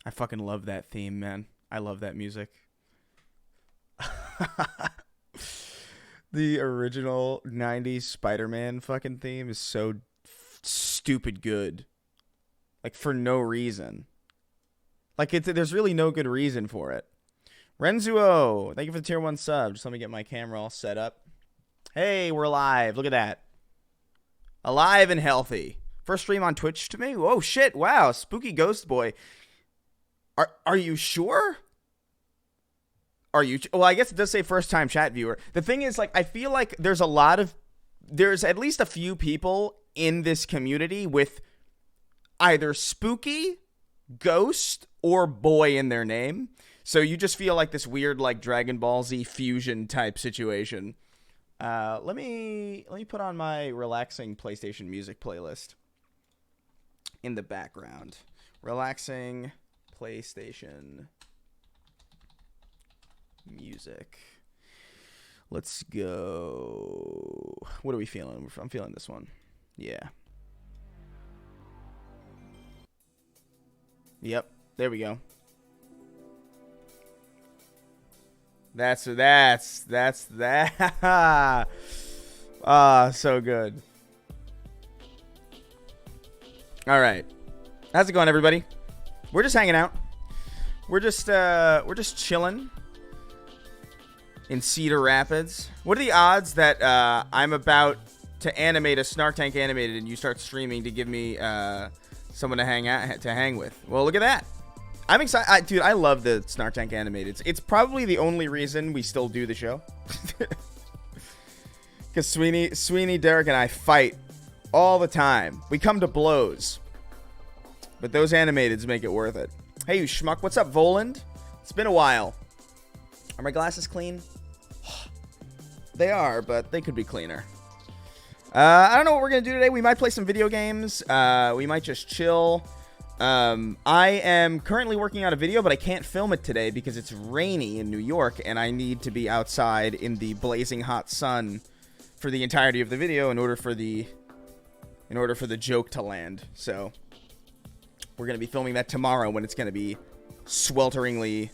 I fucking love that theme, man. I love that music. The original 90s Spider-Man fucking theme is so stupid good. Like, for no reason. Like, there's really no good reason for it. Renzuo, thank you for the tier 1 sub. Just let me get my camera all set up. Hey, we're live. Look at that. Alive and healthy. First stream on Twitch to me? Oh, shit. Wow. Spooky Ghost Boy. Are you sure? Are you? Well, I guess it does say first time chat viewer. The thing is, like, I feel like there's at least a few people in this community with either Spooky, Ghost, or Boy in their name. So you just feel like this weird, like, Dragon Ball Z fusion type situation. Let me put on my relaxing PlayStation music playlist in the background. Relaxing PlayStation music. Let's go. What are we feeling? I'm feeling this one. Yeah. Yep. There we go. That's that. Ah, so good. All right. How's it going, everybody? We're just hanging out. We're just chilling in Cedar Rapids. What are the odds that I'm about to animate a Snark Tank animated and you start streaming to give me someone to hang with? Well, look at that. I'm excited. Dude, I love the Snark Tank animated. It's probably the only reason we still do the show. Because Sweeney, Derek, and I fight all the time. We come to blows. But those animateds make it worth it. Hey, you schmuck. What's up, Voland? It's been a while. Are my glasses clean? They are, but they could be cleaner. I don't know what we're going to do today. We might play some video games. We might just chill. I am currently working on a video, but I can't film it today because it's rainy in New York, and I need to be outside in the blazing hot sun for the entirety of the video in order for the joke to land. So we're going to be filming that tomorrow when it's going to be swelteringly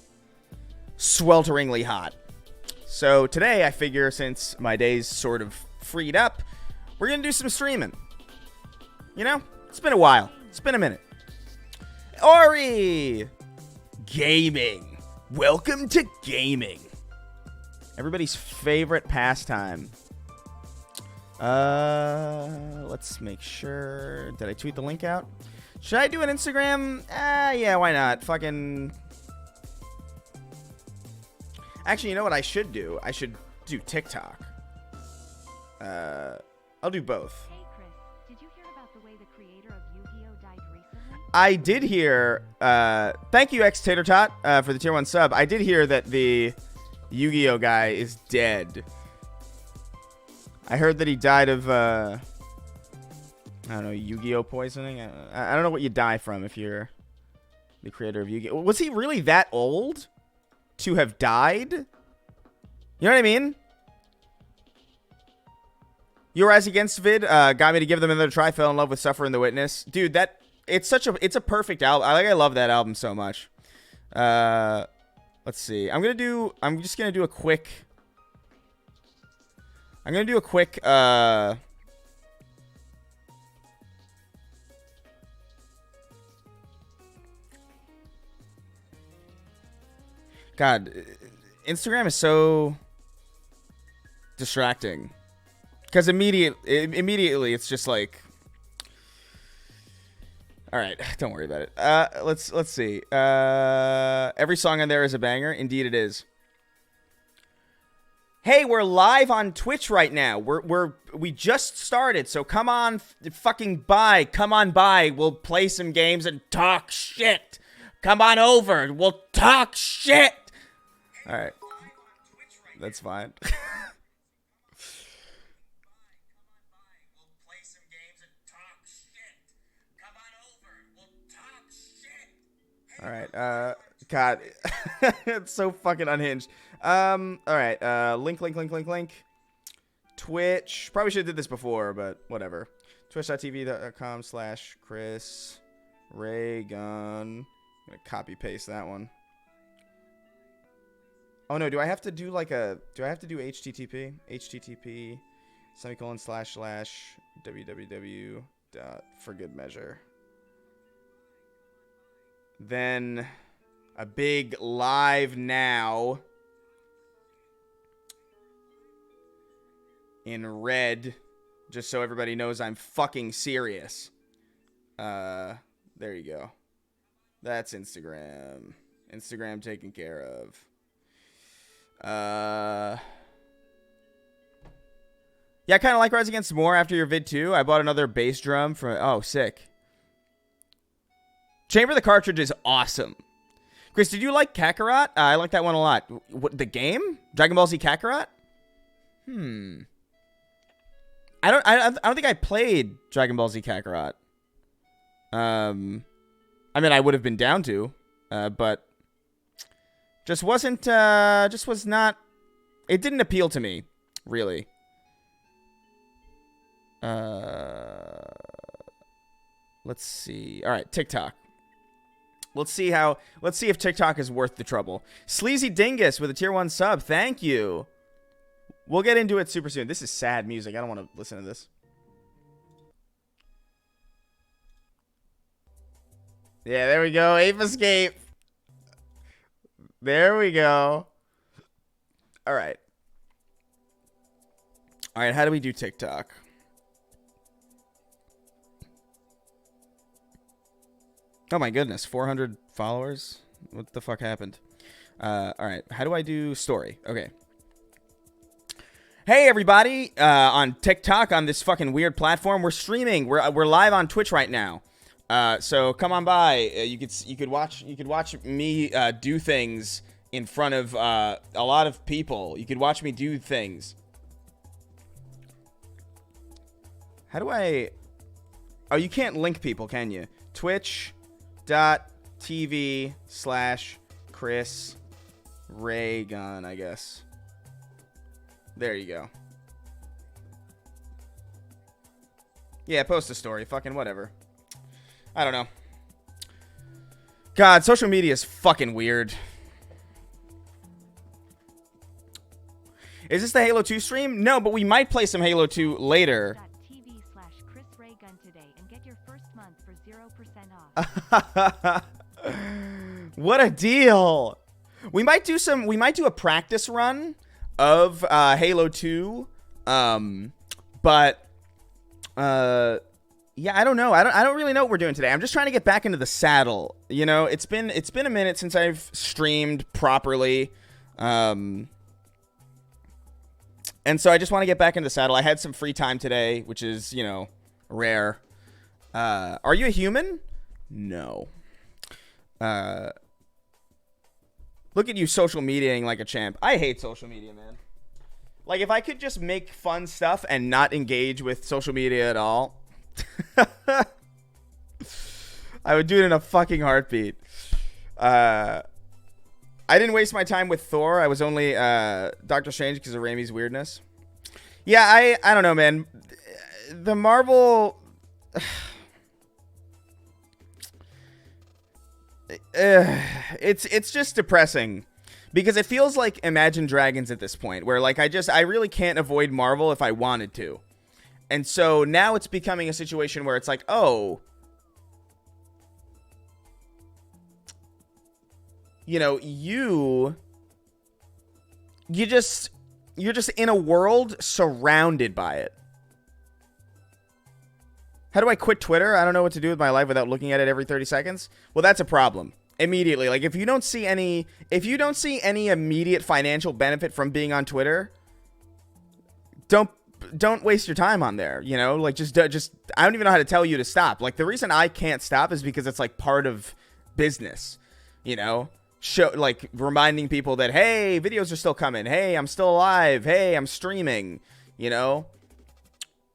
hot. So today, I figure since my day's sort of freed up, we're going to do some streaming. You know, it's been a while. It's been a minute. Ori! Gaming. Welcome to gaming. Everybody's favorite pastime. Let's make sure. Did I tweet the link out? Should I do an Instagram? Yeah, why not? Fucking. Actually, you know what I should do? I should do TikTok. I'll do both. Hey Chris, did you hear about the way the creator of Yu-Gi-Oh died recently? I did hear, thank you, X-Tater-Tot, for the tier 1 sub. I did hear that the Yu-Gi-Oh guy is dead. I heard that he died of, I don't know, Yu-Gi-Oh poisoning? I don't know what you die from if you're the creator of Yu-Gi-Oh. Was he really that old to have died? You know what I mean? Your Rise Against vid got me to give them another try. Fell in love with Suffer and the Witness. Dude, it's a perfect album. I love that album so much. Let's see. I'm just gonna do a quick. God, Instagram is so distracting. Because immediately it's just like, all right, don't worry about it. Let's see. Every song on there is a banger. Indeed, it is. Hey, we're live on Twitch right now. We just started, so come on, fucking by. Come on by. We'll play some games and talk shit. Come on over. We'll talk shit. All right, that's fine. All right. God, it's so fucking unhinged. All right. Link. Twitch. Probably should have did this before, but whatever. Twitch.tv.com/Chris Ray Gun I'm gonna copy paste that one. Oh no, do I have to do like do I have to do HTTP? HTTP semicolon / www dot for good measure. Then a big live now in red, just so everybody knows I'm fucking serious. There you go. That's Instagram. Instagram taken care of. Yeah, I kind of like Rise Against more after your vid too. I bought another bass drum from... Oh, sick. Chamber of the Cartridge is awesome. Chris, did you like Kakarot? I like that one a lot. What, the game? Dragon Ball Z Kakarot? I don't think I played Dragon Ball Z Kakarot. I mean, I would have been down to, but just wasn't. Just was not. It didn't appeal to me, really. Let's see. All right, TikTok. Let's see if TikTok is worth the trouble. Sleazy Dingus with a tier 1 sub. Thank you. We'll get into it super soon. This is sad music. I don't want to listen to this. Yeah, there we go. Ape Escape. There we go. All right. All right, how do we do TikTok? Oh my goodness, 400 followers? What the fuck happened? All right, how do I do story? Okay. Hey everybody, on TikTok, on this fucking weird platform, we're streaming. We're live on Twitch right now. So come on by. You could watch me do things in front of a lot of people. You could watch me do things. How do I? Oh, you can't link people, can you? Twitch.tv/Chris Raygun, I guess. There you go. Yeah, post a story. Fucking whatever. I don't know. God, social media is fucking weird. Is this the Halo 2 stream? No, but we might play some Halo 2 later. .tv/Chris Raygun today and get your first month for 0% off. What a deal. We might do a practice run of Halo 2. But yeah, I don't know. I don't really know what we're doing today. I'm just trying to get back into the saddle. You know, it's been a minute since I've streamed properly. And so I just want to get back into the saddle. I had some free time today, which is, you know, rare. Are you a human? No. Look at you social mediaing like a champ. I hate social media, man. Like, if I could just make fun stuff and not engage with social media at all, I would do it in a fucking heartbeat. I didn't waste my time with Thor. I was only Doctor Strange because of Raimi's weirdness. Yeah, I don't know, man. The Marvel... it's just depressing because it feels like Imagine Dragons at this point, where like I really can't avoid Marvel if I wanted to. And so now it's becoming a situation where it's like, oh, you know, you're just in a world surrounded by it. How do I quit Twitter? I don't know what to do with my life without looking at it every 30 seconds. Well, that's a problem. Immediately. Like, if you don't see any immediate financial benefit from being on Twitter, don't waste your time on there, you know? Like, just I don't even know how to tell you to stop. Like, the reason I can't stop is because it's like part of business, you know? Like reminding people that, hey, videos are still coming. Hey, I'm still alive. Hey, I'm streaming, you know?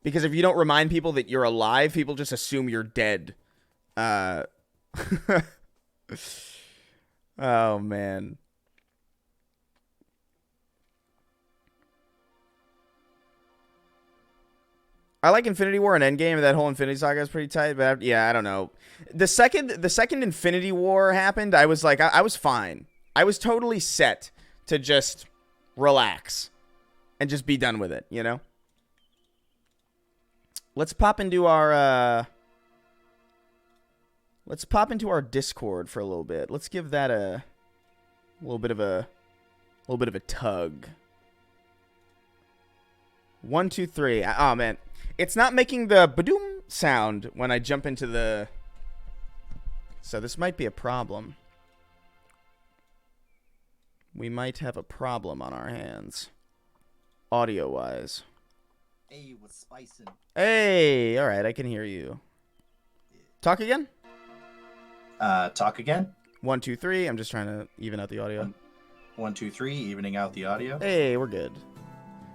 Because if you don't remind people that you're alive, people just assume you're dead. Oh, man. I like Infinity War and Endgame. That whole Infinity Saga is pretty tight, but I don't know. The second Infinity War happened, I was like, I was fine. I was totally set to just relax and just be done with it, you know? Let's pop into our Discord for a little bit. Let's give that a little bit of a tug. 1, 2, 3. Oh man, it's not making the badoom sound when I jump into the. So this might be a problem. We might have a problem on our hands, audio-wise. Hey, what's spicing? Hey, all right, I can hear you. Talk again. Talk again. 1, 2, 3. I'm just trying to even out the audio. 1, 2, 3. Evening out the audio. Hey, we're good.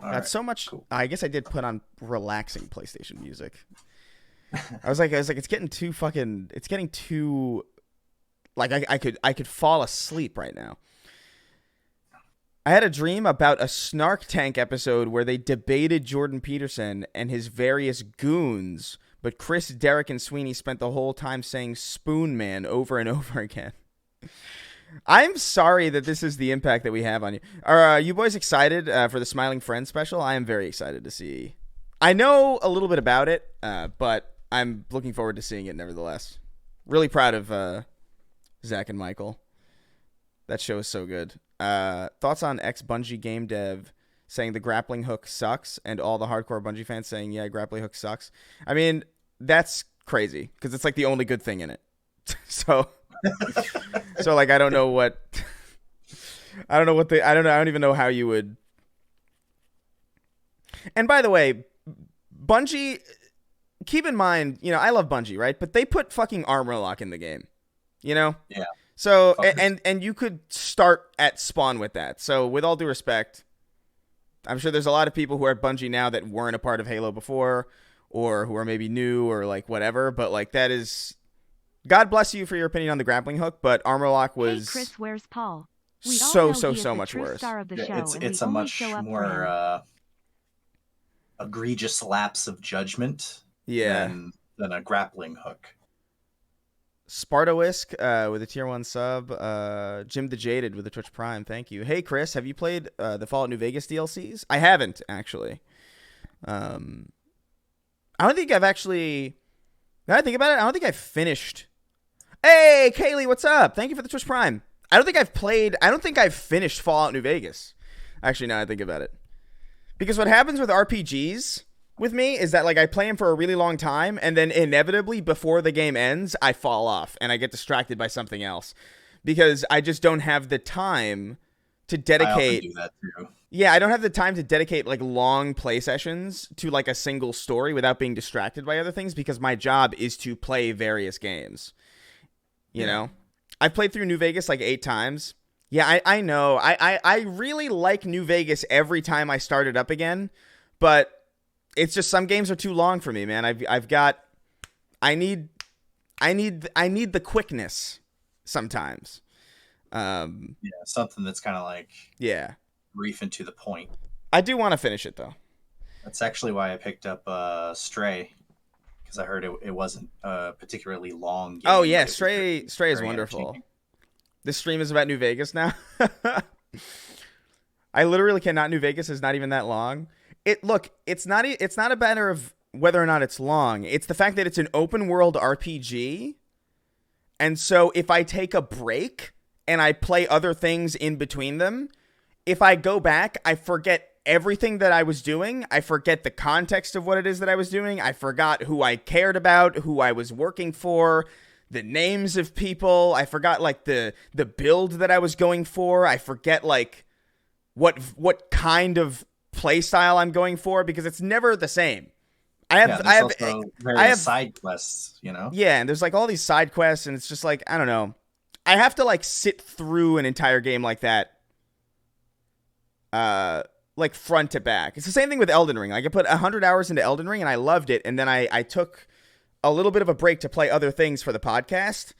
All Got right. so much. Cool. I guess I did put on relaxing PlayStation music. I was like, it's getting too fucking. It's getting too. Like I could fall asleep right now. I had a dream about a Snark Tank episode where they debated Jordan Peterson and his various goons, but Chris, Derek, and Sweeney spent the whole time saying Spoon Man over and over again. I'm sorry that this is the impact that we have on you. Are you boys excited for the Smiling Friends special? I am very excited to see. I know a little bit about it, but I'm looking forward to seeing it nevertheless. Really proud of Zach and Michael. That show is so good. Thoughts on ex-Bungie game dev saying the grappling hook sucks and all the hardcore Bungie fans saying, yeah, grappling hook sucks. I mean, that's crazy because it's like the only good thing in it. So like, I don't even know how you would. And by the way, Bungie, keep in mind, you know, I love Bungie, right? But they put fucking armor lock in the game, you know? Yeah. So, and you could start at spawn with that. So with all due respect, I'm sure there's a lot of people who are at Bungie now that weren't a part of Halo before, or who are maybe new or like whatever. But like, that is, God bless you for your opinion on the grappling hook, but armor lock was Hey, Chris, where's Paul? We all so know he is the much true worse. Star of the Yeah, show, and it's we a only much show up for him. more egregious lapse of judgment Yeah. than a grappling hook. Spartoisk with a tier 1 sub. Jim the Jaded with a Twitch Prime. Thank you. Hey, Chris, have you played the Fallout New Vegas DLCs? I haven't, actually. I don't think I've actually... Now I think about it, I don't think I've finished... Hey, Kaylee, what's up? Thank you for the Twitch Prime. I don't think I've finished Fallout New Vegas. Actually, now I think about it. Because what happens with RPGs... with me is that like I play them for a really long time and then inevitably before the game ends I fall off and I get distracted by something else because I just don't have the time to dedicate. I often do that too. Yeah, I don't have the time to dedicate like long play sessions to like a single story without being distracted by other things because my job is to play various games. You know? I've played through New Vegas like 8 times. Yeah, I know. I really like New Vegas every time I start it up again, but it's just some games are too long for me, man. I need the quickness sometimes. Yeah, something that's kind of like brief and to the point. I do want to finish it though. That's actually why I picked up Stray, because I heard it wasn't a particularly long game. Oh yeah, Stray is wonderful. This stream is about New Vegas now. I literally cannot. New Vegas is not even that long. It's not a matter of whether or not it's long. It's the fact that it's an open world RPG. And so if I take a break and I play other things in between them, if I go back, I forget everything that I was doing. I forget the context of what it is that I was doing. I forgot who I cared about, who I was working for, the names of people. I forgot like the build that I was going for. I forget like what kind of play style I'm going for because it's never the same. I have side quests, you know? Yeah, and there's like all these side quests and it's just like, I don't know. I have to like sit through an entire game like that. Like front to back. It's the same thing with Elden Ring. Like I put 100 hours into Elden Ring and I loved it, and then I took a little bit of a break to play other things for the podcast,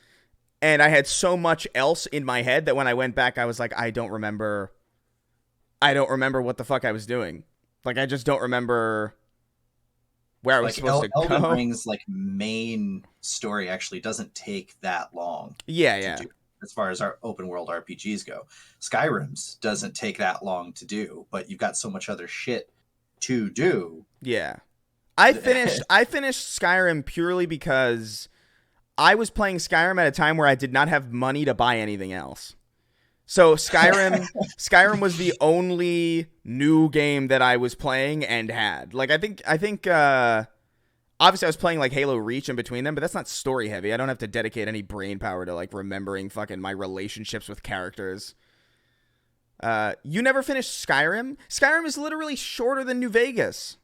and I had so much else in my head that when I went back I was like, I don't remember what the fuck I was doing. Like I just don't remember where I was Like supposed to Elden go. Ring's like main story actually doesn't take that long Yeah, to yeah. do as far as our open world RPGs go. Skyrim's doesn't take that long to do, but you've got so much other shit to do. Yeah. I finished Skyrim purely because I was playing Skyrim at a time where I did not have money to buy anything else. So Skyrim was the only new game that I was playing and had. Like I think obviously I was playing like Halo Reach in between them, but that's not story heavy. I don't have to dedicate any brain power to like remembering fucking my relationships with characters. You never finished Skyrim? Skyrim is literally shorter than New Vegas.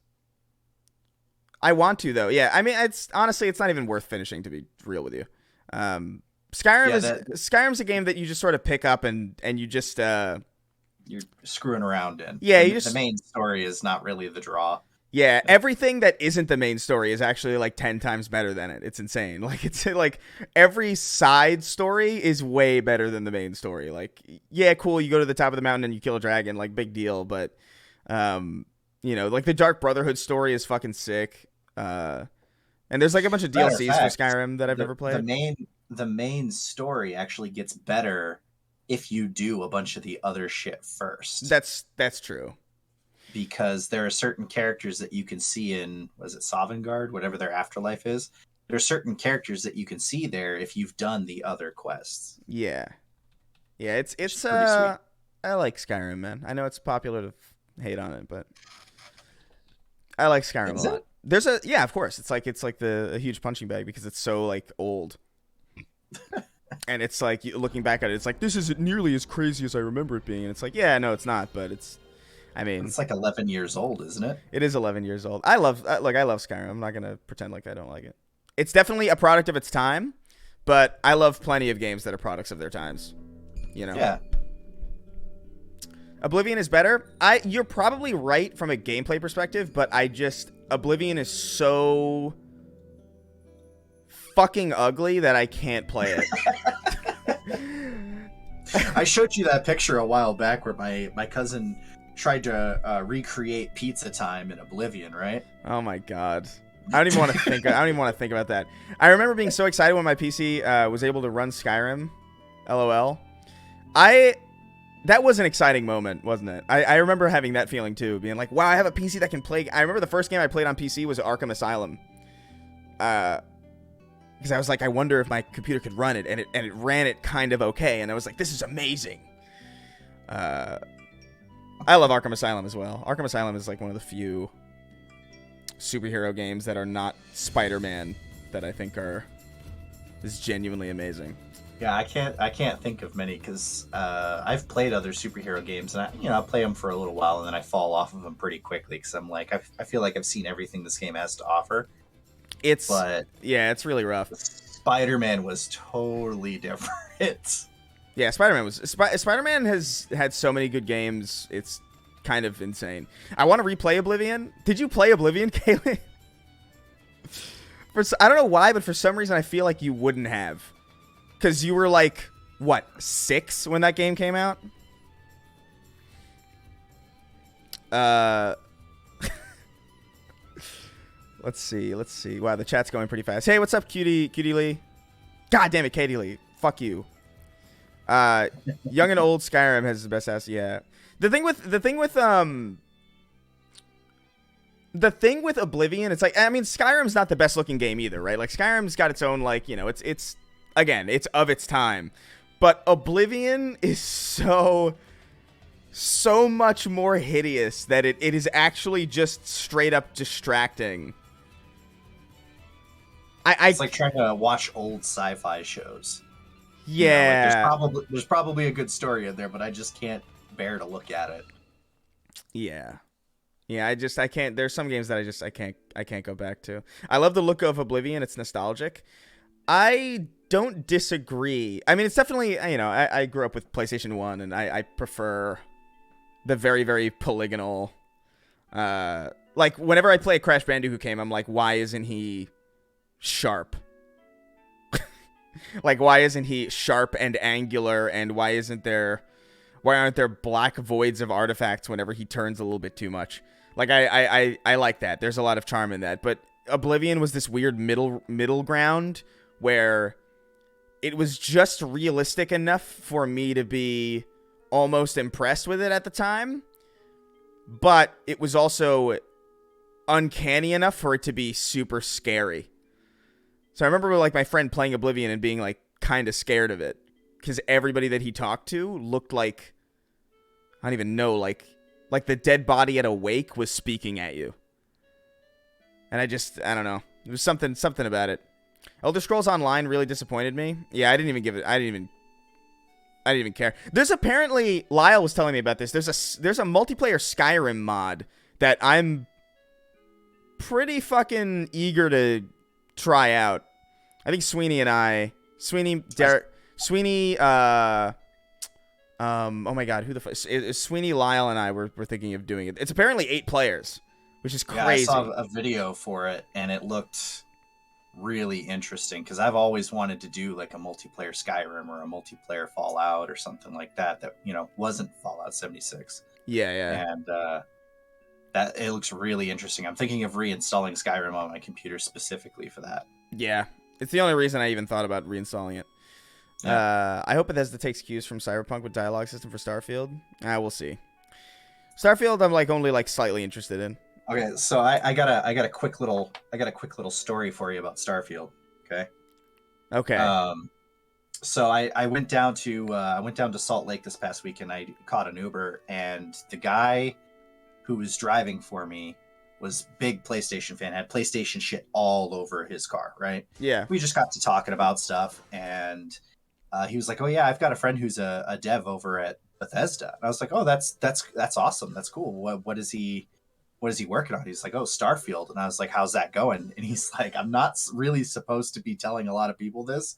I want to though. Yeah, I mean, it's honestly, it's not even worth finishing, to be real with you. Skyrim's a game that you just sort of pick up and you just you're screwing around in. Yeah, the main story is not really the draw. Yeah, everything that isn't the main story is actually like 10 times better than it. It's insane. Like it's like every side story is way better than the main story. Like, yeah, cool, you go to the top of the mountain and you kill a dragon, like big deal, but like the Dark Brotherhood story is fucking sick. And there's like a bunch of DLCs for Skyrim that I've never played. The main story actually gets better if you do a bunch of the other shit first. That's true. Because there are certain characters that you can see in, was it Sovngarde, whatever their afterlife is. There are certain characters that you can see there if you've done the other quests. Yeah, it's pretty sweet. I like Skyrim, man. I know it's popular to hate on it, but I like Skyrim a lot. There's of course. It's like a huge punching bag because it's so like old. And it's like looking back at it, it's like this isn't nearly as crazy as I remember it being. And it's like, yeah, no, it's not, but it's like 11 years old, isn't it? It is 11 years old. I love Skyrim. I'm not gonna pretend like I don't like it. It's definitely a product of its time, but I love plenty of games that are products of their times. You know. Yeah. Oblivion is better. You're probably right from a gameplay perspective, but Oblivion is so fucking ugly that I can't play it. I showed you that picture a while back where my cousin tried to recreate Pizza Time in Oblivion, right? Oh my god. I don't even want to think about that. I remember being so excited when my PC was able to run Skyrim. LOL. That was an exciting moment, wasn't it? I remember having that feeling too, being like, wow, I have a PC that can play. I remember the first game I played on PC was Arkham Asylum. Because I was like, I wonder if my computer could run it, and it ran it kind of okay, and I was like, this is amazing. I love Arkham Asylum as well. Arkham Asylum is like one of the few superhero games that are not Spider-Man that I think is genuinely amazing. Yeah, I can't think of many because I've played other superhero games and I play them for a little while and then I fall off of them pretty quickly because I'm like I feel like I've seen everything this game has to offer. It's really rough. Spider-Man was totally different. Yeah, Spider-Man has had so many good games. It's kind of insane. I want to replay Oblivion. Did you play Oblivion, Kaylee? I don't know why, but for some reason I feel like you wouldn't have. Because you were like, what, 6 when that game came out? Let's see. Wow, the chat's going pretty fast. Hey, what's up, Cutie Lee? God damn it, Katie Lee. Fuck you. Young and old Skyrim has the best ass. Yeah. The thing with Oblivion, it's like, I mean, Skyrim's not the best looking game either, right? Like Skyrim's got its own, like, it's again, it's of its time, but Oblivion is so much more hideous that it is actually just straight up distracting. It's like trying to watch old sci-fi shows. Yeah, there's probably a good story in there, but I just can't bear to look at it. Yeah, I can't. There's some games that I can't go back to. I love the look of Oblivion. It's nostalgic. I don't disagree. I mean, it's definitely, I grew up with PlayStation 1 and I prefer the very, very polygonal. Like whenever I play a Crash Bandicoot game, I'm like, why isn't he sharp? Like, why isn't he sharp and angular, and why aren't there black voids of artifacts whenever he turns a little bit too much? Like I like that. There's a lot of charm in that. But Oblivion was this weird middle ground where it was just realistic enough for me to be almost impressed with it at the time, but it was also uncanny enough for it to be super scary. So I remember like my friend playing Oblivion and being like kind of scared of it because everybody that he talked to looked like, I don't even know, like the dead body at a wake was speaking at you. And I don't know. There was something about it. Elder Scrolls Online really disappointed me. Yeah, I didn't even care. There's apparently, Lyle was telling me about this. There's a multiplayer Skyrim mod that I'm pretty fucking eager to try out. I think Sweeney, oh my god, who the fuck? Sweeney, Lyle, and I were thinking of doing it. It's apparently 8 players, which is crazy. Yeah, I saw a video for it, and it looked really interesting because I've always wanted to do like a multiplayer Skyrim or a multiplayer Fallout or something like that wasn't Fallout 76. Yeah. And that it looks really interesting. I'm thinking of reinstalling Skyrim on my computer specifically for that. Yeah, it's the only reason I even thought about reinstalling it. Yeah. I hope Bethesda takes cues from Cyberpunk with dialogue system for Starfield. We'll see. Starfield, I'm like only like slightly interested in. Okay, so I got a quick little story for you about Starfield. Okay. So I went down to Salt Lake this past week and I caught an Uber, and the guy who was driving for me was big PlayStation fan, had PlayStation shit all over his car, right? Yeah. We just got to talking about stuff, and he was like, "Oh yeah, I've got a friend who's a dev over at Bethesda." And I was like, "Oh, that's awesome. That's cool. What is he working on?" He's like, "Oh, Starfield." And I was like, "How's that going?" And he's like, "I'm not really supposed to be telling a lot of people this,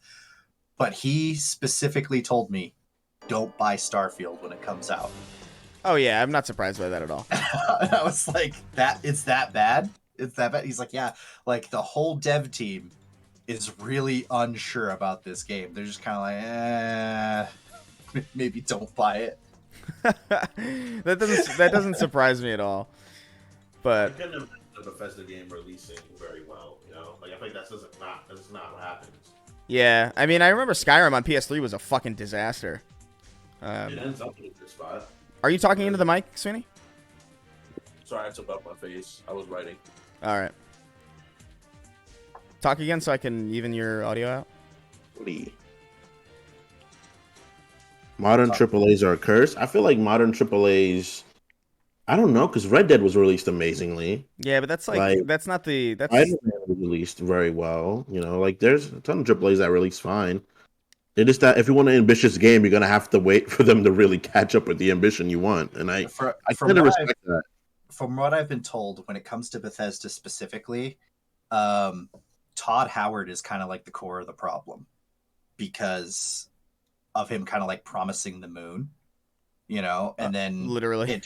but he specifically told me, don't buy Starfield when it comes out." Oh yeah, I'm not surprised by that at all. And I was like, it's that bad? It's that bad? He's like, yeah, like the whole dev team is really unsure about this game. They're just kind of like, maybe don't buy it. that doesn't surprise me at all. But I couldn't imagine a Bethesda game releasing very well, you know? Like, I think that's not what happens. Yeah, I mean, I remember Skyrim on PS3 was a fucking disaster. It ends up in a good spot. Are you talking into the mic, Sweeney? Sorry, I took up my face. I was writing. All right. Talk again so I can even your audio out. Modern AAAs are a curse. I feel like modern AAAs, I don't know, because Red Dead was released amazingly. Yeah, but that's like that's not the that's Spider-Man was released very well. You know, like there's a ton of AAAs that release fine. It is that if you want an ambitious game, you're gonna have to wait for them to really catch up with the ambition you want, and I kind of respect that. From what I've been told, when it comes to Bethesda specifically, Todd Howard is kind of like the core of the problem because of him kind of like promising the moon, you know, and then literally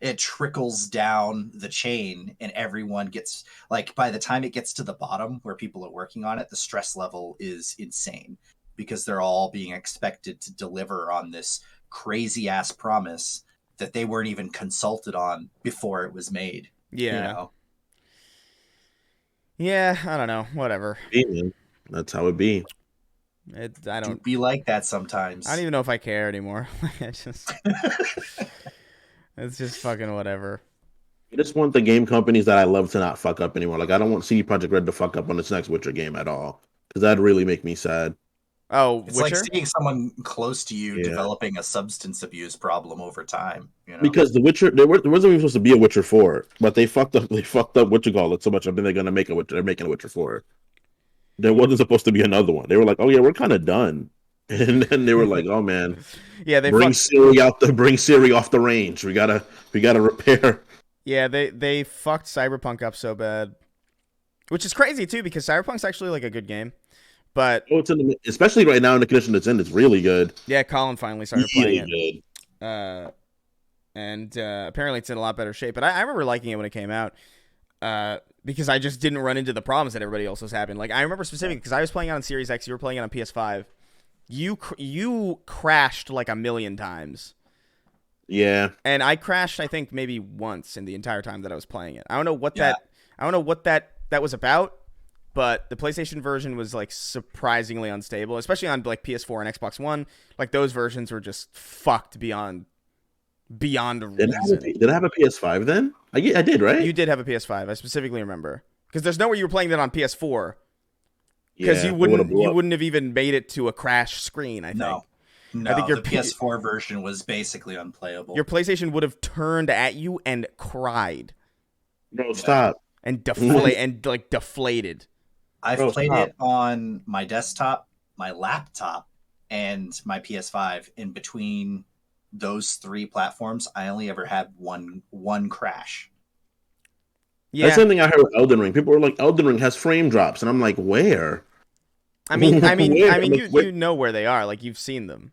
it trickles down the chain, and everyone gets like by the time it gets to the bottom where people are working on it, the stress level is insane. Because they're all being expected to deliver on this crazy ass promise that they weren't even consulted on before it was made. Yeah. You know? Yeah, I don't know. Whatever. That's how it be. I don't be like that sometimes. I don't even know if I care anymore. It's just fucking whatever. I just want the game companies that I love to not fuck up anymore. Like I don't want CD Projekt Red to fuck up on its next Witcher game at all, because that'd really make me sad. Oh, it's Witcher? like seeing someone close to you developing a substance abuse problem over time. You know? Because the Witcher, there wasn't even supposed to be a Witcher 4, but they fucked up. They fucked up what you call it so much. I mean, they're gonna make a Witcher. They're making a Witcher 4. There wasn't supposed to be another one. They were like, "Oh yeah, we're kind of done," and then they were like, "Oh man, yeah, they bring Ciri off the range. We gotta repair." Yeah, they fucked Cyberpunk up so bad, which is crazy too because Cyberpunk's actually like a good game. But especially right now in the condition it's in, it's really good. Yeah, Colin finally started playing it. And apparently it's in a lot better shape. But I remember liking it when it came out because I just didn't run into the problems that everybody else was having. Like I remember specifically because I was playing it on Series X, you were playing it on PS5. You crashed like a million times. Yeah. And I crashed, I think, maybe once in the entire time that I was playing it. I don't know what Yeah. that was about, but the PlayStation version was like surprisingly unstable, especially on like PS4 and Xbox One. Like those versions were just fucked beyond reason. Did I have a PS5 then? I did, right? You did have a PS5. I specifically remember because there's no way you were playing that on PS4 because Yeah, you it would've wouldn't blew up. have even made it to a crash screen. I think. No, I think your the PS4 version was basically unplayable. Your PlayStation would have turned at you and cried No, stop. and deflated. I've Bro, played stop. it on my desktop, my laptop, and my PS5. In between those 3 platforms, I only ever had one crash. Yeah, That's the same thing I heard with Elden Ring. People were like, Elden Ring has frame drops, and I'm like, where? I mean, Where? you know where they are. Like you've seen them.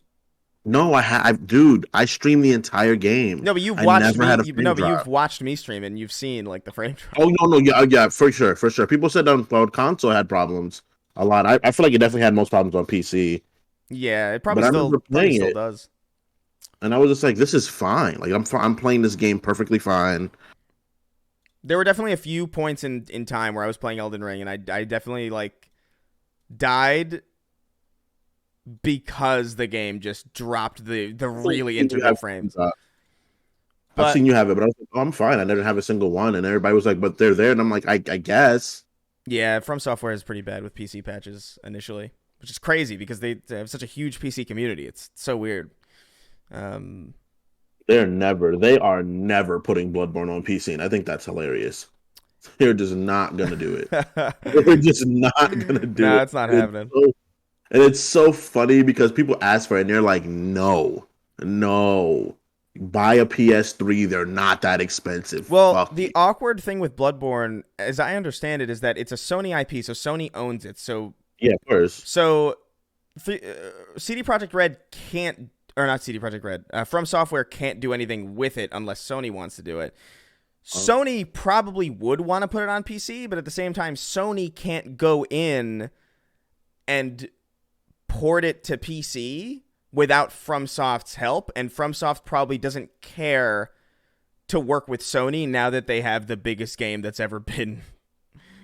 No, dude, I streamed the entire game. No, but you've I watched never had a me. frame No, but drop. you've watched me stream and you've seen like the frame drop. Oh no, yeah, for sure. People said on console had problems a lot. I feel like it definitely had most problems on PC, Yeah, it But I remember probably playing still it. does. and I was just like, this is fine. Like I'm playing this game perfectly fine. There were definitely a few points in time where I was playing Elden Ring and I definitely like died because the game just dropped the really integral frames. I've But- seen you have it, but I was like, oh, I'm fine. I didn't have a single one, and everybody was like, but they're there, and I'm like, I guess. Yeah, From Software is pretty bad with PC patches initially, which is crazy because they have such a huge PC community. It's so weird. They are never putting Bloodborne on PC, and I think that's hilarious. They're just not gonna do it. They're just not gonna do it. No, it's not happening. And it's so funny because people ask for it, and they're like, no. Buy a PS3. They're not that expensive. Well, Fuck the you. awkward thing with Bloodborne, as I understand it, is that it's a Sony IP, so Sony owns it. Yeah, of course. CD Projekt Red can't, or not CD Projekt Red, From Software can't do anything with it unless Sony wants to do it. Sony probably would want to put it on PC, but at the same time, Sony can't go in and port it to PC without FromSoft's help, and FromSoft probably doesn't care to work with Sony now that they have the biggest game that's ever been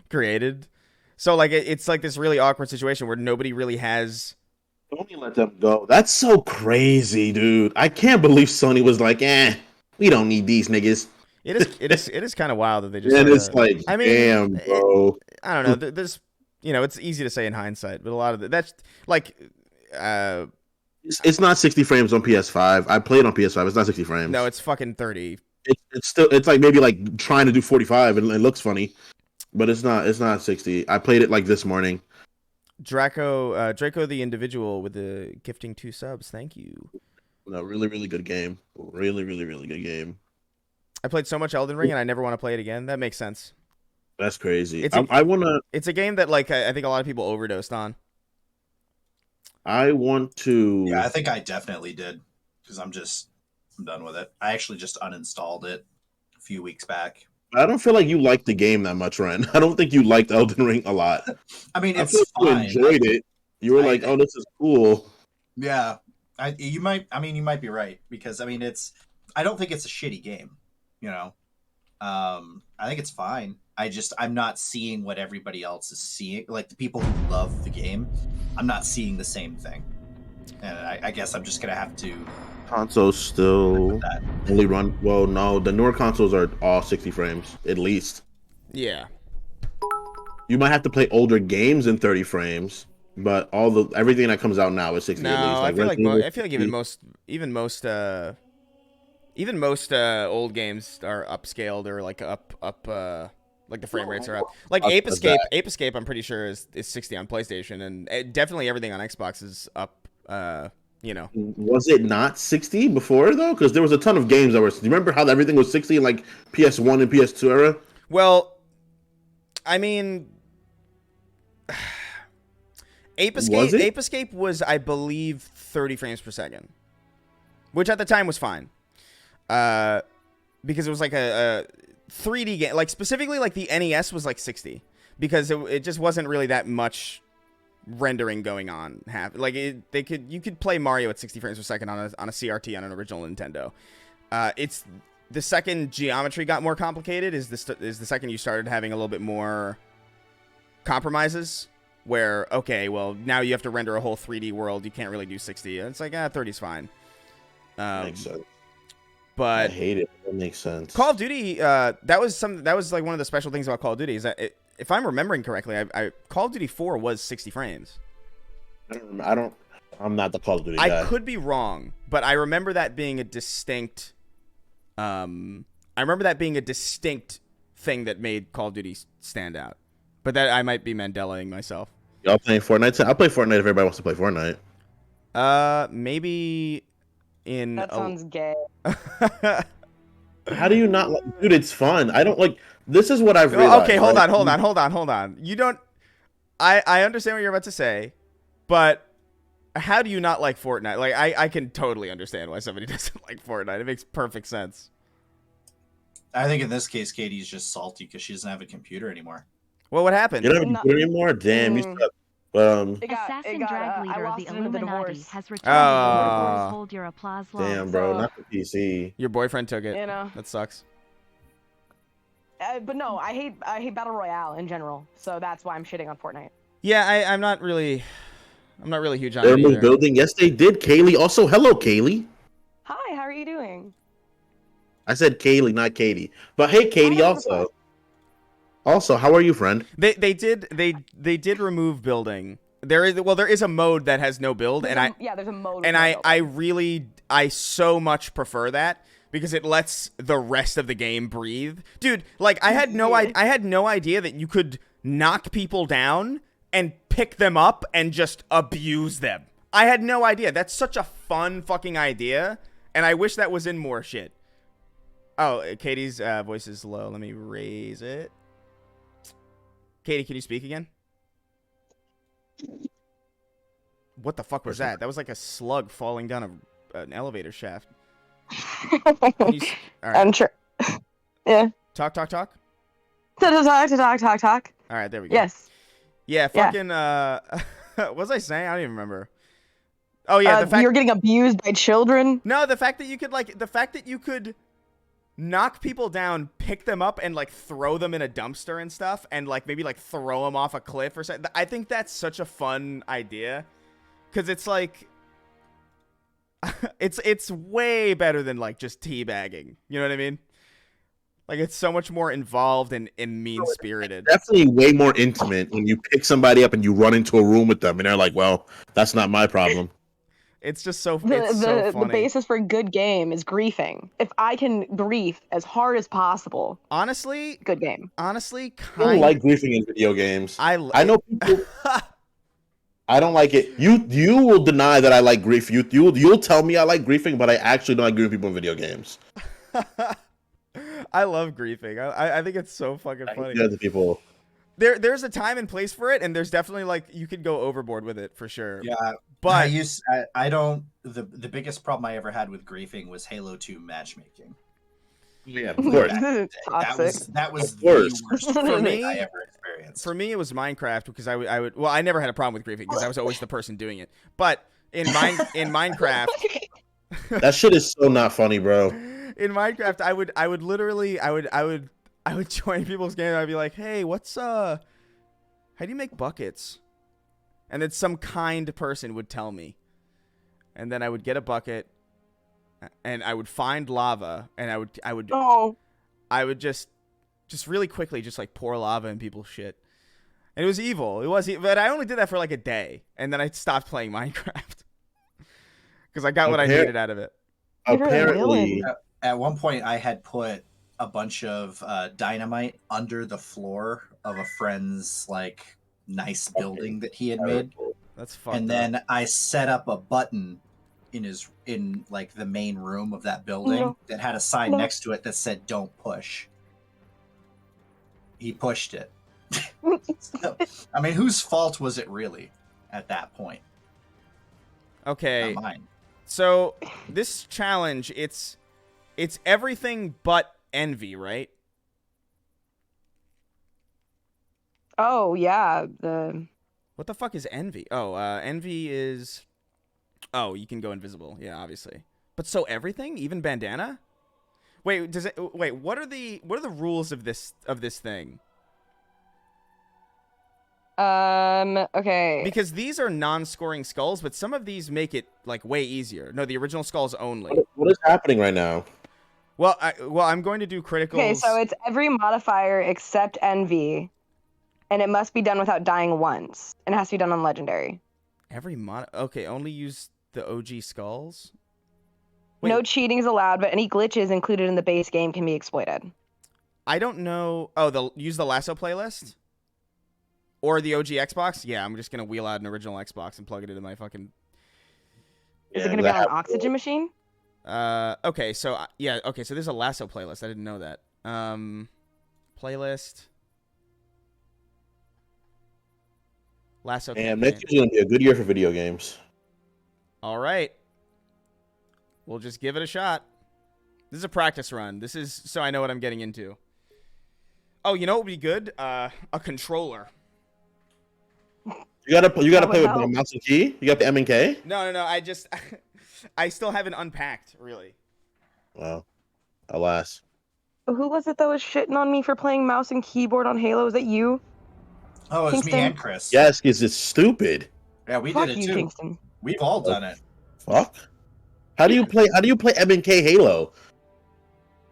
created. So like it's like this really awkward situation where nobody really has. Sony let them go. That's so crazy, dude. I can't believe Sony was like, we don't need these niggas. It is kind of wild that they just. And sorta- it's like, I mean, damn, bro. I don't know. There's, it's easy to say in hindsight, but a lot of that's like, It's not 60 frames on PS5. I played on PS5. It's not 60 frames. no, it's fucking 30. It's like maybe like trying to do 45 and it looks funny, but it's not 60. I played it like this morning. Draco the individual with the gifting 2 subs. Thank you. No, really, really good game. Really, really, really good game. I played so much Elden Ring and I never want to play it again. That makes sense. That's crazy. It's a- I wanna. It's a game that like I think a lot of people overdosed on. I want to. Yeah, I think I definitely did because I'm done with it. I actually just uninstalled it a few weeks back. I don't feel like you liked the game that much, Ren. I don't think you liked Elden Ring a lot. I mean, I it's feel like fine. you enjoyed it. You were like, "Oh, this is cool." Yeah, you might be right because I mean, I don't think it's a shitty game. I think it's fine. I'm not seeing what everybody else is seeing. Like the people who love the game, I'm not seeing the same thing. And I guess I'm just gonna have to Consoles still that. only run. Well, no, the newer consoles are all 60 frames at least. Yeah. You might have to play older games in 30 frames, but everything that comes out now is 60 No, at least. I feel like Resident I feel like even most old games are upscaled or like up like the frame rates are up. Like Up Ape to Escape, that. Ape Escape I'm pretty sure is 60 on PlayStation and definitely everything on Xbox is up Was it not 60 before though? Because there was a ton of games that were. Do you remember how everything was 60 in like PS1 and PS2 era? Well, I mean Ape Was it? Escape was I believe 30 frames per second. Which at the time was fine. Because it was like a 3D game, like specifically like the NES was like 60 because it just wasn't really that much rendering going on. You could play Mario at 60 frames per second on a CRT on an original Nintendo. It's the second geometry got more complicated is the second you started having a little bit more compromises where, okay, well, now you have to render a whole 3D world. You can't really do 60. It's like, 30's fine. Makes sense. I But hate it. That makes sense. Call of Duty, that was like one of the special things about Call of Duty is that if I'm remembering correctly, Call of Duty 4 was 60 frames. I'm not the Call of Duty I guy. could be wrong, but I remember that being a distinct. I remember that being a distinct thing that made Call of Duty stand out. But that I might be Mandelaing myself. Y'all playing Fortnite? I'll play Fortnite if everybody wants to play Fortnite. Maybe in. That sounds gay. How do you not like? Dude, it's fun. I don't like. This is what I've realized. Okay, hold on. You don't. I understand what you're about to say, but how do you not like Fortnite? Like, I can totally understand why somebody doesn't like Fortnite. It makes perfect sense. I think in this case, Katie's just salty because she doesn't have a computer anymore. Well, what happened? You don't have a computer anymore? Damn, you suck. Assassin drag leader of the Illuminati has returned. Oh. Hold your applause Damn, long. bro, So- not the PC. Your boyfriend took it. You know. That sucks. But no, I hate battle royale in general, so that's why I'm shitting on Fortnite. Yeah, I'm not really huge on They it removed either. building. Yes, they did. Kaylee. Also, hello, Kaylee. Hi, how are you doing? I said Kaylee, not Katie. But hey, Katie. Oh, Also, how are you, friend? They did remove building. There is a mode that has no build, There's a mode. and with no building. I so much prefer that because it lets the rest of the game breathe. Dude, like I had no idea that you could knock people down and pick them up and just abuse them. I had no idea. That's such a fun fucking idea, and I wish that was in more shit. Oh, Katie's voice is low. Let me raise it. Katie, can you speak again? What the fuck was that? That was like a slug falling down an elevator shaft. Can you all right. I'm sure. Yeah. Talk. Talk. All right, there we go. Yes. Yeah, fucking, what was I saying? I don't even remember. Oh, yeah, the fact... You're getting abused by children? No, the fact that you could knock people down, pick them up, and, like, throw them in a dumpster and stuff, and, like, maybe, like, throw them off a cliff or something. I think that's such a fun idea, because it's, like... it's way better than, like, just teabagging. You know what I mean? Like, it's so much more involved and mean-spirited. Definitely way more intimate when you pick somebody up and you run into a room with them and they're like, well, that's not my problem. It's just so, The it's so funny. the basis for a good game is griefing. If I can grief as hard as possible, Honestly, good game. I don't kind like griefing in video games. I know people... I don't like it. You will deny that I like grief. You'll tell me I like griefing, but I actually don't like griefing people in video games. I love griefing. I think it's so fucking funny. Yeah, the people. There's a time and place for it, and there's definitely like you could go overboard with it for sure. Yeah, but I don't. The biggest problem I ever had with griefing was Halo 2 matchmaking. Yeah, of course. That was Of the course. worst For thing me- I ever experienced. for me, it was Minecraft because I would. Well, I never had a problem with griefing because I was always the person doing it. But in Minecraft, That shit is so not funny, bro. in Minecraft, I would literally I would join people's game and I'd be like, hey, how do you make buckets? And then some kind person would tell me. And then I would get a bucket and I would find lava and I would just really quickly just like pour lava in people's shit. And it was evil. But I only did that for like a day and then I stopped playing Minecraft. Cuz I got what I needed out of it. Apparently, At one point, I had put a bunch of dynamite under the floor of a friend's like nice building that he had made, That's fucked and up. then I set up a button in like the main room of that building No. that had a sign No. next to it that said "Don't push." He pushed it. So, I mean, whose fault was it really at that point? Okay. Not mine. So this challenge, it's everything but envy, right? Oh yeah, What the fuck is envy? Oh, envy is... Oh, you can go invisible. Yeah, obviously. But so everything? Even bandana? Wait, wait, what are the rules of this thing? Okay. Because these are non-scoring skulls, but some of these make it like way easier. No, the original skulls only. What is happening right now? Well, I'm going to do criticals. Okay, so it's every modifier except envy, and it must be done without dying once, and it has to be done on legendary. Okay, only use the OG skulls. Wait. No cheating is allowed, but any glitches included in the base game can be exploited. I don't know. Oh, they'll use the Lasso playlist or the OG Xbox. Yeah, I'm just gonna wheel out an original Xbox and plug it into my fucking. Is it gonna be on an oxygen machine? Okay, so yeah, okay, so there's a Lasso playlist. I didn't know that. Playlist. Lasso. Damn, next year's gonna be a good year for video games. All right. We'll just give it a shot. This is a practice run. This is so I know what I'm getting into. Oh, you know what would be good? A controller. You gotta play with the mouse and key. You got the M and K. No. I still haven't unpacked really. Well, alas. Who was it that was shitting on me for playing mouse and keyboard on Halo? Was that you? Oh, it's me Kingston? and Chris. Yes, because it's stupid. Yeah, we Fuck did it you, too. Kingston. We've all done it. Fuck. How do you play M and K Halo?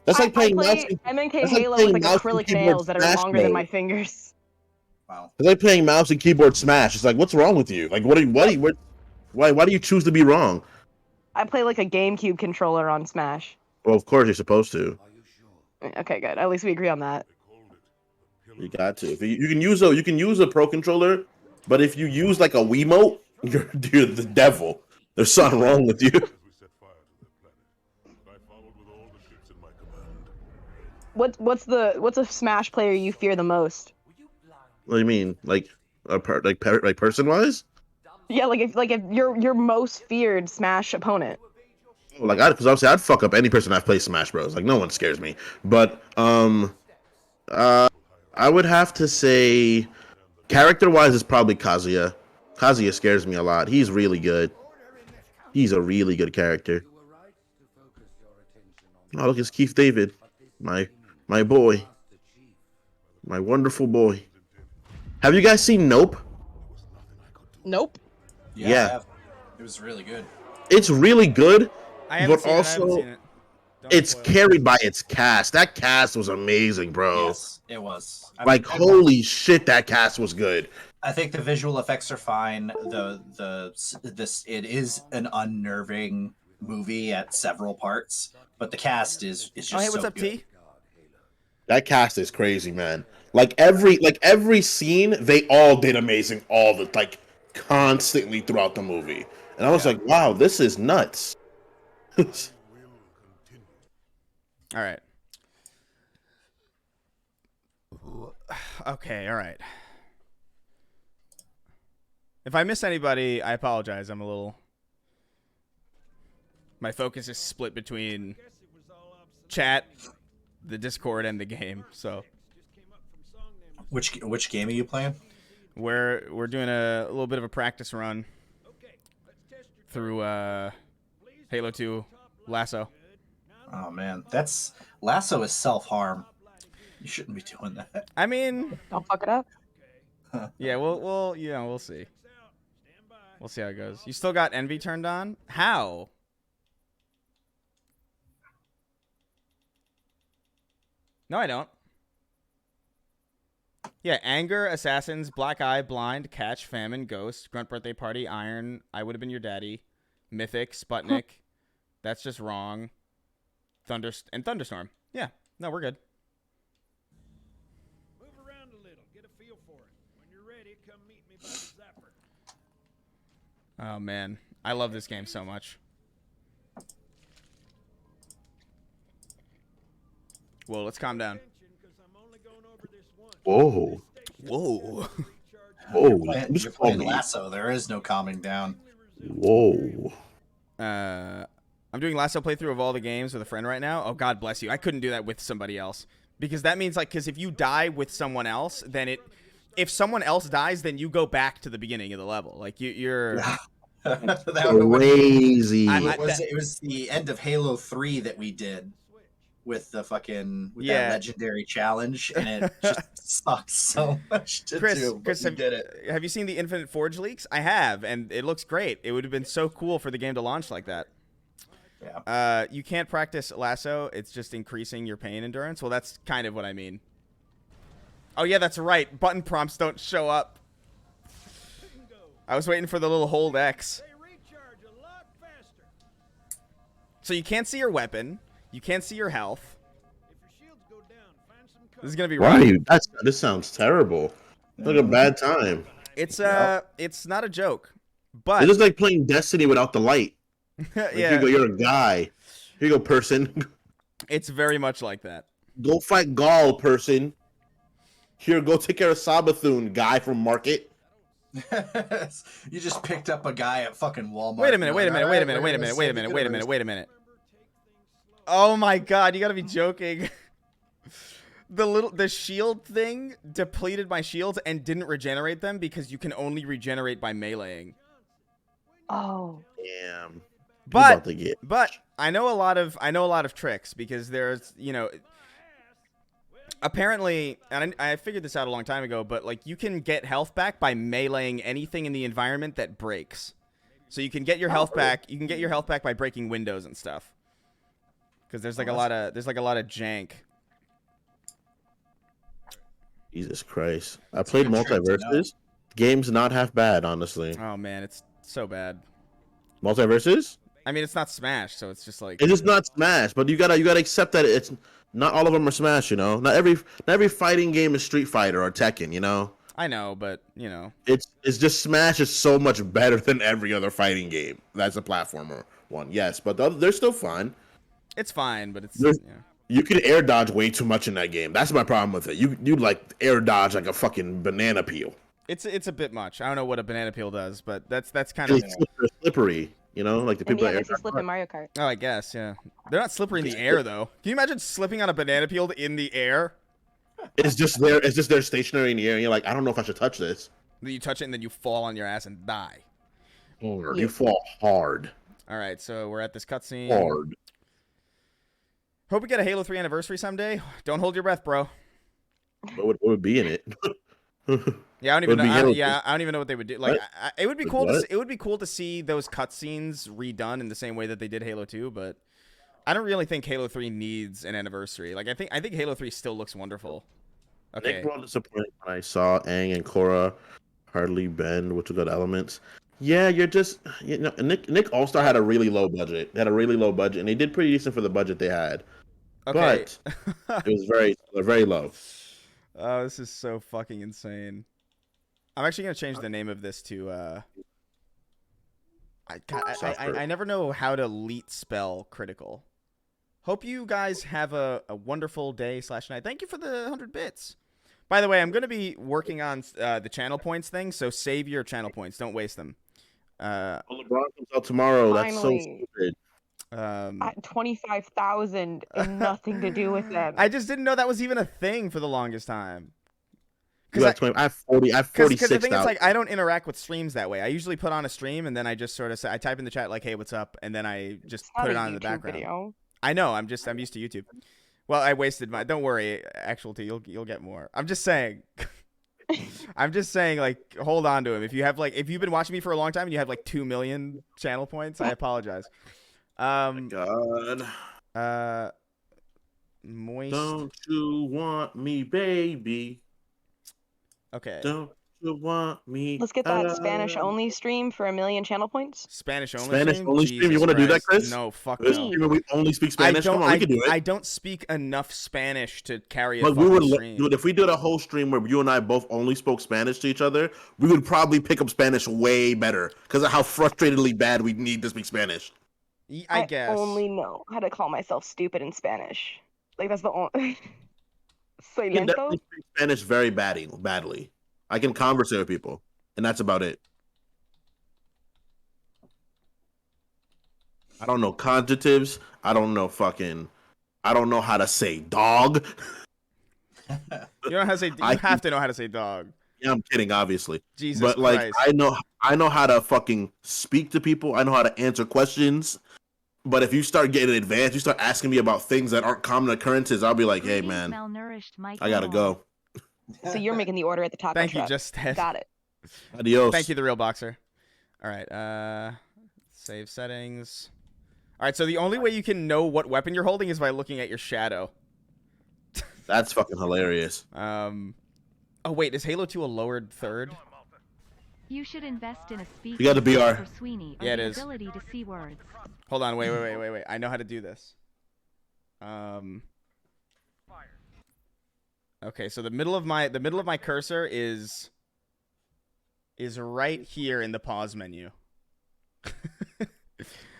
That's like playing mouse. MNK that's like Halo playing with like mouse and acrylic keyboard nails that are Smash longer than mode. my fingers. Wow. It's like playing mouse and keyboard Smash. It's like, what's wrong with you? Like, why do you choose to be wrong? I play like a GameCube controller on Smash. Well, of course you're supposed to. Okay, good. At least we agree on that. You got to. If you can use a pro controller, but if you use like a Wiimote, you're the devil. There's something wrong with you. What's a Smash player you fear the most? What do you mean, like person wise? Yeah, like if your most feared Smash opponent. Like because obviously I'd fuck up any person I've played Smash Bros. Like no one scares me. But I would have to say, character wise, is probably Kazuya. Kazuya scares me a lot. He's really good. He's a really good character. Oh, look, it's Keith David, my boy, my wonderful boy. Have you guys seen Nope? Nope. Yeah. I have. It was really good. It's really good, I haven't but seen it, I haven't also seen it. Don't it's spoil it. carried by its cast. That cast was amazing, bro. Yes, it was. Like holy shit, that cast was good. I think the visual effects are fine. It is an unnerving movie at several parts, but the cast is just Oh, hey, what's so up, good. T? That cast is crazy, man. Like every scene, they all did amazing. All the constantly throughout the movie, and I was like, wow, this is nuts. All right. Okay, all right. If I miss anybody, I apologize. I'm a little... My focus is split between chat, the Discord, and the game. So Which game are you playing? we're doing a little bit of a practice run through Halo 2 Lasso. Oh man, that's Lasso is self-harm. You shouldn't be doing that. I mean, Don't fuck it up. yeah, we'll see. We'll see how it goes. You still got Envy turned on? How? No, I don't. Yeah, Anger, Assassins, Black Eye, Blind, Catch, Famine, Ghost, Grunt Birthday Party, Iron, I Would Have Been Your Daddy, Mythic, Sputnik. That's just wrong. Thunderstorm. Yeah, no, we're good. Move around a little. Get a feel for it. When you're ready, come meet me by the zapper. Oh, man. I love this game so much. Whoa, let's calm down. Whoa, Whoa. whoa, You're playing Lasso. There is no calming down. whoa. I'm doing Lasso playthrough of all the games with a friend right now. Oh, God bless you. I couldn't do that with somebody else. Because that means, because if you die with someone else, then if someone else dies, then you go back to the beginning of the level. Like, you're... Crazy. It was the end of Halo 3 that we did. with the fucking Yeah. that legendary challenge, and it just sucks so much to do. Chris, But we did it. have you seen the Infinite Forge leaks? I have, and it looks great. It would have been so cool for the game to launch like that. Yeah. You can't practice lasso. It's just increasing your pain endurance. Well, that's kind of what I mean. Oh, yeah, that's right. Button prompts don't show up. Bingo. I was waiting for the little hold X. They recharge a lot faster. So you can't see your weapon. You can't see your health. If your shields go down, find some cover. This is going to be Why are rough. you? This sounds terrible. It's like a bad time. It's not a joke. It's But just like playing Destiny without the light. Like, here yeah, you go, you're a guy. Here you go, person. it's very much like that. Go fight Gaul, person. Here, go take care of Sabathun, guy from Market. You just picked up a guy at fucking Walmart. Wait a minute, wait a You're minute, like, wait a "Alright, minute, we're wait a gonna minute, save wait a the minute, wait a minute, universe." wait a minute. Remember, take things slow. Oh my god, you gotta be joking. The shield thing depleted my shields and didn't regenerate them because you can only regenerate by meleeing. Oh. Damn. But to get. I know a lot of tricks because there's, apparently, and I figured this out a long time ago, but like you can get health back by meleeing anything in the environment that breaks. So you can get your health back. You can get your health back by breaking windows and stuff. Because there's like a lot of jank. Jesus Christ. I played good trick to know. Multiverses. Game's not half bad, honestly. Oh man, it's so bad. Multiverses? I mean, it's not Smash, so it's just like It's just not Smash, but you gotta accept that it's not all of them are Smash, you know? Not every fighting game is Street Fighter or Tekken, you know? I know, but It's just Smash is so much better than every other fighting game. That's a platformer one, yes, but they're still fun. it's fine. But it's There's- You can air dodge way too much in that game. That's my problem with it. You like air dodge like a fucking banana peel. it's a bit much. I don't know what a banana peel does, but that's kind of. It's slippery, you know, like the And people yeah, that air makes you slip in Mario Kart. Oh, I guess yeah. They're not slippery in the air though. Can you imagine slipping on a banana peel in the air? It's just there stationary in the air, and you're like, I don't know if I should touch this. Then you touch it and then you fall on your ass and die. Or you fall hard. All right, so we're at this cutscene. Hard. Hope we get a Halo 3 anniversary someday. Don't hold your breath, bro. What would be in it? Yeah, I don't even Would be know. Halo I don't even know what they would do. Like, What? it would be Wait, cool. what? It would be cool to see those cutscenes redone in the same way that they did Halo 2. But I don't really think Halo 3 needs an anniversary. Like, I think Halo 3 still looks wonderful. Okay. Nick was disappointed when I saw Aang and Korra hardly bend, which are good elements. Yeah, Nick All-Star had a really low budget. They had a really low budget, and they did pretty decent for the budget they had. Okay. But it was very low. Oh, this is so fucking insane. I'm actually gonna change the name of this to. I never know how to leet spell critical. Hope you guys have a wonderful day / night. Thank you for the 100 bits. By the way, I'm gonna be working on the channel points thing, so save your channel points. Don't waste them. Well, LeBron comes out tomorrow. That's so Finally. stupid. At 25,000 and nothing to do with them. I just didn't know that was even a thing for the longest time. You got 20, I have 40. I have Because 46. the thing is, like, I don't interact with streams that way. I usually put on a stream and then I just sort of say, I type in the chat like, "Hey, what's up?" and then I just Not put a it on in the YouTube background. video. I know. I'm used to YouTube. Well, I wasted my. Don't worry, actual T. You'll get more. I'm just saying. I'm just saying, like, hold on to him. If you've been watching me for a long time and you have like 2 million channel points, I apologize. God. Moist. Don't you want me, baby? Okay. Don't you want me? Let's get that Spanish only stream for 1 million channel points. Spanish only. Spanish stream? only stream? You Jesus want to do that, Christ. Chris? No, fuck This no. stream, we only speak Spanish. Come on, we can do it. I don't speak enough Spanish to carry a But we fucking would, stream. dude, if we did a whole stream where you and I both only spoke Spanish to each other, we would probably pick up Spanish way better because of how frustratedly bad we need to speak Spanish. I guess. only know how to call myself stupid in Spanish. Like, that's the only... Soy I can lento? definitely speak Spanish very badly. I can converse with people, and that's about it. I don't know conjugatives. I don't know how to say dog. You know how to say. You have to know how to say dog. Yeah, I'm kidding, obviously. Jesus But like, Christ. I know how to fucking speak to people. I know how to answer questions. But if you start getting advanced, you start asking me about things that aren't common occurrences, I'll be like, hey, Greetings, man, malnourished Mike I gotta Moore. go. So you're making the order at the taco Thank you, truck. just Ted. Got it. Adios. Thank you, the real boxer. All right, save settings. All right, so the only way you can know what weapon you're holding is by looking at your shadow. That's fucking hilarious. Oh wait, is Halo 2 a lowered third? You should invest in a speaker You got the BR. for Sweeney or Yeah, it the is. ability to see words. Hold on, wait. I know how to do this. Okay, so the middle of my cursor is right here in the pause menu.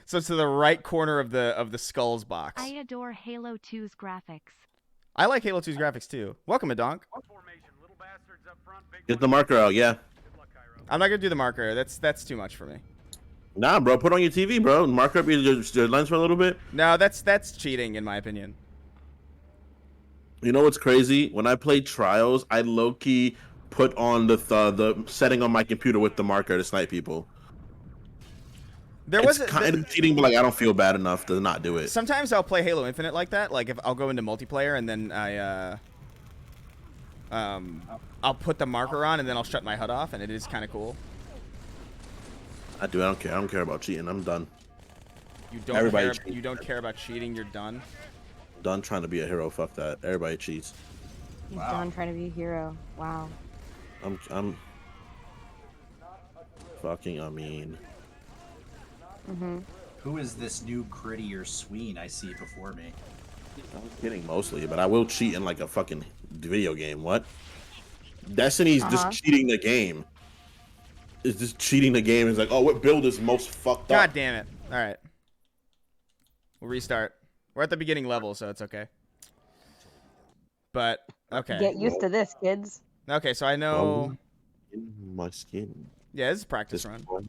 So it's to the right corner of the skulls box. I adore Halo 2's graphics. I like Halo 2's graphics too. Welcome, Adonk. Formation, little bastards up front, big Get the marker out, yeah. Good luck, Cairo. I'm not gonna do the marker. That's too much for me. Nah, bro, put on your TV, bro. Mark up your lens for a little bit. No, that's cheating in my opinion. You know what's crazy? When I played Trials, I low-key put on the setting on my computer with the marker to snipe people. There It's was kind of cheating, but like I don't feel bad enough to not do it. sometimes I'll play Halo Infinite like that. Like if I'll go into multiplayer and then I'll put the marker on and then I'll shut my HUD off, and it is kind of cool. I don't care. I don't care about cheating. I'm done. You don't Everybody care. cheats. You don't care about cheating. You're done. Done trying to be a hero. Fuck that. Everybody cheats. He's Wow. done trying to be a hero. Wow. I'm fucking. I mean, Who is this new grittier Sween I see before me? I'm kidding mostly, but I will cheat in like a fucking video game. What? Destiny's just cheating the game. It's just cheating the game. It's like, oh, what build is most fucked God up? damn it! All right, we'll restart. We're at the beginning level, so it's okay. But okay, Get used to this, kids. okay. So I know. In my skin. Yeah, this is a practice This run.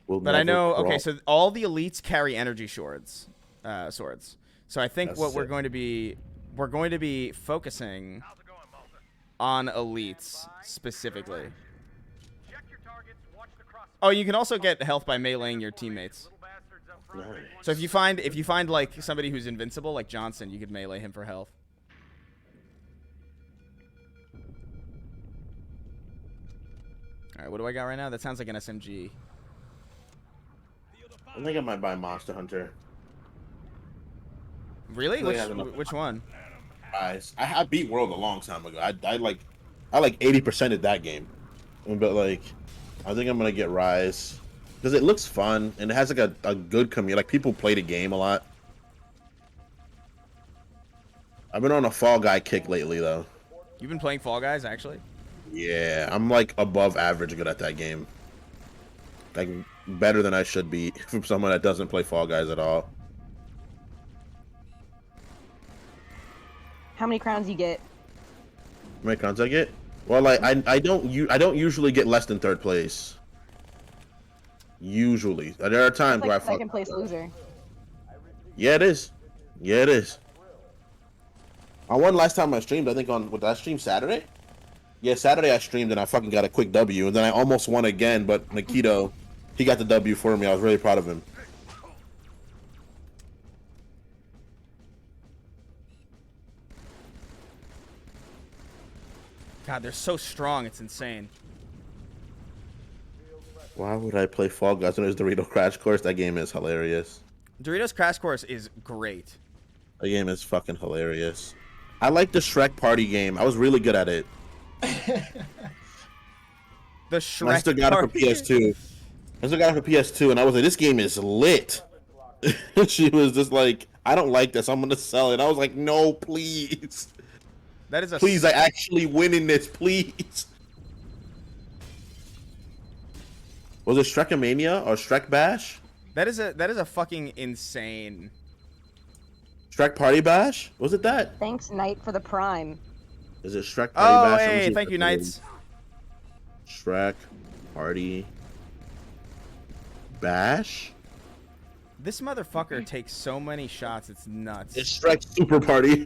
will But I never know. Okay, crawl. so all the elites carry energy swords. So I think That's what we're sick. going to be focusing How's it going, Malta? on elites specifically. Check your targets, watch the cross. Oh, you can also get health by meleeing your teammates. Little bastards up front, big Nice. So if you find like somebody who's invincible, like Johnson, you could melee him for health. All right, what do I got right now? That sounds like an SMG. I think I might buy Monster Hunter. Really? I have enough. Which one? Guys, I beat World a long time ago. I like 80%ed that game, but like I think I'm gonna get Rise because it looks fun and it has like a good community. Like people play the game a lot. I've been on a Fall Guy kick lately though. You've been playing Fall Guys, actually? Yeah, I'm like above average good at that game. Like better than I should be from someone that doesn't play Fall Guys at all. How many crowns you get? How many crowns I get? Well, like I don't usually get less than third place. Usually, there are times It's where I like fuck. second place loser. Yeah, it is. Yeah, it is. I won last time I streamed. I think on what did I stream Saturday? Yeah, Saturday I streamed and I fucking got a quick W, and then I almost won again, but Nikito, he got the W for me. I was really proud of him. God, they're so strong. It's insane. Why would I play Fall Guys when there's Dorito Crash Course? That game is hilarious. Doritos Crash Course is great. The game is fucking hilarious. I like the Shrek Party game. I was really good at it. The And I Shrek still got it for Party- PS2. I still got it for PS2, and I was like, this game is lit. She was just like, I don't like this. I'm going to sell it. I was like, no, please. That is a Please, I actually win in this, please. Was it Shrekamania or Shrek Bash? that is a fucking insane. Shrek Party Bash? Was it that? Thanks, Knight, for the prime. Is it Shrek Party Oh, Bash? Let me hey, see thank if you, I can- Knights. Shrek Party Bash? This motherfucker takes so many shots. It's nuts. It's Shrek Super Party.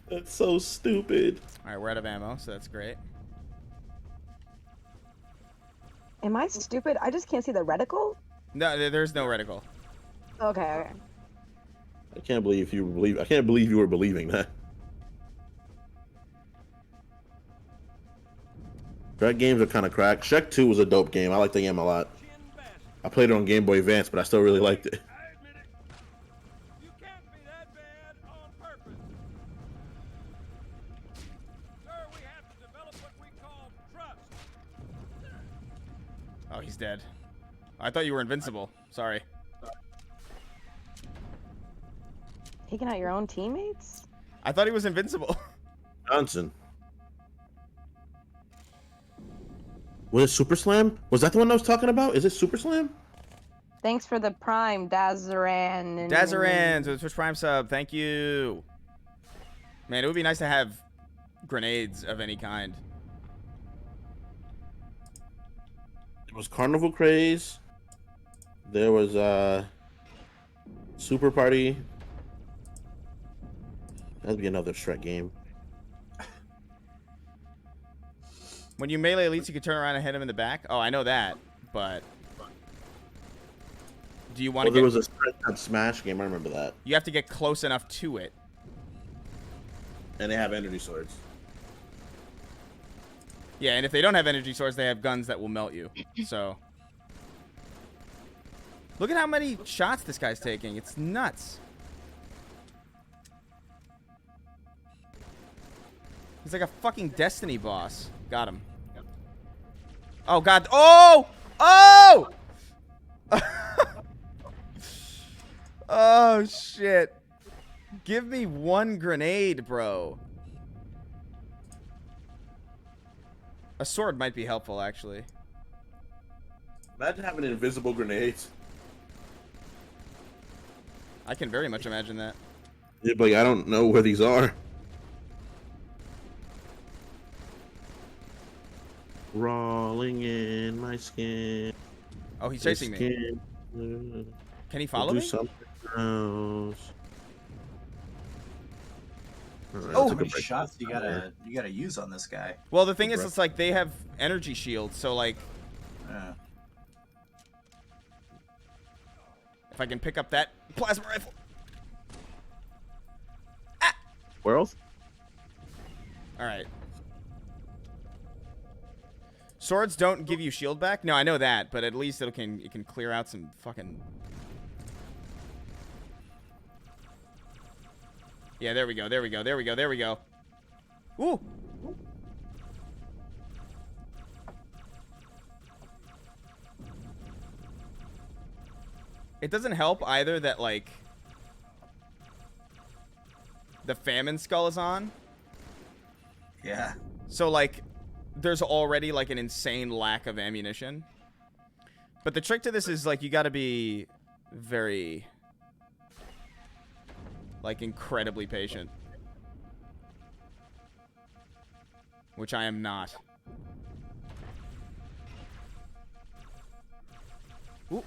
That's so stupid. All right, we're out of ammo, so that's great. Am I stupid? I just can't see the reticle? No, there's no reticle. Okay. I can't believe you were believing that. Shrek games are kind of crack. Shrek 2 was a dope game. I like the game a lot. Chin basket. I played it on Game Boy Advance, but I still really liked it. I admit it. You can't be that bad on purpose. Sir, we have to develop what we call trust. Oh, he's dead. I thought you were invincible. Sorry. Taking out your own teammates? I thought he was invincible. Johnson. Was it Super Slam? Was that the one I was talking about? Is it Super Slam? Thanks for the prime, Dazaran. Dazaran to the Twitch Prime sub. Thank you. Man, it would be nice to have grenades of any kind. It was Carnival Craze. There was Super Party. That'd be another Shrek game. When you melee elites, you can turn around and hit him in the back. Oh, I know that, but do you want to There get? was a Shrek Smash game. I remember that. You have to get close enough to it. And they have energy swords. Yeah, and if they don't have energy swords, they have guns that will melt you. So look at how many shots this guy's taking. It's nuts. He's like a fucking Destiny boss. Got him. Oh, God. Oh! Oh! Oh, shit. Give me one grenade, bro. A sword might be helpful, actually. Imagine having invisible grenades. I can very much imagine that. Yeah, but I don't know where these are. Crawling in my skin. Oh, he's chasing me. Can he follow do me? Something else. Oh, how took a many break. shots you gotta use on this guy? Well, the thing is, Bro. it's like they have energy shields, so like Uh, if I can pick up that plasma rifle. Where else? All right. Swords don't give you shield back. No, I know that, but at least it can clear out some fucking. Yeah, there we go. There we go. There we go. There we go. Ooh. It doesn't help either that like the famine skull is on. yeah. So like there's already like an insane lack of ammunition. But the trick to this is like you got to be very like incredibly patient. Which I am not. Ooh.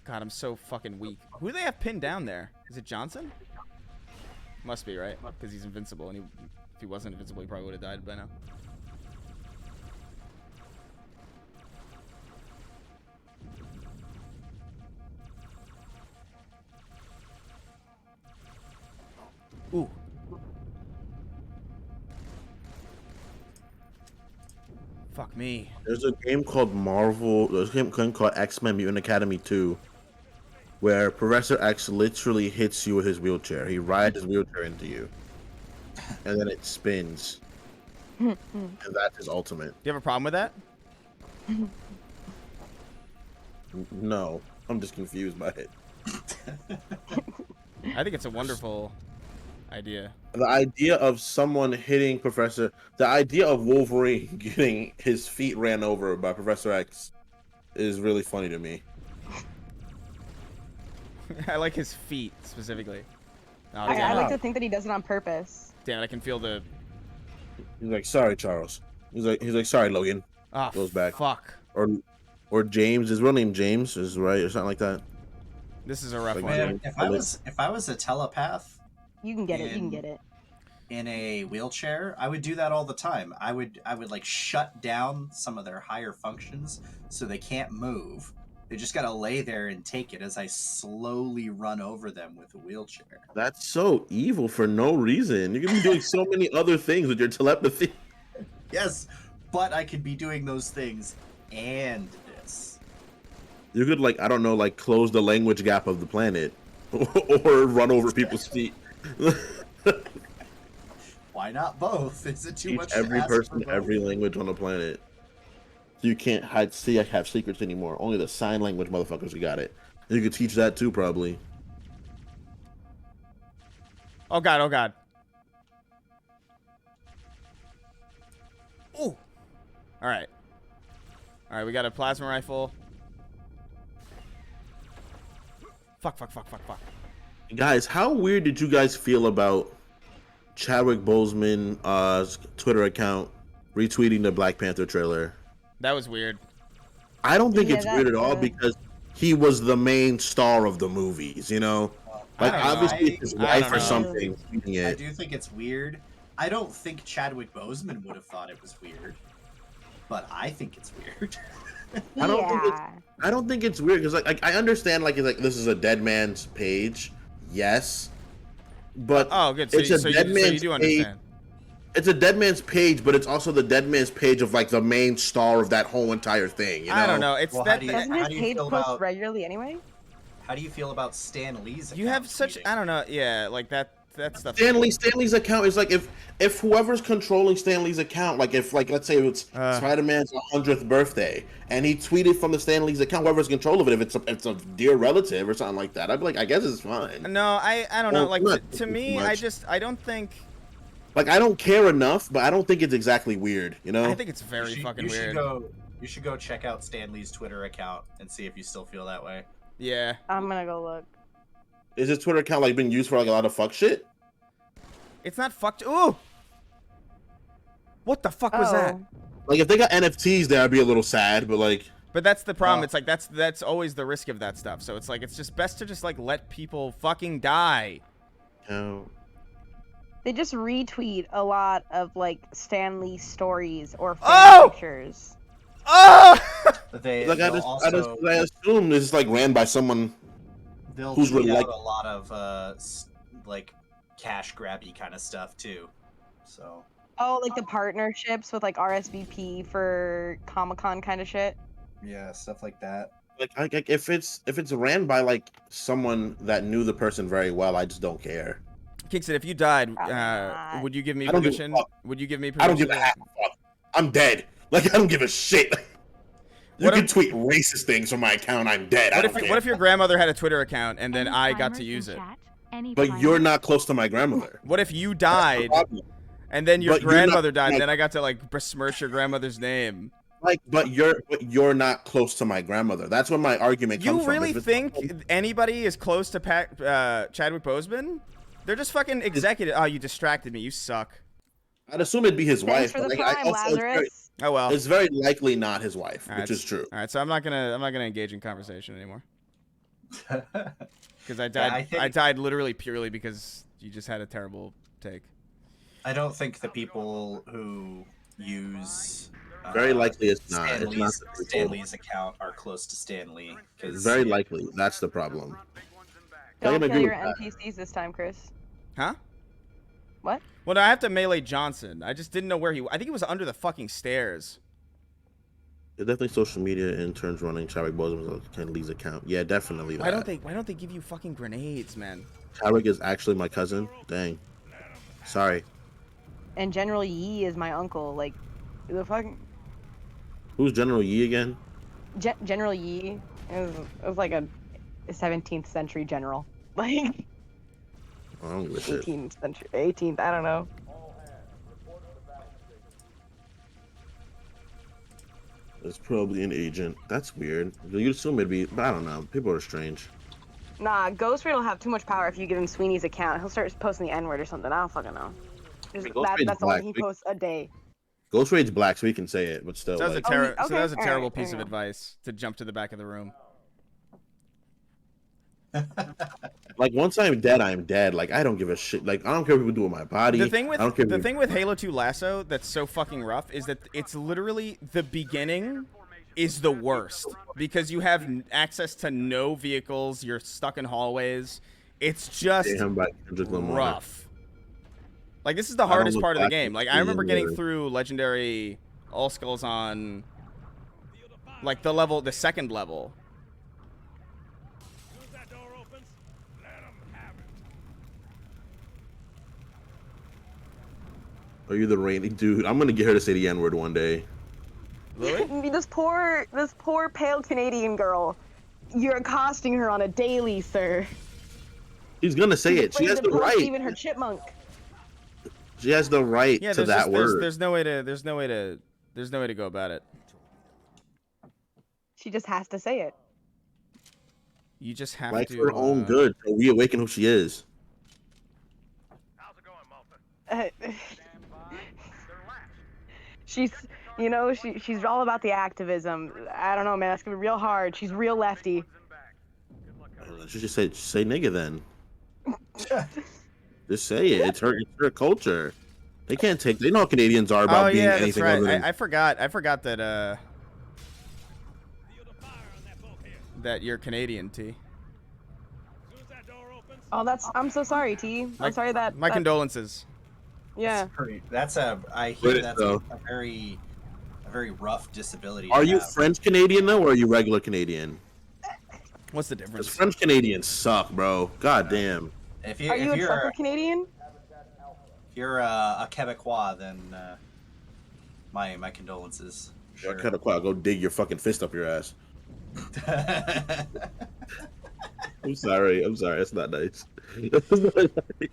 God, I'm so fucking weak. Who do they have pinned down there? Is it Johnson? Must be, right? Because he's invincible, and if he wasn't invincible, he probably would have died by now. Ooh. Fuck me. There's a game called Marvel. There's a game called X-Men Mutant Academy 2, where Professor X literally hits you with his wheelchair. He rides his wheelchair into you, and then it spins, and that's his ultimate. Do you have a problem with that? No, I'm just confused by it. I think it's a wonderful idea. The idea of someone hitting the idea of Wolverine getting his feet ran over by Professor X is really funny to me. I like his feet specifically. Oh, I damn, like to think that he does it on purpose. damn it, I can feel the. He's like, "Sorry, Charles." He's like, "Sorry, Logan." Ah, Goes back. Fuck. Or James. His real name James is right, or something like that. This is a rough Like, one. Man, if I was a telepath You can get it. You can get it. in a wheelchair, I would do that all the time. I would like shut down some of their higher functions so they can't move, They just gotta lay there and take it as I slowly run over them with a wheelchair. That's so evil for no reason. You could be doing so many other things with your telepathy. Yes, but I could be doing those things and this. You could, like, I don't know, like, close the language gap of the planet. Or run over people's feet. Why not both? Is it too Teach much? to every ask for person both? every language on the planet. You can't have secrets anymore. Only the sign language motherfuckers got it. You could teach that too, probably. Oh god, oh god. Ooh. Alright. Alright, we got a plasma rifle. Fuck. Guys, how weird did you guys feel about Chadwick Boseman's Twitter account retweeting the Black Panther trailer? That was weird. I don't think Yeah, it's weird at all that's, because he was the main star of the movies, you know? Like, I don't know. obviously, his I wife don't or know. something tweeting I it. do think it's weird. I don't think Chadwick Boseman would have thought it was weird, but I think it's weird. I don't think it's- Yeah. I don't think it's weird because, like, I understand, like, this is a dead man's page, yes, but Oh, good. it's So a dead you man's do page. understand. It's a dead man's page, but it's also the dead man's page of, like, the main star of that whole entire thing. You know? I don't know. It's Well, how that. do you- Doesn't how his do you page feel post about- regularly anyway? How do you feel about Stan Lee's? You have account such. tweeting? I don't know. Yeah, like that stuff. Stanley's account is like if whoever's controlling Stanley's account, like if let's say it's Spider-Man's 100th birthday, and he tweeted from the Stanley's account, whoever's in control of it, if it's a dear relative or something like that, I'd be like, I guess it's fine. No, I don't know. Well, Like not to too me, much. I don't think. Like, I don't care enough, but I don't think it's exactly weird, you know? I think it's very fucking weird. You should go check out Stan Lee's Twitter account and see if you still feel that way. Yeah. I'm gonna go look. Is his Twitter account like being used for like a lot of fuck shit? It's not fucked. Ooh. What the fuck was that? Oh. Like, if they got NFTs there, I'd be a little sad, but like, But that's the problem. Well- It's like that's always the risk of that stuff. So it's like it's just best to just like let people fucking die. you know, They just retweet a lot of like Stanley stories or fan Oh! pictures. Oh! But they like they'll I assume this is like ran by someone. they'll who's tweet really out a lot of like cash grabby kind of stuff too. So Oh, like the partnerships with like RSVP for Comic-Con kind of shit. yeah, stuff like that. Like if it's ran by like someone that knew the person very well, I just don't care. Kingston, if you died, Probably not. would you give me I don't give a permission? fuck. Would you give me I permission? don't give a half a fuck. I'm dead. Like, I don't give a shit. You What can if- tweet racist things from my account. I'm dead. I What don't if care. what if your grandmother had a Twitter account and then Any I got primers to in use it? chat? Any But you're primers? not close to my grandmother. What if you died Problem. and then your But you're not- grandmother died like- and then I got to like besmirch your grandmother's name? Like, but you're not close to my grandmother. That's what my argument comes You from. really If it's- think anybody is close to Chadwick Boseman? They're just fucking executive. Oh, you distracted me. You suck. I'd assume it'd be his Thanks wife. for the but, like, prime, also, Lazarus. Oh well. it's very likely not his wife, All right, which is true. All right, so I'm not gonna engage in conversation anymore because I Yeah, died. I think- I died literally purely because you just had a terrible take. I don't think the people who use Very likely it's not. Stan It's not Lee's, the people. Stan Lee's account are close to Stan Lee. 'cause- Very likely. That's the problem. I Don't can kill agree your with that. NPCs this time, Chris. Huh? What? Well, no, I have to melee Johnson. I just didn't know where he. I think he was under the fucking stairs. There's definitely social media interns running Chadwick Boseman's Ken Lee's account. Yeah, definitely. Why that. don't they give you fucking grenades, man? Chadwick is actually my cousin. Dang. Sorry. And General Yi is my uncle. Like, the fucking Who's General Yi again? General Yi is like a 17th century general. Like I don't give a shit. 18th century, 18th. I don't know. It's probably an agent. That's weird. You'd assume it'd be, but I don't know. People are strange. Nah, Ghost Raid will have too much power if you give him Sweeney's account. He'll start posting the N-word or something. I don't fucking know. Ghost Raid's That's the one black. he posts a day. Ghost Raid's black, so he can say it, but still. So that was a, like, Oh, so that was a okay, terrible alright, piece of there you go. advice to jump to the back of the room. like once I'm dead, I'm dead. Like I don't give a shit. Like I don't care what people do with my body. The thing with I don't care. Halo 2 Lasso that's so fucking rough is that it's literally the beginning is the worst because you have access to no vehicles. You're stuck in hallways. It's just Damn, by Kendrick Lamar. rough. Like, this is the I don't hardest look part of the back game. at Like, the I remember getting either. through Legendary All Skulls on, like, the second level. As soon as that door opens, let 'em have it. Are you the reigning dude? I'm gonna get her to say the N word one day. Really? This poor pale Canadian girl. You're accosting her on a daily, sir. She's gonna say it. She Afraid has to the post right. Even her chipmunk. She has the right Yeah, to there's that just, word. there's no way to go about it. She just has to say it. You just have Like to. for her own good, to reawaken who she is. How's it going, Malta? She's, she's all about the activism. I don't know, man. That's gonna be real hard. She's real lefty. She just say nigga then. Just say it. It's her culture. They can't take. They know how Canadians are about Oh being yeah, that's anything right. other than. I forgot that Feel the fire on that boat here. that you're Canadian, T. As soon as that door opens, Oh, I'm so sorry, T. I'm sorry that. My that- condolences. Yeah. I hear British, that's though. a very rough disability. Are to you have. French Canadian though, or are you regular Canadian? What's the Because difference? French Canadians suck, bro. God damn. If you Are you if a you're trucker Canadian? if you're a Quebecois, then my condolences. I cut a quack. Go dig your fucking fist up your ass. I'm sorry. That's not nice. That's not nice.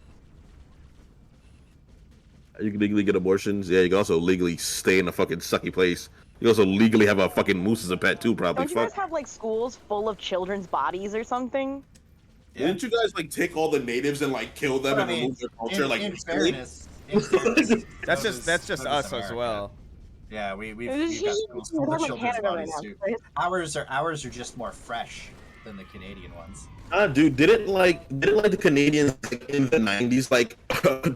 You can legally get abortions. Yeah, you can also legally stay in a fucking sucky place. You can also legally have a fucking moose as a pet too, probably. Don't you guys have like schools full of children's bodies or something? Didn't you guys like take all the natives and like kill them But I and mean, remove their culture? in, Like in recently? fairness, That's so just does us as America. well. Yeah, we've It's got just- schools we're full of talking children's Canada right bodies now, too. right? Ours are just more fresh than the Canadian ones. Dude, didn't the Canadians like, in the '90s like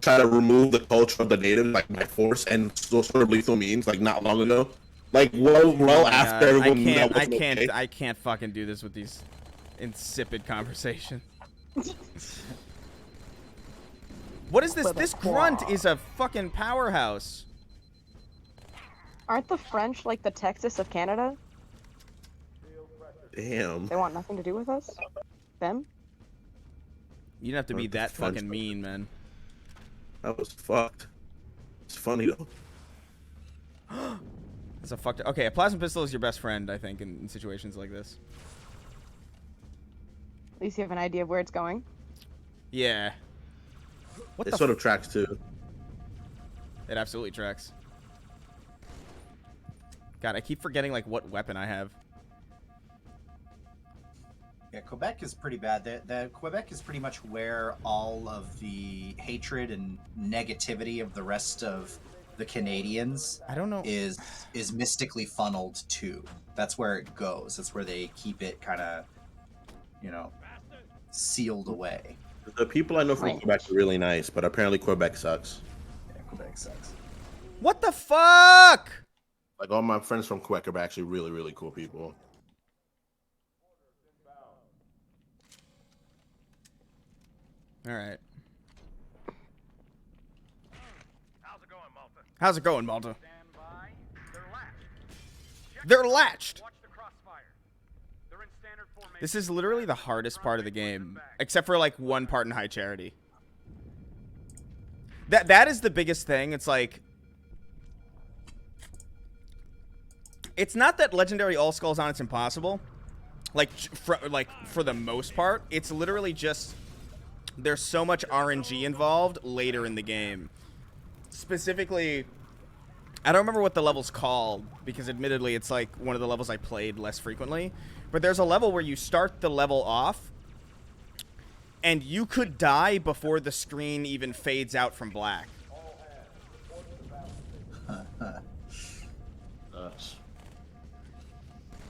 try to remove the culture of the natives like by force and those sort of lethal means like not long ago? Like well Oh my after God. everyone knew that I wasn't can't okay. I can't fucking do this with these insipid conversations. What is this? This grunt is a fucking powerhouse. Aren't the French like the Texas of Canada? Damn. They want nothing to do with us? Them? You don't have to be Aren't the that French fucking mean, man. That was fucked. It's funny though. That's a fucked. Okay, a plasma pistol is your best friend, I think, in situations like this. At least you have an idea of where it's going. Yeah. What It the? sort of tracks too. It absolutely tracks. God, I keep forgetting like what weapon I have. Yeah, Quebec is pretty bad. Quebec is pretty much where all of the hatred and negativity of the rest of the Canadians I don't know. is mystically funneled to. That's where it goes. That's where they keep it kind of, sealed away. The people I know from Right. Quebec are really nice, but apparently Quebec sucks. Yeah, Quebec sucks. What the fuck? Like all my friends from Quebec are actually really, really cool people. All right. how's it going, Malta? How's it going, Malta? Stand by. They're latched. Check They're the latched. Watch the crossfire. They're in standard formation. This is literally the hardest part of the game, except for like one part in High Charity. That is the biggest thing. It's like, it's not that Legendary All Skulls on it's impossible. Like for the most part, it's literally just there's so much RNG involved later in the game. Specifically, I don't remember what the level's called because admittedly it's like one of the levels I played less frequently. But there's a level where you start the level off and you could die before the screen even fades out from black.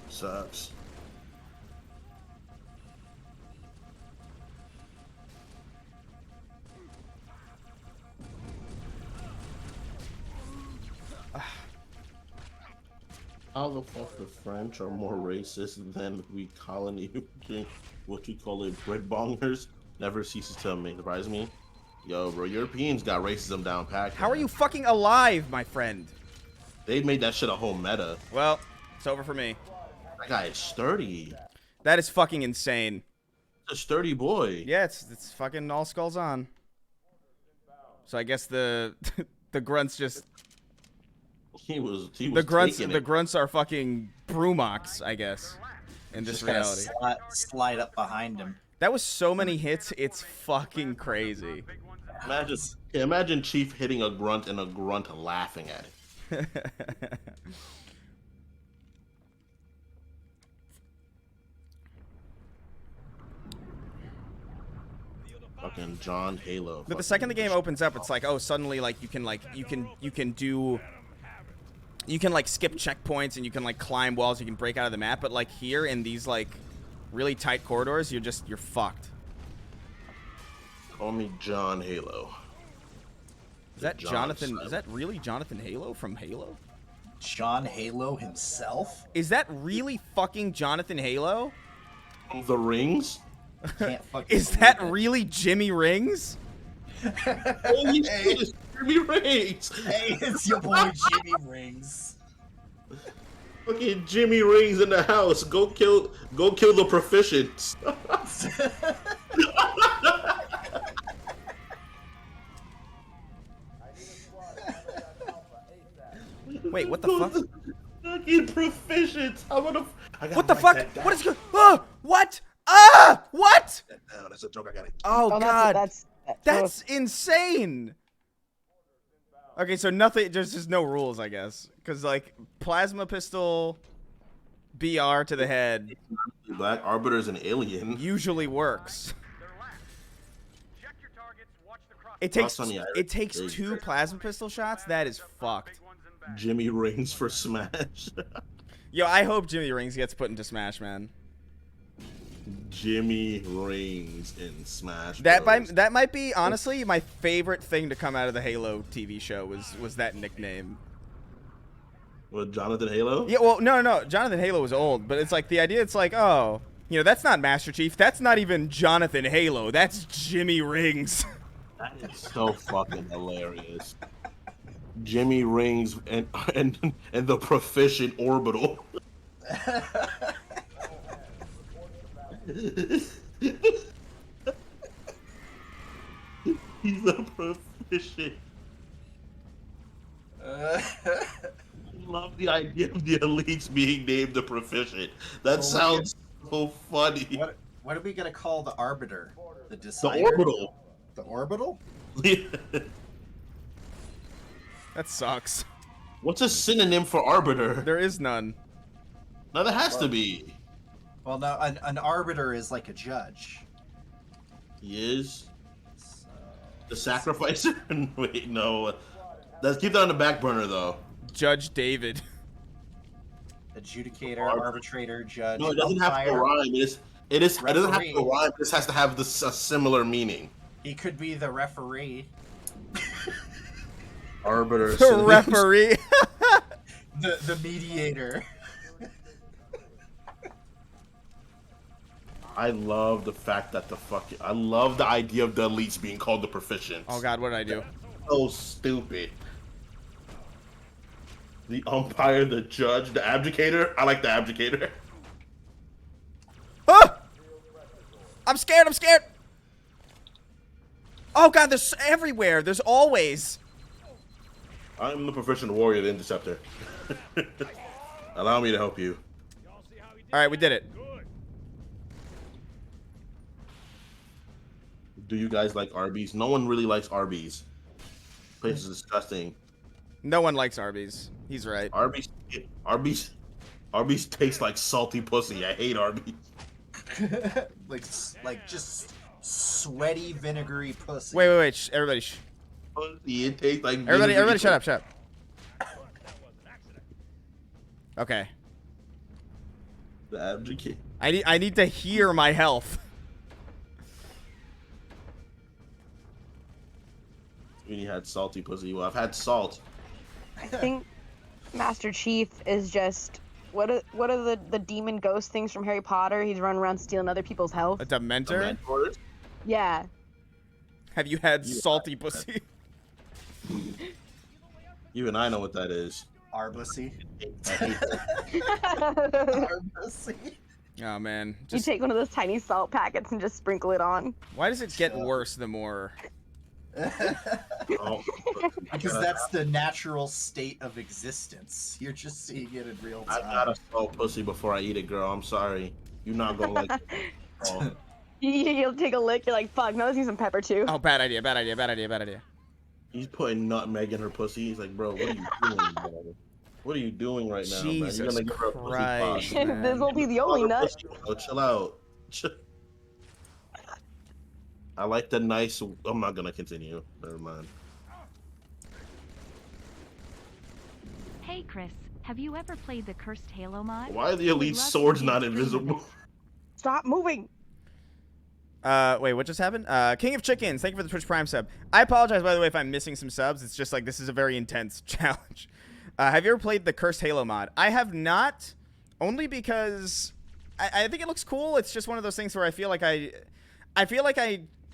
Sucks. How the fuck the French are more racist than we colony what you call it bread bongers never ceases to surprise me. Yo, bro, Europeans got racism down pat. How are man. you fucking alive, my friend? They made that shit a whole meta. Well, it's over for me. That guy is sturdy. That is fucking insane. A sturdy boy. Yeah, it's fucking all skulls on. So I guess the the grunts just He was the taking it. grunts are fucking Brumox, I guess, in this Just gotta reality. slide up behind him. That was so many hits, it's fucking crazy. Imagine Chief hitting a grunt and a grunt laughing at it. Fucking John Halo. But the second the game opens up, it's like, oh, suddenly like you can like skip checkpoints and you can like climb walls, you can break out of the map, but like here in these like really tight corridors, you're fucked. Call me John Halo. Is that John Jonathan? Simon. Is that really Jonathan Halo from Halo? John Halo himself? Is that really fucking Jonathan Halo? The Rings? Can't fucking Is believe that it. really Jimmy Rings? Holy shit, it's Jimmy Rings! Hey, it's your boy Jimmy Rings. Fucking Jimmy Rings in the house. Go kill the proficients. Wait, what the fuck? Fucking proficients. What the fuck? What is going? Oh, what? Ah, what? No, that's a joke. I got it. Oh Oh, god, that's that's insane. Okay, so nothing. There's just no rules, I guess, because like plasma pistol, BR to the head Black Arbiter's an alien. usually works. It takes Sonny, I- it takes there you 2 go. plasma pistol shots. That is fucked. Jimmy Rings for Smash. Yo, I hope Jimmy Rings gets put into Smash, man. Jimmy Rings in Smash. That Bros. that might be honestly my favorite thing to come out of the Halo TV show was that nickname. What, Jonathan Halo? Yeah, well, no. Jonathan Halo was old, but it's like the idea. It's like, oh, you know, that's not Master Chief. That's not even Jonathan Halo. That's Jimmy Rings. That is so fucking hilarious. Jimmy Rings and the proficient orbital. He's a proficient. I love the idea of the elites being named the proficient. That Well, sounds so funny. What are we gonna call the arbiter? The The decider? orbital. The orbital? That sucks. What's a synonym for arbiter? There is none. Now there has to be. Well, no, an arbiter is like a judge. He is So, the sacrificer. Wait, no. Let's keep that on the back burner though. Judge David. adjudicator, Arbiter. arbitrator, judge. No, it doesn't have to umpire. rhyme. It doesn't have to Referee. rhyme. It just has to have a similar meaning. He could be the referee, Arbiter. The referee. the mediator. I love the fact that I love the idea of the elites being called the proficients. Oh god, what did I do? So stupid. The umpire, the judge, the abdicator. I like the abdicator. Ah! I'm scared. Oh god, there's everywhere. There's always. I'm the proficient warrior, the interceptor. Allow me to help you. All right, we did it. Do you guys like Arby's? No one really likes Arby's. Place is disgusting. No one likes Arby's. He's right. Arby's tastes like salty pussy. I hate Arby's. like just sweaty, vinegary pussy. Wait. Shh, everybody, shh. Pussy, it tastes like Everybody, shut up. Okay. The abdicate. I need to hear my health. When you had salty pussy, well, I've had salt. I think Master Chief is just what are the demon ghost things from Harry Potter? He's running around stealing other people's health. A Dementor? Mentors? Yeah. Have you had salty pussy? Even I know what that is. Arbussy. You Arbussy. Oh man. Just, take one of those tiny salt packets and just sprinkle it on. why does it get worse the more? Oh, Because that's the natural state of existence. You're just seeing it in real I time. gotta salt pussy before I eat it, girl. I'm sorry. You're not gonna like it. Oh. You'll take a lick. You're like, fuck. No, let's need some pepper too. Oh, bad idea. Bad idea. Bad idea. Bad idea. He's putting nutmeg in her pussy. He's like, bro, what are you doing, bro? What are you doing right now, man? Jesus You're gonna give her a pussy Christ. pop. man. This will be the only nut. Oh, chill out. I like the nice. I'm not gonna continue. Never mind. Hey Chris, have you ever played the Cursed Halo mod? Why are the elite Would love swords to not see a stream of invisible? it. Stop moving. Wait, what just happened? King of Chickens, thank you for the Twitch Prime sub. I apologize, by the way, if I'm missing some subs. It's just like this is a very intense challenge. Have you ever played the Cursed Halo mod? I have not, only because I think it looks cool. It's just one of those things where I feel like I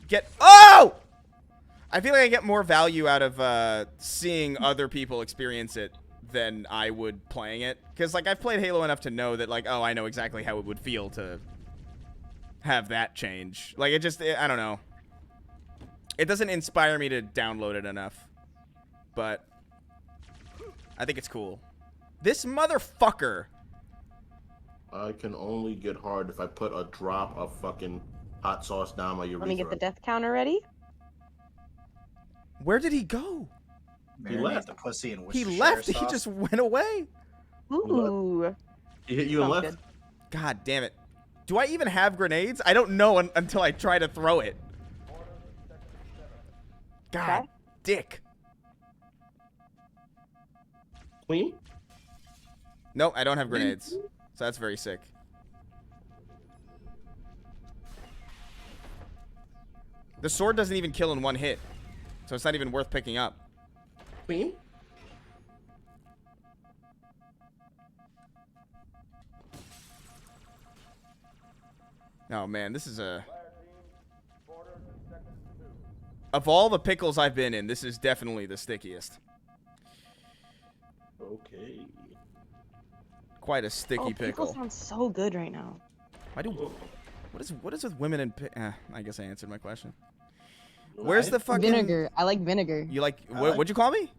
get I feel like I get more value out of seeing other people experience it than I would playing it. Because like I've played Halo enough to know that like, oh, I know exactly how it would feel to have that change. Like I don't know. It doesn't inspire me to download it enough. But I think it's cool. This motherfucker. I can only get hard if I put a drop of fucking hot sauce down my urethra. Let me get the death counter ready. Where did he go? Marinate left. the pussy and He Worcestershire left. sauce. He just went away. Ooh. He hit you and Sounds left? good. God damn it. Do I even have grenades? I don't know until I try to throw it. God, Okay. dick. Queen? Nope, I don't have grenades. So that's very sick. The sword doesn't even kill in one hit. So it's not even worth picking up. Queen? Oh man, this is a... Of all the pickles I've been in, this is definitely the stickiest. Okay. Quite a sticky Oh, pickle pickle. sounds so good right now. Why do... What is with women and... I guess I answered my question. Where's the fucking... Vinegar. I like vinegar. You like... I like- What'd you call me?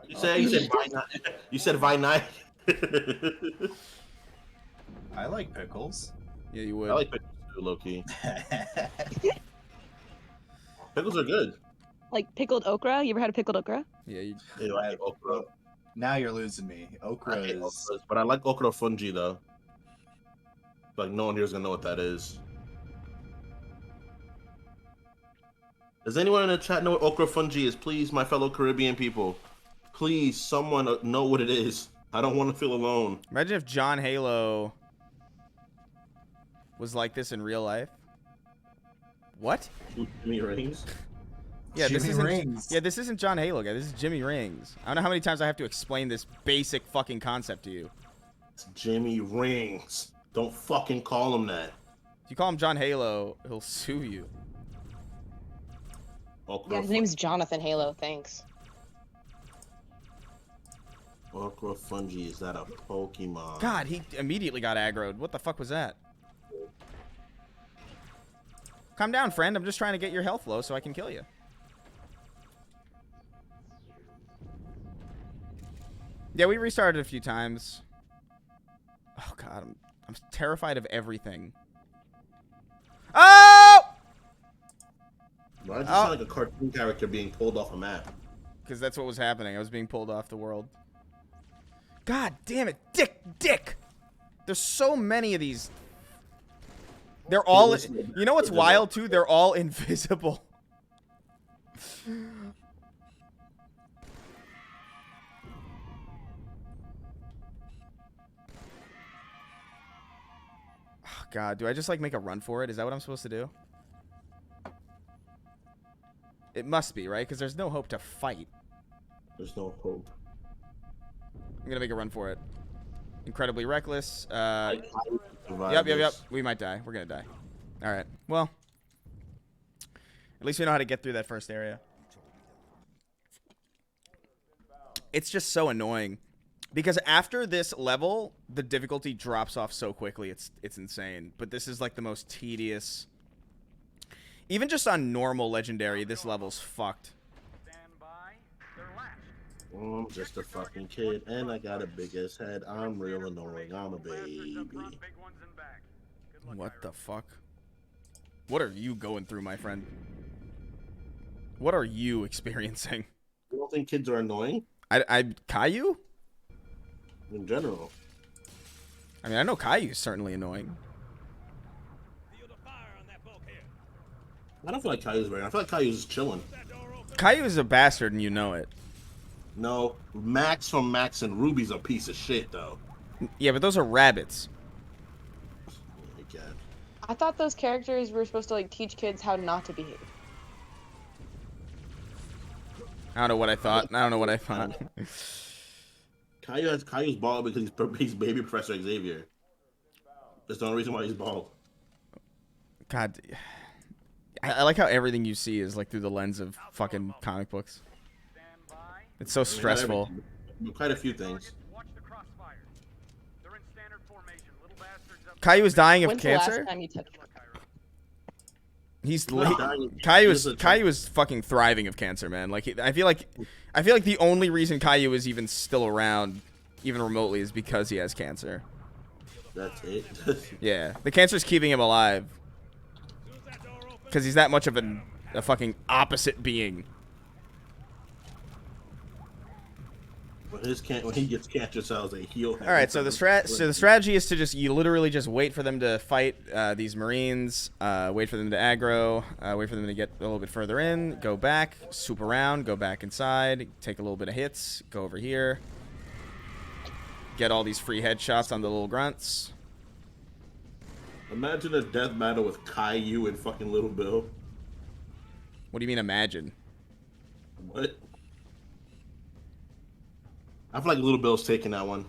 You said Vine. You said Vine. I like pickles. Yeah, you would. I like pickles too, low key. Pickles are good. Like pickled okra. You ever had a pickled okra? Yeah, you... Yeah, I like okra. Now you're losing me. Okra I hate is. okras, but I like okra fungi though. Like no one here's gonna know what that is. Does anyone in the chat know what okra fungi is? Please, my fellow Caribbean people, please, someone know what it is. I don't want to feel alone. Imagine if John Halo was like this in real life. What? Jimmy Rings. Yeah, this Jimmy isn't. Rings. Yeah, this isn't John Halo, guy. This is Jimmy Rings. I don't know how many times I have to explain this basic fucking concept to you. It's Jimmy Rings. Don't fucking call him that. If you call him John Halo, he'll sue you. Okra Yeah, his name's Jonathan Halo. Thanks. Okra fungi. Is that a Pokemon? God, he immediately got aggroed. What the fuck was that? Calm down, friend. I'm just trying to get your health low so I can kill you. Yeah, we restarted a few times. Oh god, I'm terrified of everything. Oh! Why does it sound like a cartoon character being pulled off a map? Because that's what was happening. I was being pulled off the world. God damn it, Dick! There's so many of these. They're all. You know what's wild too? They're all invisible. Oh, God, do I just like make a run for it? Is that what I'm supposed to do? It must be, right? Because there's no hope to fight. There's no hope. I'm gonna make a run for it. Incredibly reckless. Survive Yep. this. We might die. We're gonna die. All right. Well, at least we know how to get through that first area. It's just so annoying because after this level, the difficulty drops off so quickly. It's insane. But this is like the most tedious. Even just on normal legendary, this level's fucked. I'm just a fucking kid, and I got a big ass head. I'm real annoying. I'm a baby. What the fuck? What are you going through, my friend? What are you experiencing? You don't think kids are annoying Caillou? in general? I mean, I know Caillou's certainly annoying. I don't feel like Caillou's very. I feel like Caillou's just chilling. Caillou is a bastard, and you know it. No, Max from Max and Ruby's a piece of shit, though. Yeah, but those are rabbits. Again. I thought those characters were supposed to like teach kids how not to behave. I don't know what I thought. Caillou's bald because he's baby Professor Xavier. That's the only reason why he's bald. God, I like how everything you see is like through the lens of fucking comic books. It's so stressful. Quite a few things. Caillou is dying of When's the cancer. last time you touched one? He's not dying. Caillou is fucking thriving of cancer, man. Like I feel like the only reason Caillou is even still around, even remotely, is because he has cancer. That's it. Yeah, the cancer's keeping him alive. Because he's that much of a fucking opposite being. When he gets cancer cells, they heal him. All right, so the strategy is to you literally just wait for them to fight these Marines, wait for them to aggro, wait for them to get a little bit further in, go back, swoop around, go back inside, take a little bit of hits, go over here, get all these free headshots on the little grunts. Imagine a death battle with Caillou and fucking Little Bill. What do you mean imagine? What? I feel like Little Bill's taking that one.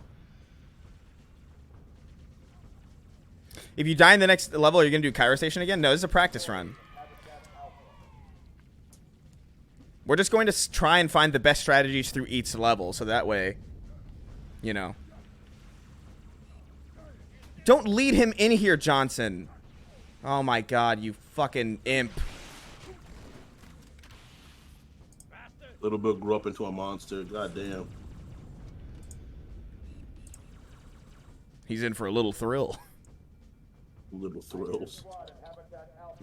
If you die in the next level, are you going to do Cairo Station again? No, this is a practice run. We're just going to try and find the best strategies through each level, so that way, you know. Don't lead him in here, Johnson. Oh my god, you fucking imp. Little Bill grew up into a monster. God damn. He's in for a little thrill. Little thrills.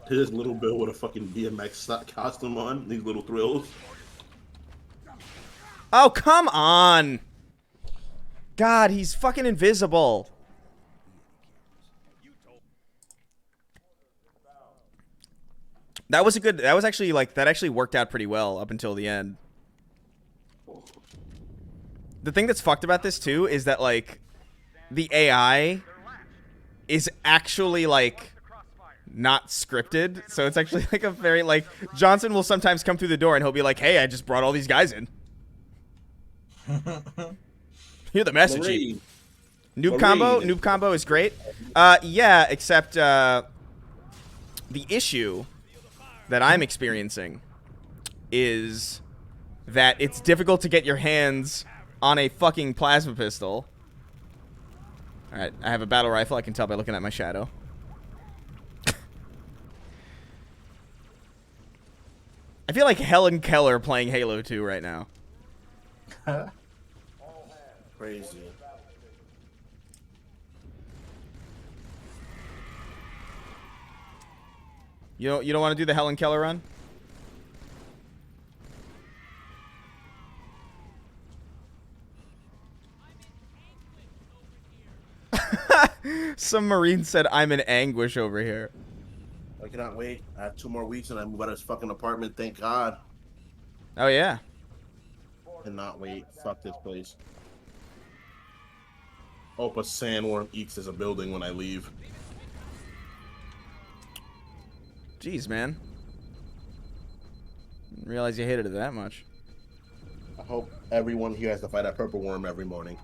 Here's Little Bill with a fucking BMX costume on. These little thrills. Oh, come on. God, he's fucking invisible. That was actually that actually worked out pretty well up until the end. The thing that's fucked about this too is that like the AI is actually like not scripted, so it's actually like a very like Johnson will sometimes come through the door and he'll be like, "Hey, I just brought all these guys in. You're the Master Chief." Noob combo is great. Yeah, except the issue that I'm experiencing is that it's difficult to get your hands on a fucking plasma pistol. Alright, I have a battle rifle, I can tell by looking at my shadow. I feel like Helen Keller playing Halo 2 right now. Crazy. You don't want to do the Helen Keller run? Some Marine said, "I'm in anguish over here." I cannot wait. I have 2 more weeks and I move out of this fucking apartment. Thank God. Oh yeah. Cannot wait. Fuck this place. Hope a sandworm eats as a building when I leave. Jeez, man. Didn't realize you hated it that much. I hope everyone here has to fight a purple worm every morning.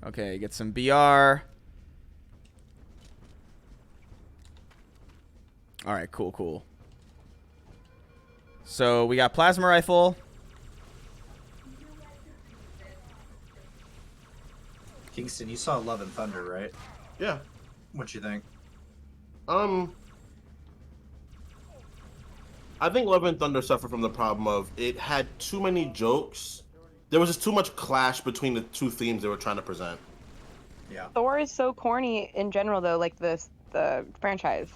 Okay, get some BR. All right, cool. So we got plasma rifle. Kingston, you saw Love and Thunder, right? Yeah. What you think? I think Love and Thunder suffered from the problem of it had too many jokes. There was just too much clash between the two themes they were trying to present. Yeah. Thor is so corny in general, though. Like the franchise.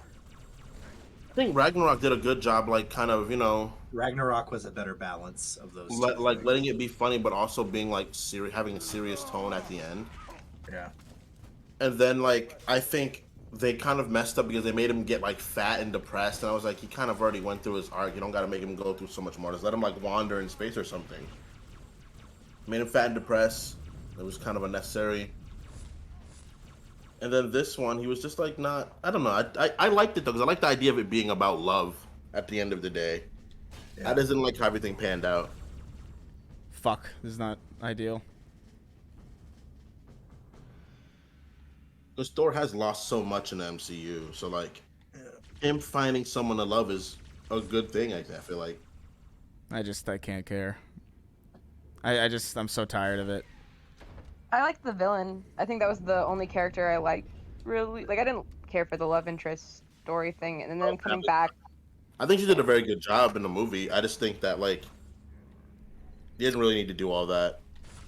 I think Ragnarok did a good job, like kind of, Ragnarok was a better balance of those. two like things. letting it be funny, but also being like having a serious tone at the end. Yeah. And then like I think they kind of messed up because they made him get like fat and depressed, and I was like, he kind of already went through his arc. You don't got to make him go through so much more. Just let him like wander in space or something. Made him fat and depressed. It was kind of unnecessary. And then this one, he was just like not. I don't know. I liked it though because I like the idea of it being about love at the end of the day. Yeah. I just didn't like how everything panned out. Fuck, this is not ideal. Because Thor has lost so much in the MCU, so like him finding someone to love is a good thing. I feel like. I can't care. I'm so tired of it. I like the villain. I think that was the only character I liked. Really, like I didn't care for the love interest story thing, and then coming back. I think she did a very good job in the movie. I just think that like you didn't really need to do all that.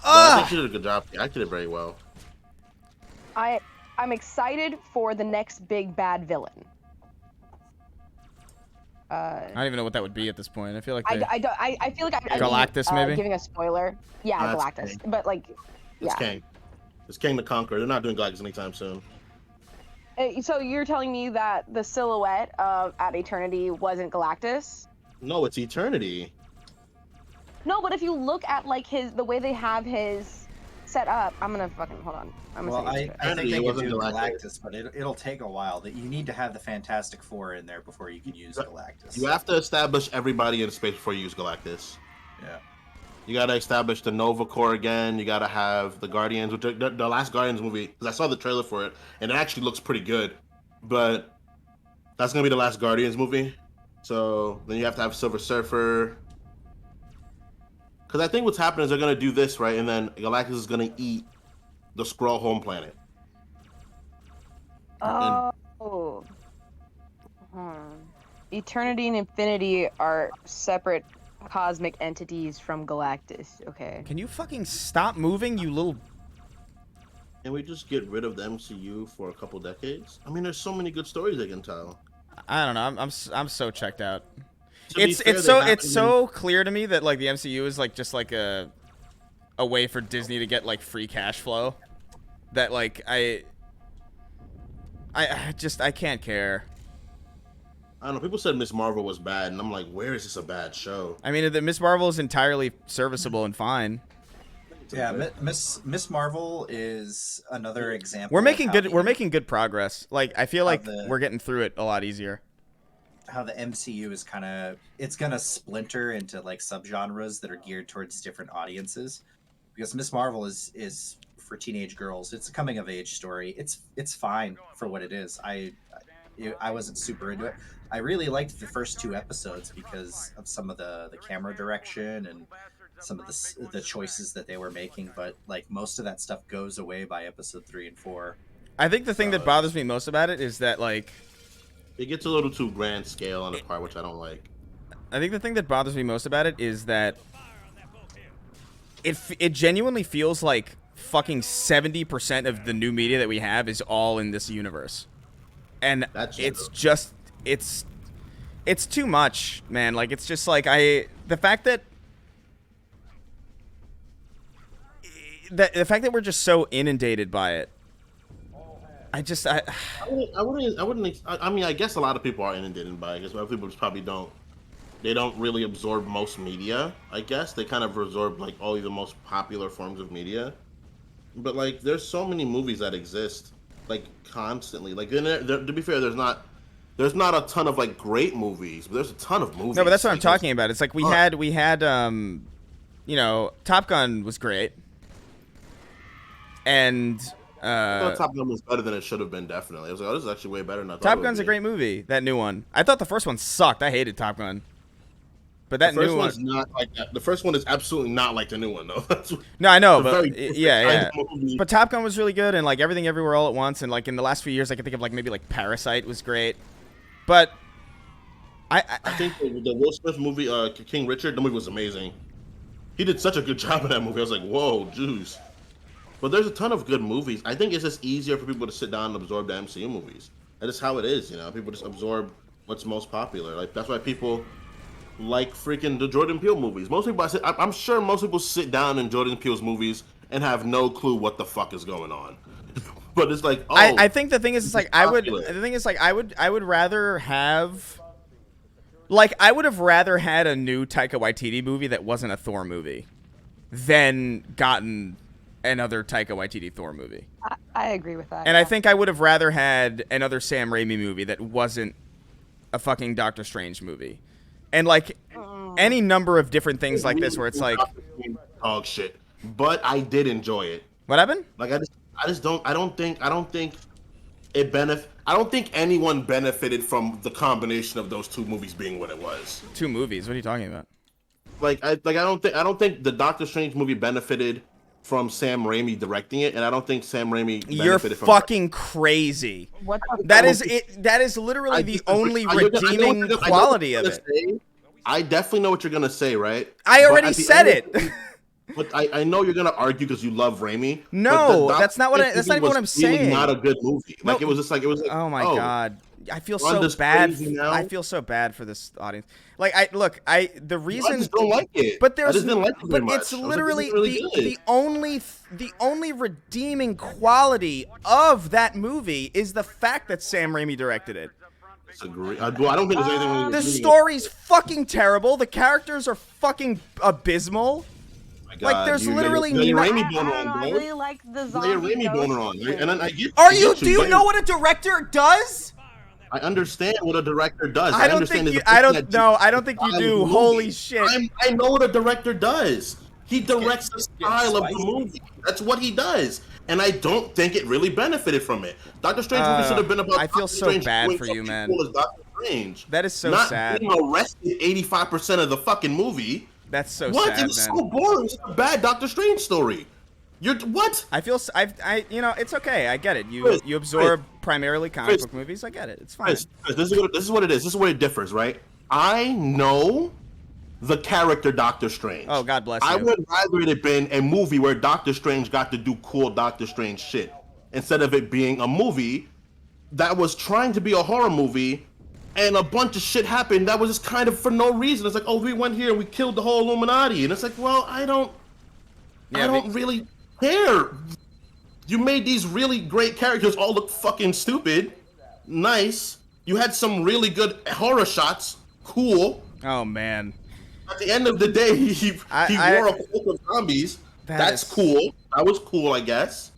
But I think she did a good job. She acted it very well. I'm excited for the next big bad villain. I don't even know what that would be at this point. I feel like I feel like I'm Galactus, maybe? giving a spoiler. Yeah, That's Galactus. Kang. But like, It's yeah. Kang. It's Kang the Conqueror. They're not doing Galactus anytime soon. So you're telling me that the silhouette of at Eternity wasn't Galactus? No, it's Eternity. No, but if you look at like the way they have his set up, I'm gonna fucking hold on. I'm gonna Well, say I think they It could wasn't do Galactus. Galactus, but it'll take a while. That you need to have the Fantastic Four in there before you can use Galactus. You have to establish everybody in space before you use Galactus. Yeah. You gotta establish the Nova Corps again. You gotta have the Guardians, which are the last Guardians movie. Because I saw the trailer for it, and it actually looks pretty good. But that's gonna be the last Guardians movie. So then you have to have Silver Surfer. Because I think what's happening is they're gonna do this right, and then Galactus is gonna eat the Skrull home planet. Oh. Eternity and Infinity are separate cosmic entities from Galactus. Okay. Can you fucking stop moving, you little... Can we just get rid of the MCU for a couple decades? I mean, there's so many good stories they can tell. I don't know. I'm so checked out. To be fair, It's so clear to me that like the MCU is like just like a way for Disney to get like free cash flow. That like I can't care. I don't know. People said Miss Marvel was bad, and I'm like, where is this a bad show? I mean, the Miss Marvel is entirely serviceable and fine. Yeah, Miss Marvel is another example. We're making of how good. We're making good progress. Like I feel like the- we're getting through it a lot easier. how the MCU is kind of it's gonna splinter into like subgenres that are geared towards different audiences. Because Miss Marvel is for teenage girls. It's a coming of age story. It's fine for what it is. I wasn't super into it. I really liked the first 2 episodes because of some of the camera direction and some of the choices that they were making. But like most of that stuff goes away by episode 3 and 4. I think the thing that bothers me most about it is that like It gets a little too grand scale on the part, which I don't like. I think the thing that bothers me most about it is that it genuinely feels like fucking 70% of the new media that we have is all in this universe. And That's it's true. just it's too much, man. Like it's just like the fact that we're just so inundated by it. I mean, I guess a lot of people are inundated by it. I guess other people just probably don't. They don't really absorb most media. I guess they kind of absorb like all of the most popular forms of media. But like, there's so many movies that exist, like constantly. Like, to be fair, there's not a ton of like great movies, but there's a ton of movies. No, but that's what I'm Like, talking about. It's like we had you know, Top Gun was great. And I thought Top Gun was better than it should have been. Definitely, I was like, oh, this is actually way better than I thought. Top it would Gun's a be. great movie. That new one. I thought the first one sucked. I hated Top Gun. But that The first new one. one's not like that. The first one is absolutely not like the new one, though. That's No, I know, a but very different yeah. kind of movie. But Top Gun was really good, and like Everything Everywhere All at Once, and like in the last few years, I can think of like maybe like Parasite was great. But I think the Will Smith movie, King Richard, the movie was amazing. He did such a good job in that movie. I was like, whoa, juice. But there's a ton of good movies. I think it's just easier for people to sit down and absorb the MCU movies. That is how it is, you know. People just absorb what's most popular. Like that's why people like freaking the Jordan Peele movies. Most people, I'm sure most people sit down in Jordan Peele's movies and have no clue what the fuck is going on. But it's like, oh, I think the thing is, it's like I would. popular. The thing is, like I would rather have. Like I would have rather had a new Taika Waititi movie that wasn't a Thor movie, than gotten another Taika Waititi Thor movie. I agree with that. And yeah. I think I would have rather had another Sam Raimi movie that wasn't a fucking Doctor Strange movie. And like any number of different things like this where it's like, dog shit. But I did enjoy it. what happened? Like I don't think I don't think anyone benefited from the combination of those two movies being what it was. 2 movies. What are you talking about? I don't think the Doctor Strange movie benefited from Sam Raimi directing it, and I don't think Sam Raimi benefited You're from fucking crazy. What the That is it. That is literally the only redeeming quality of it. I definitely know what you're gonna say, right? I But already at the said end of it. But I know you're gonna argue because you love Raimi. No, but the that's not what Doctor that's not Strange even what I'm was really saying. Not a good movie. Like No. it was just like it was. Like, Oh my god. I feel so Wanda's bad. crazy now. I feel so bad for this audience. Like the I reason just don't like it. But I there's just didn't like it very but much. it's I was like, literally this is really good. the only redeeming quality of that movie is the fact that Sam Raimi directed it. Disagree. Well, I don't think there's anything. really The redeeming. story's fucking terrible. The characters are fucking abysmal. Oh my like, God, there's you- literally you're no- Raimi I boner don't know. on, I bro. really like the You're zombie Raimi ghost boner on, right? thing. And then I get. Are I you? get Do you but know what a director does? I understand what a director does. I don't understand think there's you. a I person don't. that No, I don't think you style of do. the movie. Holy shit! I know what a director does. He directs the get style of the spicy. movie. That's what he does. And I don't think it really benefited from it. Doctor Strange movie should have been about. I feel Doctor so Strange bad doing for you, something man. Cool as Doctor Strange. That is so Not sad. being arrested 85% of the fucking movie. That's so What? sad, It was man. so boring. It's a bad Doctor Strange story. You're what? I feel. You know, it's okay. I get it. Chris, You absorb primarily comic Chris, book movies. I get it. It's fine. Chris, this is what it is. This is where it differs, right? I know the character Doctor Strange. Oh, God bless I you. would rather it have been a movie where Doctor Strange got to do cool Doctor Strange shit instead of it being a movie that was trying to be a horror movie and a bunch of shit happened that was just kind of for no reason. It's like, oh, we went here and we killed the whole Illuminati, and it's like, well, I don't really care. You made these really great characters all look fucking stupid. Nice. You had some really good horror shots. Cool. Oh man. At the end of the day, he wore a cloak of zombies. That's is- cool. That was cool, I guess.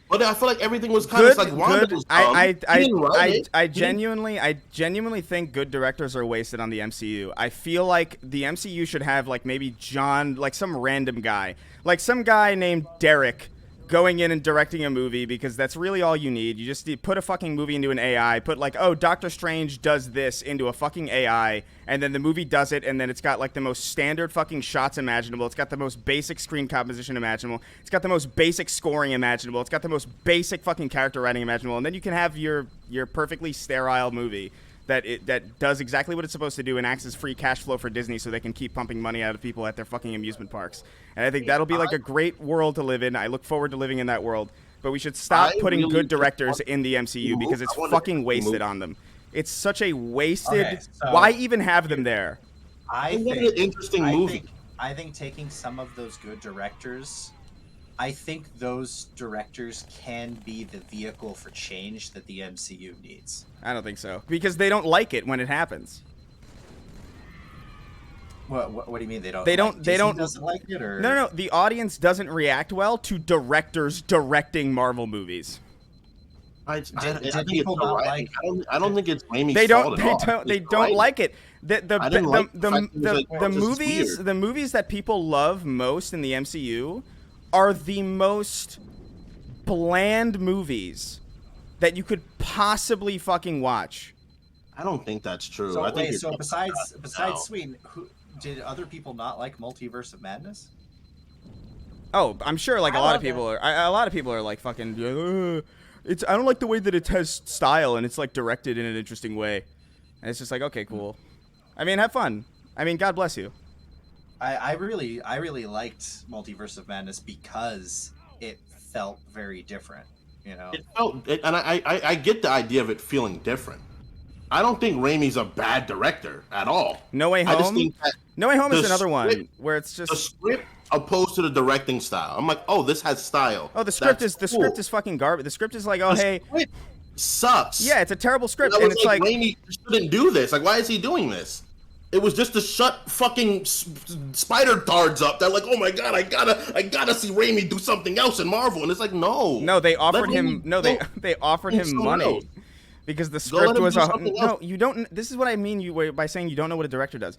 But I feel like everything was kind of Good. like Wanda Good. was dumb. He didn't write it. I genuinely think good directors are wasted on the MCU. I feel like the MCU should have like maybe some random guy, like some guy named Derek, going in and directing a movie, because that's really all you need. You just put a fucking movie into an AI, put like, oh, Doctor Strange does this into a fucking AI, and then the movie does it, and then it's got like the most standard fucking shots imaginable. It's got the most basic screen composition imaginable. It's got the most basic scoring imaginable. It's got the most basic fucking character writing imaginable, and then you can have your perfectly sterile movie that does exactly what it's supposed to do and acts as free cash flow for Disney so they can keep pumping money out of people at their fucking amusement parks. And I think that'll be like a great world to live in. I look forward to living in that world. But we should stop putting really good directors in the MCU because it's fucking wasted on them. It's such a wasted... Okay, so- why even have them there? I What think an interesting movie. I think taking some of those good directors, I think those directors can be the vehicle for change that the MCU needs. I don't think so. Because they don't like it when it happens. What do you mean they don't? They don't- Like, they Disney don't- doesn't like it, or No, the audience doesn't react well to directors directing Marvel movies. I Did think it's people the not writing. like- I don't think it's Raimi's They fault don't. at all. They It's the don't writing. like it. I didn't like the fact that it was like, The this is movies weird. the movies that people love most in the MCU are the most bland movies that you could possibly fucking watch. I don't think that's true. So I think wait, you're so jumping besides the gun now. Sweet, who did other people not like Multiverse of Madness? Oh, I'm sure like I a lot love of people are. A lot of people are like fucking. It's I don't like the way that it has style and it's like directed in an interesting way, and it's just like okay, cool. I mean, have fun. I mean, God bless you. I really liked Multiverse of Madness because it felt very different. You know, It felt, and I get the idea of it feeling different. I don't think Raimi's a bad director at all. No Way I just Home. think that No Way Home is the another one script- where it's the just. script opposed to the directing style. I'm like, oh, this has style. Oh, the script That's is cool. fucking garbage. The script is like, oh The hey, script sucks. yeah, it's a terrible script, I and was it's like Raimi shouldn't do this. Like, why is he doing this? It was just to shut fucking spider tards up. They're like, oh my god, I gotta see Raimi do something else in Marvel, and it's like, no. no, they offered Let him Raimi no, go they offered do him something money. else. Because the Go let script him was do a something no. else. You don't. This is what I mean. You by saying you don't know what a director does.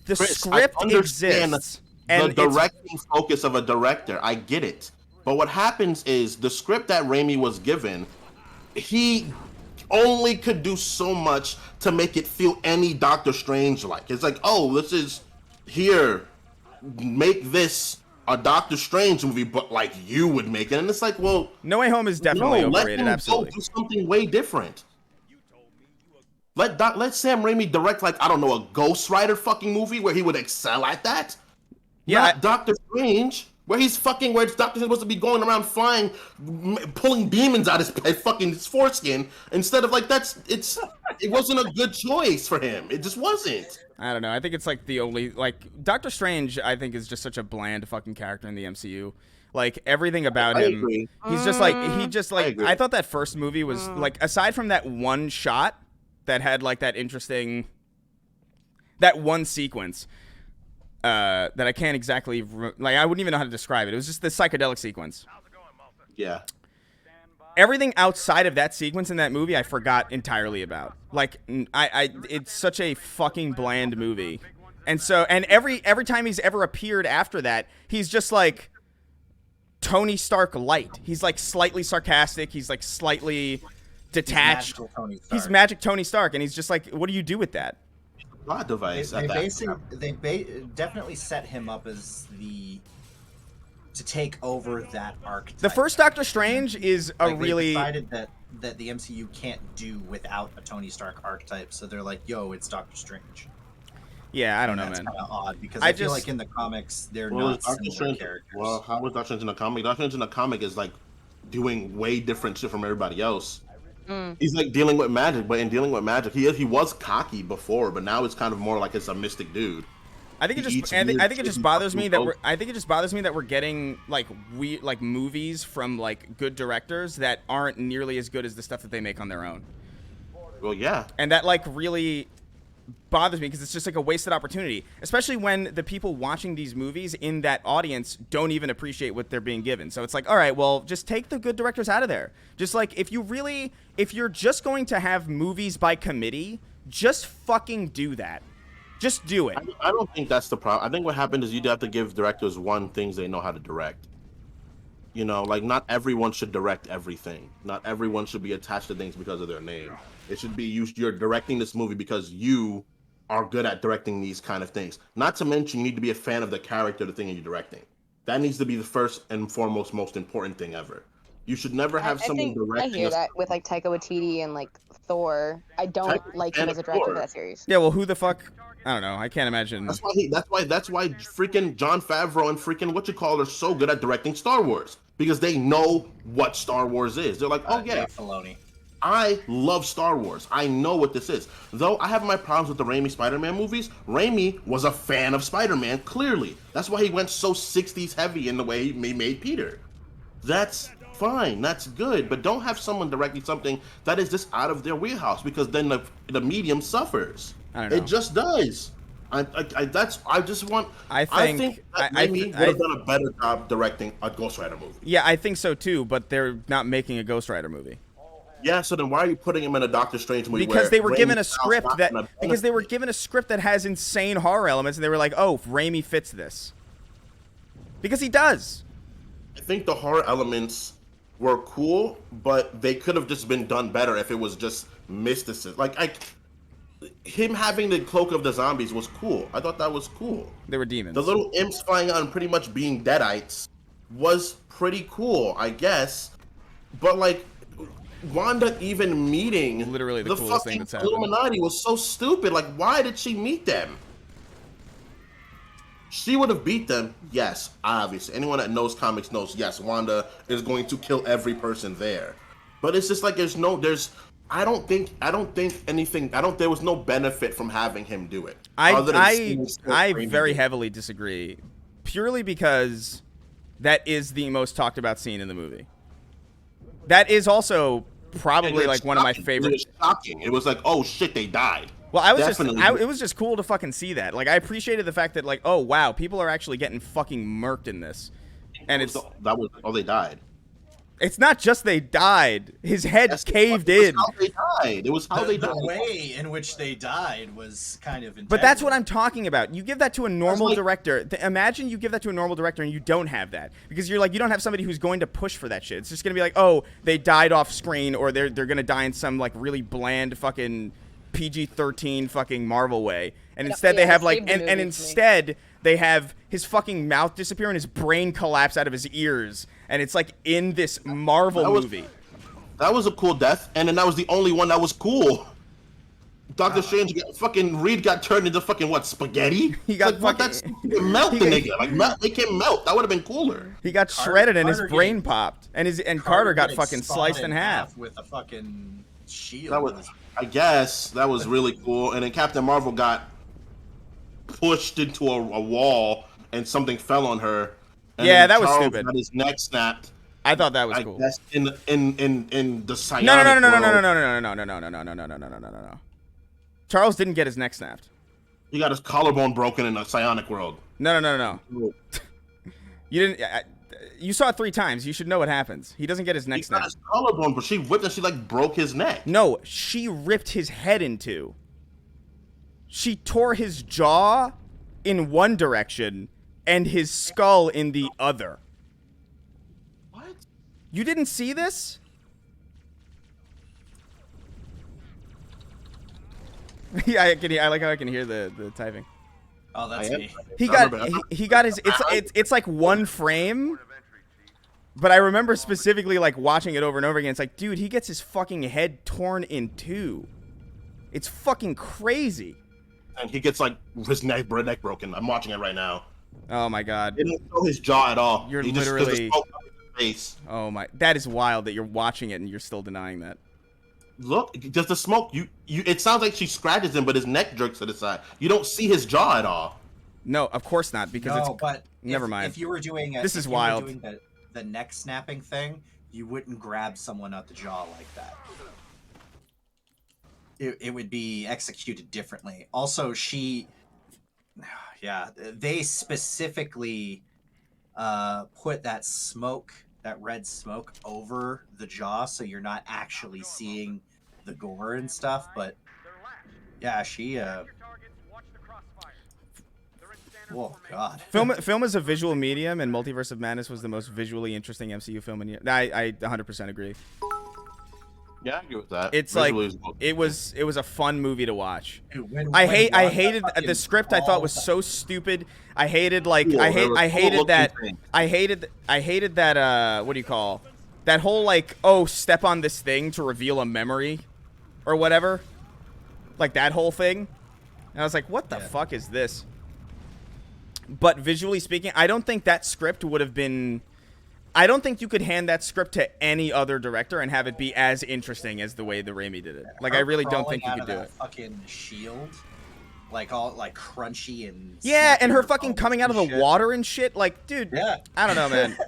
The Chris, script I understand exists, the and it's, directing focus of a director. I get it, but what happens is the script that Raimi was given, he only could do so much to make it feel any Doctor Strange like. It's like, oh, this is here, make this a Doctor Strange movie, but like you would make it, and it's like, well, No Way Home is definitely no, overrated. let him Absolutely. go do something way different. Let Sam Raimi direct, like, I don't know, a Ghost Rider fucking movie where he would excel at that. Yeah, Not Doctor Strange, where he's fucking, where Doctor Strange supposed to be going around flying, pulling demons out his fucking his foreskin, instead of like it wasn't a good choice for him. It just wasn't. I don't know. I think it's like the only like Doctor Strange. I think is just such a bland fucking character in the MCU. Like everything about I him, agree. he's just like he just like agree. I thought that first movie was like aside from that one shot that had like that interesting that one sequence that I can't exactly like I wouldn't even know how to describe it. It was just the psychedelic sequence. Yeah. Everything outside of that sequence in that movie I forgot entirely about. Like I it's such a fucking bland movie. And so and every time he's ever appeared after that, he's just like Tony Stark light. He's like slightly sarcastic, he's like slightly detached. He's magic Tony Stark and he's just like what do you do with that? Plot device. They definitely set him up as to take over that archetype. The first Doctor Strange is a Like, really they decided that the MCU can't do without a Tony Stark archetype, so they're like, "Yo, it's Doctor Strange." yeah, I don't know, That's man. kind of odd because I I feel just- like in the comics they're Well, not Doctor similar Strange. characters. Well, how was Doctor Strange in the comic? Doctor Strange in the comic is like doing way different shit from everybody else. He's like dealing with magic, but in dealing with magic, he was cocky before, but now it's kind of more like it's a mystic dude. I think it He just eats I think weird it shit just and bothers fucking me that goes- we're getting like movies from like good directors that aren't nearly as good as the stuff that they make on their own. Well, yeah. And that like really bothers me because it's just like a wasted opportunity, especially when the people watching these movies in that audience don't even appreciate what they're being given. So it's like, all right, well, just take the good directors out of there. Just like if you're just going to have movies by committee, just fucking do that. Just do it. I don't think that's the problem. I think what happened is you'd have to give directors things they know how to direct. You know, like not everyone should direct everything. Not everyone should be attached to things because of their name. It should be you're directing this movie because you are good at directing these kind of things. Not to mention you need to be a fan of the character of the thing you're directing. That needs to be the first and foremost most important thing ever. You should never have someone I directing hear that with like Taika Waititi and like Thor. I don't like him and as a director Thor. for that series. Yeah, well, who the fuck? I don't know. I can't imagine. That's why freaking Jon Favreau and freaking are so good at directing Star Wars because they know what Star Wars is. They're like, oh yeah, Dave Filoni. I love Star Wars. I know what this is. Though I have my problems with the Raimi Spider-Man movies, Raimi was a fan of Spider-Man, clearly. That's why he went so 60s heavy in the way he made Peter. That's fine. That's good. But don't have someone directing something that is just out of their wheelhouse because then the medium suffers. I don't know. It just does. I think think- that I- Raimi I- would have done a better job directing a Ghost Rider movie. Yeah, I think so too, but they're not making a Ghost Rider movie. Yeah, so then why are you putting him in a Doctor Strange movie? Because where they were given Raimi's a style's script not that gonna because they were benefit? given a script that has insane horror elements and they were like, "Oh, Raimi fits this." Because he does. I think the horror elements were cool, but they could have just been done better if it was just mysticism. Him having the cloak of the zombies was cool. I thought that was cool. They were demons. The little imps flying out and pretty much being deadites was pretty cool, I guess. But like, Wanda even meeting Literally the coolest thing fucking that's happened. Illuminati was so stupid. Like, why did she meet them? She would have beat them, yes, obviously. Anyone that knows comics knows, yes, Wanda is going to kill every person there. But it's just like there was no benefit from having him do it. other than seeing I Strange very do it. heavily disagree, purely because that is the most talked about scene in the movie. That is also probably It was like one of my shocking. favorite. It was shocking. It was like, oh shit, they died. Well, Definitely. it was just cool to fucking see that. Like, I appreciated the fact that, like, oh wow, people are actually getting fucking murked in this, and it's They died. it's not just they died. His head caved in. How they died. It was how they died. The way in which they died was kind of But that's what integral. I'm talking about. You give that to a normal like- director. Imagine you give that to a normal director and you don't have that. Because you don't have somebody who's going to push for that shit. It's just going to be like, oh, they died off screen, or they're going to die in some, like, really bland fucking PG-13 fucking Marvel way. And instead they yeah, have, save like, the and movie to me. instead they have his fucking mouth disappear and his brain collapse out of his ears. And it's, like, in this Marvel That was- movie. That was a cool death, and then that was the only one that was cool. Doctor Strange, Reed got turned into fucking what, spaghetti? He got what, fucking- melt the he- nigga, like make him melt. That would have been cooler. He got shredded and his Carter brain getting- popped. And Carter got getting fucking sawed sliced in half. with a fucking shield. That was, I guess, that was really cool. And then Captain Marvel got pushed into a wall, and something fell on her. And Yeah, then that was Charles stupid. Got his neck snapped. I thought that was I cool. guess in the psionic No. Charles didn't get his neck snapped. He got his collarbone broken in the psionic world. No. You didn't. You saw it 3 times. You should know what happens. He doesn't get his neck He got snapped. his collarbone, but she whipped and she like broke his neck. No, she ripped his head in 2. She tore his jaw in one direction and his skull in the other. What? You didn't see this? Yeah, I like how I can hear the typing. Oh, that's me. He I got remember. he got his it's like one frame, but I remember specifically like watching it over and over again. It's like, dude, he gets his fucking head torn in 2. It's fucking crazy. And he gets like his neck broken. I'm watching it right now. Oh my god. They didn't show his jaw at all. You're He just literally- smoke out his face. Oh my, that is wild that you're watching it and you're still denying that. Look, does the smoke? It sounds like she scratches him, but his neck jerks to the side. You don't see his jaw at all. No, of course not, because No, it's but never mind. If you were doing This is if you were wild. doing the neck snapping thing, you wouldn't grab someone at the jaw like that. It would be executed differently. Also, they specifically put that red smoke over the jaw, so you're not actually seeing the gore and stuff. But yeah, she. Oh God. Film is a visual medium, and Multiverse of Madness was the most visually interesting MCU film in years. I 100% agree. Yeah, I agree with that. It's Visually like is- it was a fun movie to watch. Dude, I when Wanda hated fucking the script. I thought was crawled- so stupid. I hated like Cool, I there was hated cool that looking things. I hated that what do you call that whole like, oh, step on this thing to reveal a memory or whatever, like that whole thing. And I was like, what the fuck is this? But visually speaking, I don't think that script would have been. I don't think you could hand that script to any other director and have it be as interesting as the way the Raimi did it. Like, I really don't think you Crawling could do out of it. that fucking shield, like all like crunchy and Yeah, and her snapping fucking bones coming out of the and shit. water and shit. Like, dude, Yeah. I don't know, man.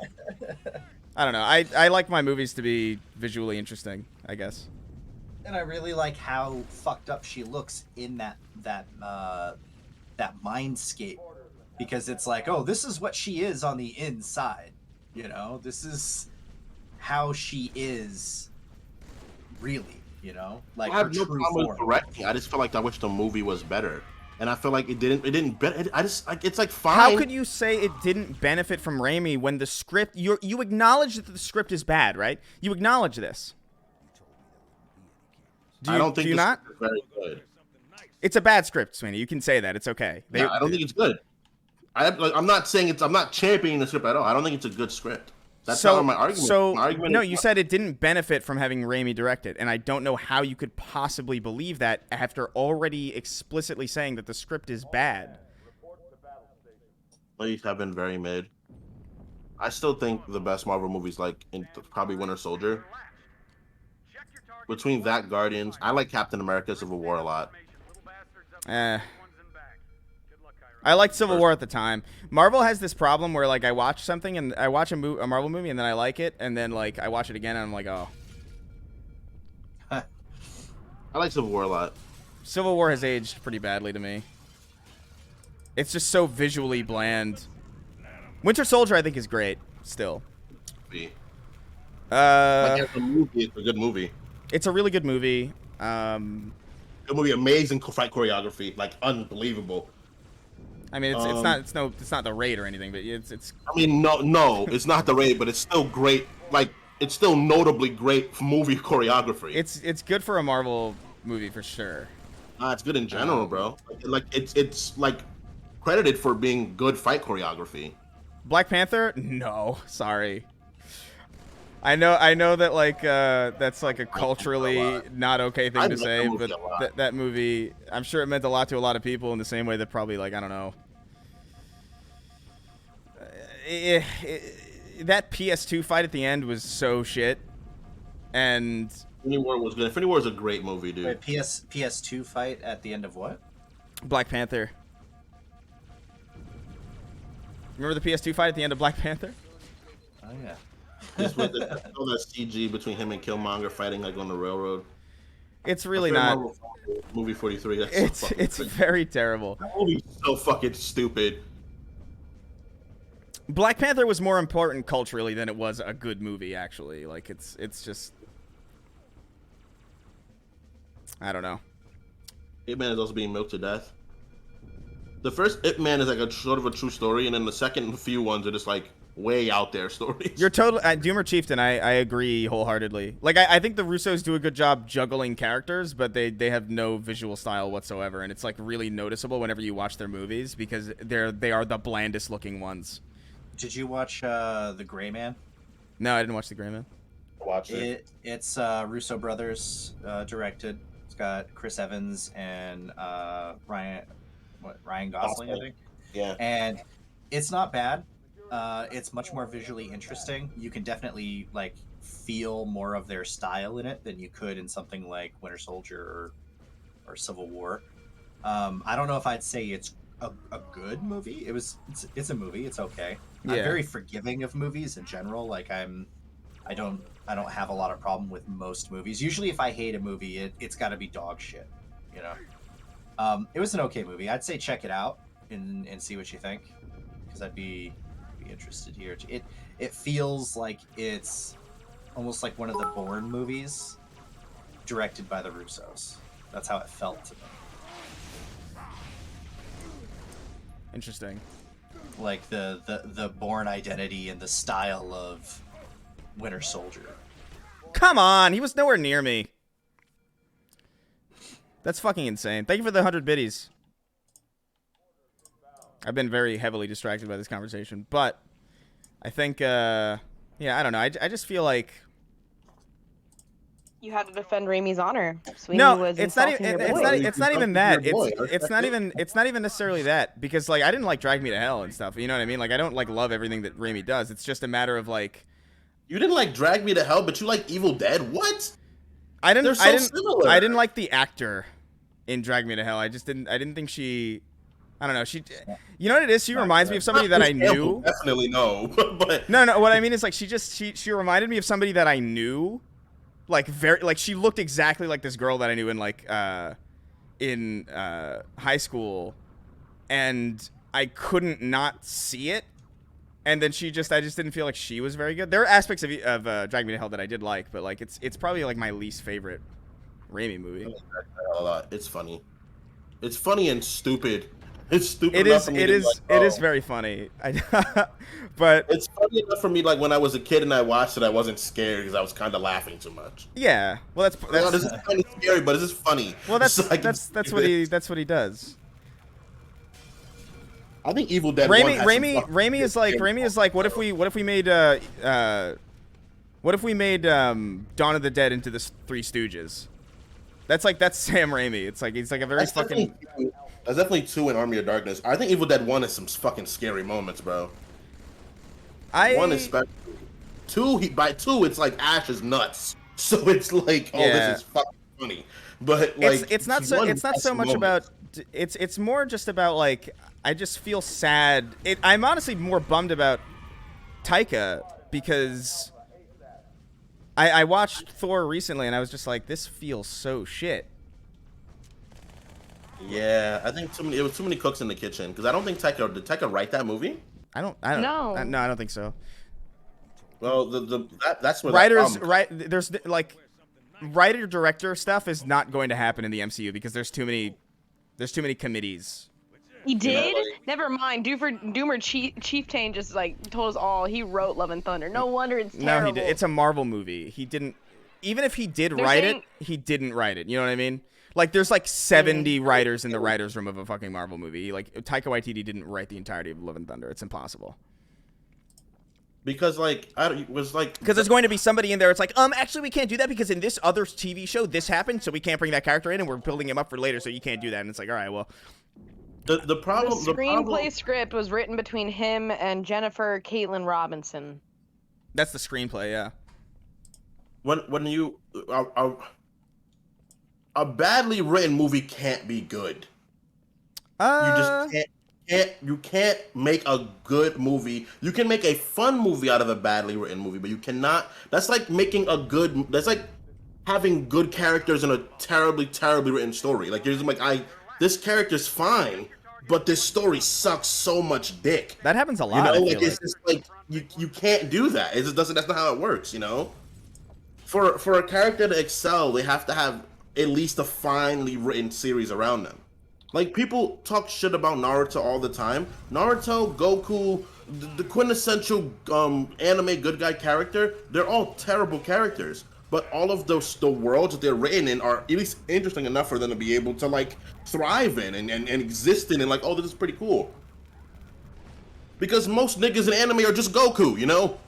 I don't know. I like my movies to be visually interesting, I guess. And I really like how fucked up she looks in that mindscape, because it's like, oh, this is what she is on the inside. You know, this is how she is really, you know? Like I have her no true problem with form. directing. I just feel like I wish the movie was better. and I feel like it didn't. I just like it's like fine. How could you say it didn't benefit from Raimi when the script you acknowledge that the script is bad, right? You acknowledge this. I don't think do you the not? script is very good. It's a bad script, Sweeney. You can say that. It's okay. Yeah, I don't think it's good. I'm not saying I'm not championing the script at all. I don't think it's a good script. That's not my argument. So my argument no, is you said it didn't benefit from having Raimi direct it, and I don't know how you could possibly believe that after already explicitly saying that the script is bad. These have been very mid. I still think the best Marvel movies, probably Winter Soldier. Between that, Guardians, I like Captain America: Civil War a lot. I liked Civil War at the time. Marvel has this problem where like I watch something and I watch a Marvel movie and then I like it and then like I watch it again and I'm like, oh. I like Civil War a lot. Civil War has aged pretty badly to me. It's just so visually bland. Winter Soldier I think is great still. As a movie, it's a good movie. It's a really good movie. Good movie, amazing fight choreography, like unbelievable. I mean, it's not the Raid or anything, but it's. I mean, no, it's not the Raid, but it's still great. Like, it's still notably great movie choreography. It's good for a Marvel movie for sure. It's good in general, bro. Like it's like credited for being good fight choreography. Black Panther? No, sorry. I know that like that's like a culturally not okay thing to say, but that movie, I'm sure it meant a lot to a lot of people in the same way that probably like I don't know. That PS2 fight at the end was so shit, and Infinity War was good. Infinity War is a great movie, dude. Wait, PS2 fight at the end of what? Black Panther. Remember the PS2 fight at the end of Black Panther? Oh yeah. This was all that CG between him and Killmonger fighting like on the railroad. It's really not. Movie 43. It's very terrible. That movie's so fucking stupid. Black Panther was more important culturally than it was a good movie, actually. Like it's just, I don't know. Ip Man is also being milked to death. The first Ip Man is like a sort of a true story, and then the second few ones are just like way out there stories. You're totally Doomer Chieftain. I agree wholeheartedly. Like I think the Russos do a good job juggling characters, but they have no visual style whatsoever, and it's like really noticeable whenever you watch their movies because they are the blandest looking ones. Did you watch The Gray Man? No, I didn't watch The Gray Man. Watch it. It's Russo brothers directed. It's got Chris Evans and Ryan Gosling, I think. Yeah. And it's not bad. It's much more visually interesting. You can definitely like feel more of their style in it than you could in something like Winter Soldier or Civil War. I don't know if I'd say it's a good movie. It's a movie. It's okay. Yeah. I'm very forgiving of movies in general. Like I don't have a lot of problem with most movies. Usually, if I hate a movie, it's got to be dog shit. You know. It was an okay movie. I'd say check it out and see what you think, because I'd be interested here. It feels like it's almost like one of the Bourne movies directed by the Russos. That's how it felt to me. Interesting. Like the Bourne identity and the style of Winter Soldier. Come on, he was nowhere near me. That's fucking insane. Thank you for the 100 biddies. I've been very heavily distracted by this conversation, but I think, yeah, I don't know. I just feel like You had to defend Raimi's honor. Sweeney no, was it's not. insulting your It's boy. not. It's not even that. Your boy. It's not even necessarily that because like I didn't like Drag Me to Hell and stuff. You know what I mean? Like I don't like love everything that Raimi does. It's just a matter of like You didn't like Drag Me to Hell, but you like Evil Dead. What? I didn't. They're so I didn't. similar. I didn't like the actor in Drag Me to Hell. I just didn't. I didn't think she. I don't know. She. You know what it is? She reminds me of somebody that I knew. Definitely no. But No. What I mean is like she reminded me of somebody that I knew. Like very like she looked exactly like this girl that I knew in like high school, and I couldn't not see it. And then I just didn't feel like she was very good. There are aspects of Drag Me to Hell that I did like, but like it's probably like my least favorite Raimi movie. it's funny. It's funny and stupid. It's stupid. It enough is. for me It to be is. like, It is oh. very funny. But It's funny enough for me. Like when I was a kid and I watched it, I wasn't scared because I was kind of laughing too much. yeah. Well, Well, this is kind of scary, but this is funny. well, that's So I can that's see what he this. that's what he does. I think Evil Dead 1 has some fucking Raimi is like what if we made Dawn of the Dead into the Three Stooges? That's Sam Raimi. It's like he's like a very That's fucking. definitely 2 in Army of Darkness. I think Evil Dead 1 has some fucking scary moments, bro. One especially. 2, by 2, it's like Ash is nuts. So it's like, oh, Yeah. this is fucking funny. But like, it's not so 1 it's not has so much moments. about it's more just about like I just feel sad. I'm honestly more bummed about Taika because I watched Thor recently and I was just like, this feels so shit. Yeah, I think it was too many cooks in the kitchen because I don't think did Taika write that movie? I don't No. no, I don't think so. Well, that's where Writers that right there's like writer director stuff is not going to happen in the MCU because there's too many committees. He did? like- Never mind. Doomer Chieftain just like told us all he wrote Love and Thunder. No wonder it's No, terrible. he did. It's a Marvel movie. He didn't. Even if he did They're write saying- it, he didn't write it. You know what I mean? Like, there's like 70 writers in the writers' room of a fucking Marvel movie. Like, Taika Waititi didn't write the entirety of Love and Thunder. It's impossible. because like it was like Because there's going to be somebody in there. It's like, actually, we can't do that because in this other TV show, this happened, so we can't bring that character in, and we're building him up for later, so you can't do that. And it's like, all right, well, the The problem. screenplay script was written between him and Jennifer Caitlin Robinson. that's the screenplay. Yeah. When you a badly written movie can't be good. You just can't make a good movie. You can make a fun movie out of a badly written movie, but you cannot. That's like that's like having good characters in a terribly written story. Like you're just like this character's fine, but this story sucks so much dick. That happens a lot. You know, I like feel it's just like you can't do that. It just doesn't. That's not how it works. You know, for a character to excel, they have to have at least a finely written series around them. Like people talk shit about Naruto all the time. Naruto, Goku, the quintessential anime good guy character. They're all terrible characters, but all of the worlds that they're written in are at least interesting enough for them to be able to like thrive in and exist in and like, oh, this is pretty cool. Because most niggas in anime are just Goku, you know?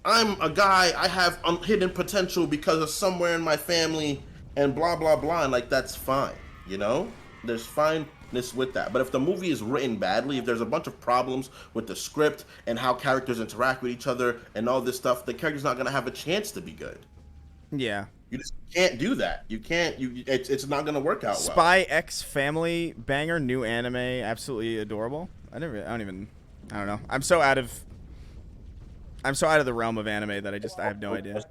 I'm a guy, I have hidden potential because of somewhere in my family and blah, blah, blah, and like, that's fine, you know? There's fineness with that. But if the movie is written badly, if there's a bunch of problems with the script and how characters interact with each other and all this stuff, the character's not going to have a chance to be good. Yeah. You just can't do that. You can't, it's not going to work out well. Spy X Family banger, new anime, absolutely adorable. I don't know. I'm so out of the realm of anime that I have no idea.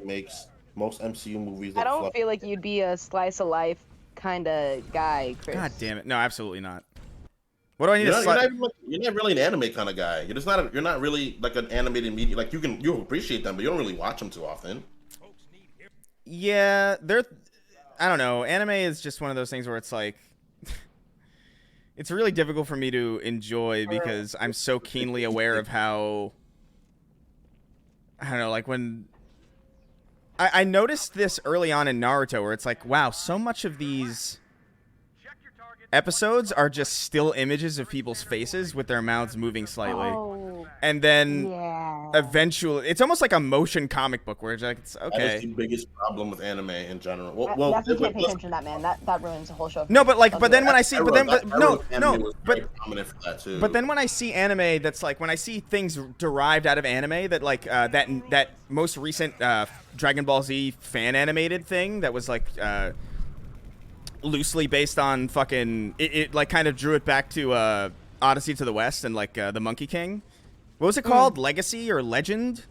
Makes most MCU movies. I look don't fluff. feel like you'd be a slice of life kind of guy, Chris. God damn it. No, absolutely not. What do I need You're to you're not really an anime kind of guy. You're not really like an animated media. Like you appreciate them, but you don't really watch them too often. Yeah, I don't know. Anime is just one of those things where it's like it's really difficult for me to enjoy because I'm so keenly aware of how I don't know, like when I noticed this early on in Naruto where it's like, wow, so much of these episodes are just still images of people's faces with their mouths moving slightly. Oh, And then yeah. eventually, it's almost like a motion comic book where it's like, it's That is okay. the biggest problem with anime in general. You definitely can't pay attention to that, man. That ruins the whole show. No, but like, but then when I see, but then, but no, anime no, was but very prominent for that too. but then when I see anime that's like, when I see things derived out of anime that like, that most recent Dragon Ball Z fan animated thing that was like, loosely based on fucking, it like kind of drew it back to Odyssey to the West and like the Monkey King. What was it called? Legacy or Legend?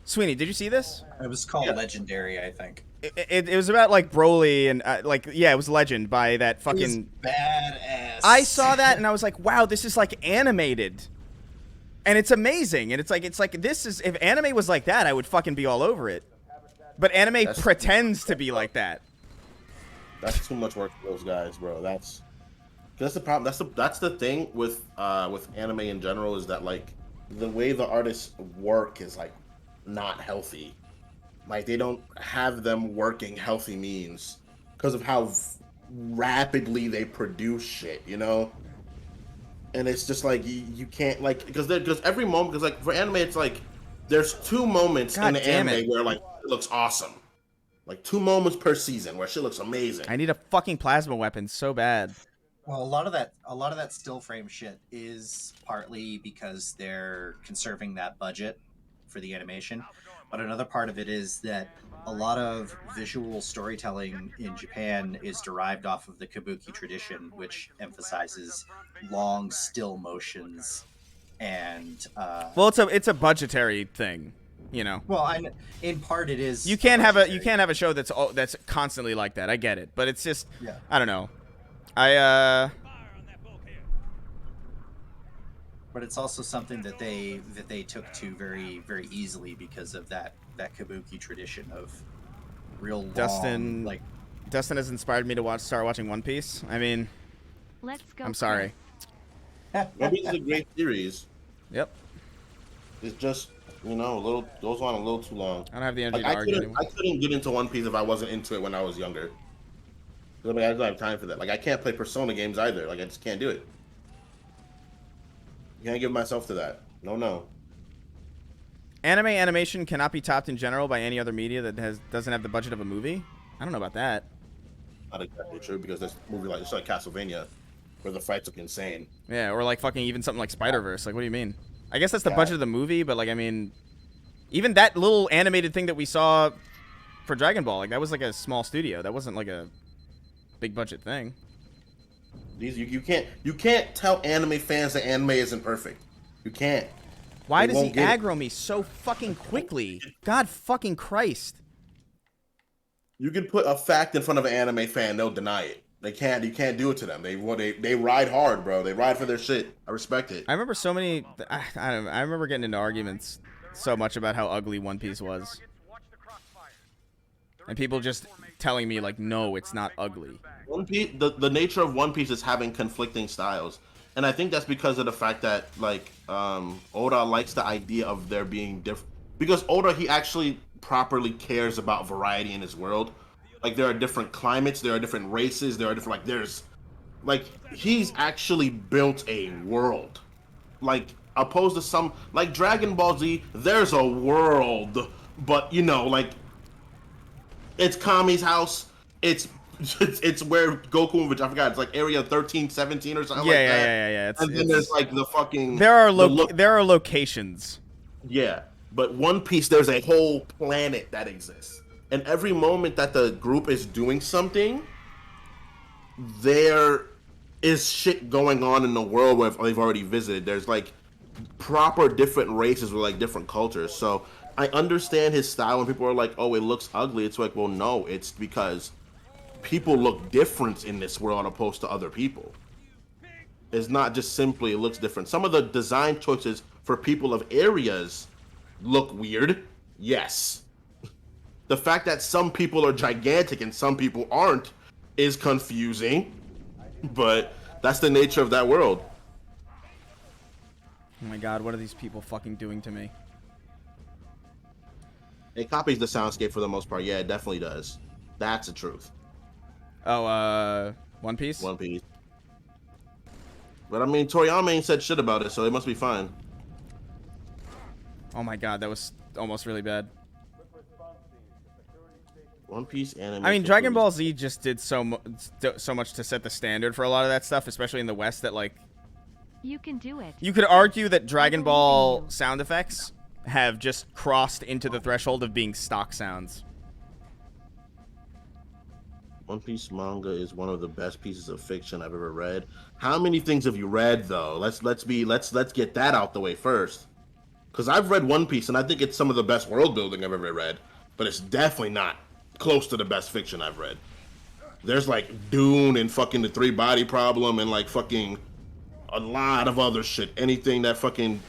Sweeney, did you see this? It was called Legendary, I think. It was about like Broly and like, yeah, it was Legend by that It was fucking. badass. I saw that and I was like, wow, this is like animated. And it's amazing. And it's like this is, if anime was like that, I would fucking be all over it. But anime pretends to be like that. That's too much work for those guys, bro. That's the problem. That's the thing with anime in general is that like the way the artists work is like not healthy. Like they don't have them working healthy means because of how rapidly they produce shit, you know. And it's just like you can't like because every moment because like for anime it's like there's 2 moments God in the damn anime it. where like it looks awesome. Like 2 moments per season where shit looks amazing. I need a fucking plasma weapon so bad. Well, a lot of that still frame shit is partly because they're conserving that budget for the animation, but another part of it is that a lot of visual storytelling in Japan is derived off of the kabuki tradition, which emphasizes long still motions and Well, it's a budgetary thing, you know. in part it is. You can't have a show that's constantly like that. I get it, but it's just Yeah. I don't know. But it's also something that they took to very very easily because of that kabuki tradition of real long, Dustin like Dustin has inspired me to start watching One Piece. I mean, Let's go. I'm sorry. One Piece is a great series. Yep. It's just a little goes on a little too long. I don't have the energy Like, to argue anymore. I couldn't get into One Piece if I wasn't into it when I was younger. 'Cause, I mean, I don't have time for that. Like, I can't play Persona games either. Like, I just can't do it. I can't give myself to that. No. Anime animation cannot be topped in general by any other media that doesn't have the budget of a movie. I don't know about that. Not exactly true because there's a movie it's like Castlevania, where the fights look insane. Yeah, or like fucking even something like Spider-Verse. Like, what do you mean? I guess that's the Yeah. budget of the movie, but like, I mean, even that little animated thing that we saw for Dragon Ball, like that was like a small studio. That wasn't like a big budget thing. These you can't tell anime fans that anime isn't perfect. You can't. Why They does he won't get it. aggro me so fucking quickly? God fucking Christ. You can put a fact in front of an anime fan, they'll deny it. They can't. You can't do it to them. They ride hard, bro. They ride for their shit. I respect it. I remember so many. I remember getting into arguments so much about how ugly One Piece was, and people just telling me like, no, it's not ugly. One Piece, the nature of One Piece is having conflicting styles, and I think that's because of the fact that like Oda likes the idea of there being different. Because Oda, he actually properly cares about variety in his world. Like there are different climates, there are different races, there are different he's actually built a world. Like opposed to some like Dragon Ball Z, there's a world, but it's Kami's house. It's where Goku, which I forgot, it's like area 13, 17 or something like that. Yeah. And then there's like the fucking there are locations. Yeah, but One Piece, there's a whole planet that exists. And every moment that the group is doing something, there is shit going on in the world where they've already visited. There's like proper different races with like different cultures. So I understand his style when people are like, oh, it looks ugly. It's like, well, no, it's because people look different in this world opposed to other people. It's not just simply it looks different. Some of the design choices for people of areas look weird. Yes. The fact that some people are gigantic and some people aren't is confusing, but that's the nature of that world. Oh my god, what are these people fucking doing to me? It copies the soundscape for the most part. Yeah, it definitely does. That's the truth. Oh, One Piece? One Piece. But I mean, Toriyama ain't said shit about it, so it must be fine. Oh my god, that was almost really bad. One Piece anime. I mean, Dragon Ball Z just did so much to set the standard for a lot of that stuff, especially in the West, that like You can do it. you could argue that Dragon Ball sound effects have just crossed into the threshold of being stock sounds. One Piece manga is one of the best pieces of fiction I've ever read. How many things have you read though? Let's get that out the way first. Because I've read One Piece and I think it's some of the best world building I've ever read, but it's definitely not close to the best fiction I've read. There's like Dune and fucking the Three Body Problem and like fucking a lot of other shit. Anything that fucking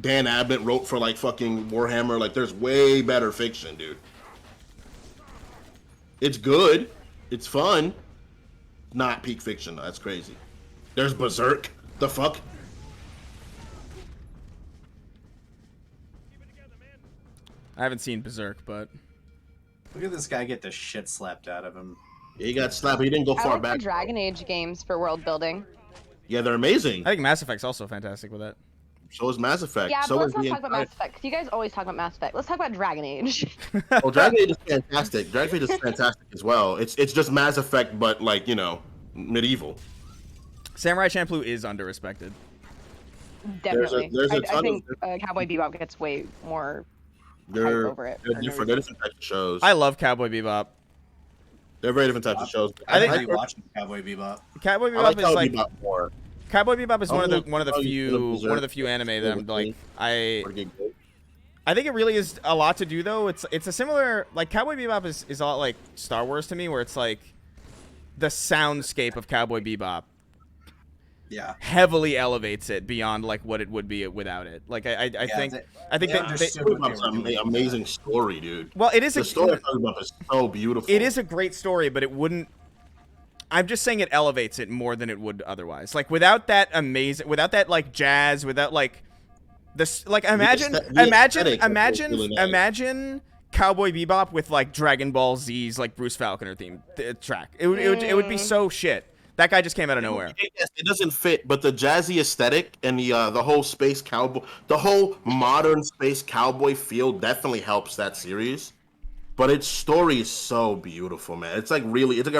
Dan Abnett wrote for like fucking Warhammer, like there's way better fiction, dude. It's good, It's fun. Not peak fiction. Though. That's crazy. There's Berserk. The fuck? I haven't seen Berserk, but Look at this guy get the shit slapped out of him. He got slapped. He didn't go I far like back. the Dragon Age games for world building. Yeah, they're amazing. I think Mass Effect's also fantastic with that. So is Mass Effect. Yeah, so but is let's not the talk about entire- Mass Effect. 'Cause you guys always talk about Mass Effect. Let's talk about Dragon Age. Oh, Dragon Age is fantastic. Dragon Age is fantastic as well. It's just Mass Effect, but like medieval. Samurai Champloo is underrespected. Definitely. there's a I ton think Cowboy Bebop gets way more They're, hype over it. they're for no different. They're reason. different types of shows. I love Cowboy Bebop. They're very different types of shows. I think- I'm really watching Cowboy Bebop. Cowboy I Bebop like is Cowboy like Bebop more. Cowboy Bebop is I one of like the how you put a one of the Berserk few anime that I'm like thing. I think it really is a lot to do though. It's a similar like Cowboy Bebop is a lot like Star Wars to me, where it's like the soundscape of Cowboy Bebop Yeah. heavily elevates it beyond like what it would be without it. Like I think they- I think they that they, understood Cowboy what they Bebop's were an doing. amazing story, dude. well, it is The story of Cowboy Bebop is so beautiful. it is a great story, but it wouldn't. I'm just saying it elevates it more than it would otherwise. Like without that like jazz, without like this, like imagine imagine Cowboy Bebop with like Dragon Ball Z's like Bruce Falconer theme track. It would be so shit. That guy just came out of nowhere. Yes, it doesn't fit, but the jazzy aesthetic and the whole space cowboy, the whole modern space cowboy feel definitely helps that series. But its story is so beautiful, man. It's like a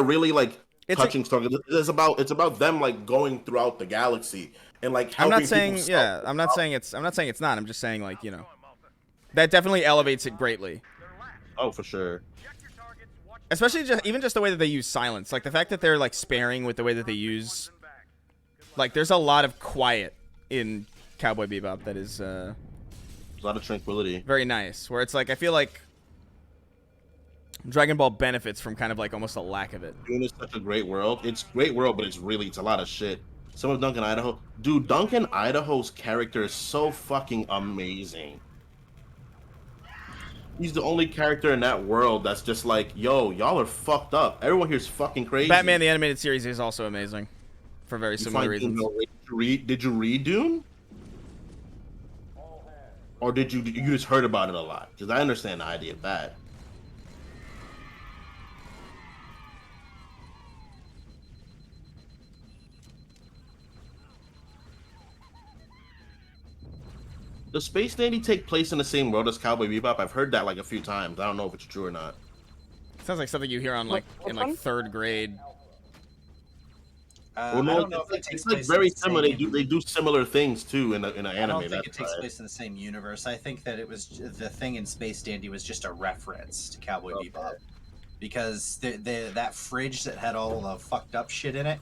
really like touching story. It's about them like going throughout the galaxy and like I'm helping not saying people yeah. solve- I'm not saying it's not. I'm just saying like that definitely elevates it greatly. Oh, for sure. Especially just the way that they use silence, like the fact that they're like sparing with the way that they use, like there's a lot of quiet in Cowboy Bebop that is There's a lot of tranquility. very nice. Where it's like I feel like Dragon Ball benefits from kind of like almost a lack of it. Dune is such a great world. It's a great world, but it's a lot of shit. Some of Duncan Idaho, dude. Duncan Idaho's character is so fucking amazing. He's the only character in that world that's just like, yo, y'all are fucked up. Everyone here's fucking crazy. Batman the animated series is also amazing, for very You similar find reasons. Dune, did you read Dune? Or did you just heard about it a lot? Because I understand the idea of that. Does Space Dandy take place in the same world as Cowboy Bebop? I've heard that like a few times. I don't know if it's true or not. Sounds like something you hear on like Which in like one? third grade. Well, I no, don't know if it takes it's like place very in the similar. same- They do similar things too in an anime. I don't think that's it takes why. place in the same universe. I think that it was the thing in Space Dandy was just a reference to Cowboy Okay. Bebop, because that fridge that had all the fucked up shit in it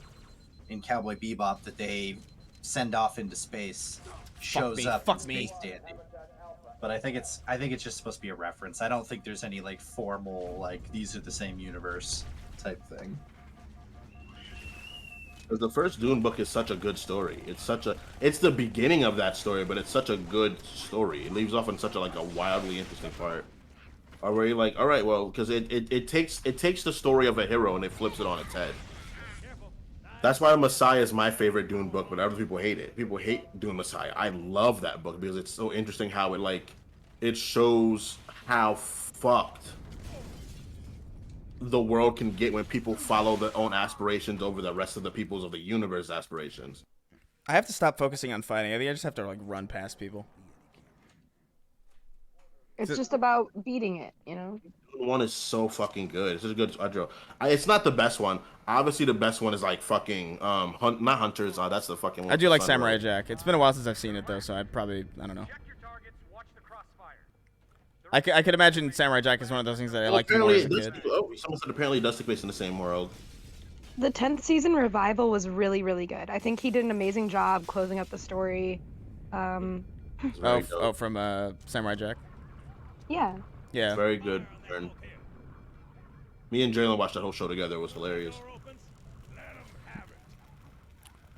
in Cowboy Bebop that they send off into space shows up fuck in me. Space Dandy. But I think it's just supposed to be a reference. I don't think there's any like formal like these are the same universe type thing. Because the first Dune book is such a good story. It's the beginning of that story, but it's such a good story. It leaves off on such a like a wildly interesting part. Or where you're like, all right, well, because it takes the story of a hero and it flips it on its head. That's why Messiah is my favorite Dune book, but other people hate it. People hate Dune Messiah. I love that book because it's so interesting how it shows how fucked the world can get when people follow their own aspirations over the rest of the peoples of the universe aspirations. I have to stop focusing on fighting. I think I just have to like run past people. It's just about beating it, you know? Dune 1 is so fucking good. It's just a good intro. It's not the best one. Obviously, the best one is like fucking not Hunters. That's the fucking one. I do like Sunrise. Samurai Jack. It's been a while since I've seen it though, so I don't know. I could imagine Samurai Jack is one of those things that I liked more as a Apparently, kid. someone said apparently it does take place in the same world. The 10th season revival was really, really good. I think he did an amazing job closing up the story. It's very dope. From Samurai Jack. Yeah. Yeah. Very good. Turn. Me and Jalen watched that whole show together. It was hilarious.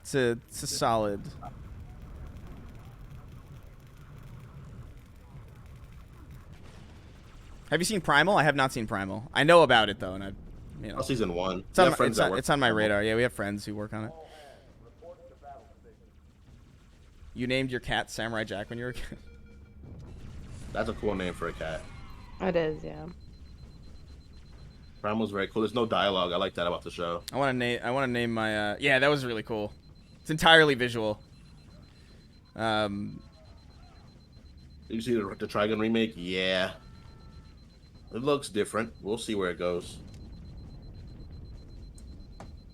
It's a solid. Have you seen Primal? I have not seen Primal. I know about it though, and I you know, Oh, season 1. it's on, Yeah, my, friends that work it's on my on it. radar. Yeah, we have friends who work on it. You named your cat Samurai Jack when you were a kid? That's a cool name for a cat. It is, yeah. Primal's very cool. There's no dialogue. I like that about the show. I want to name my. Yeah, that was really cool. It's entirely visual. You see the Trigun remake? Yeah. It looks different. We'll see where it goes.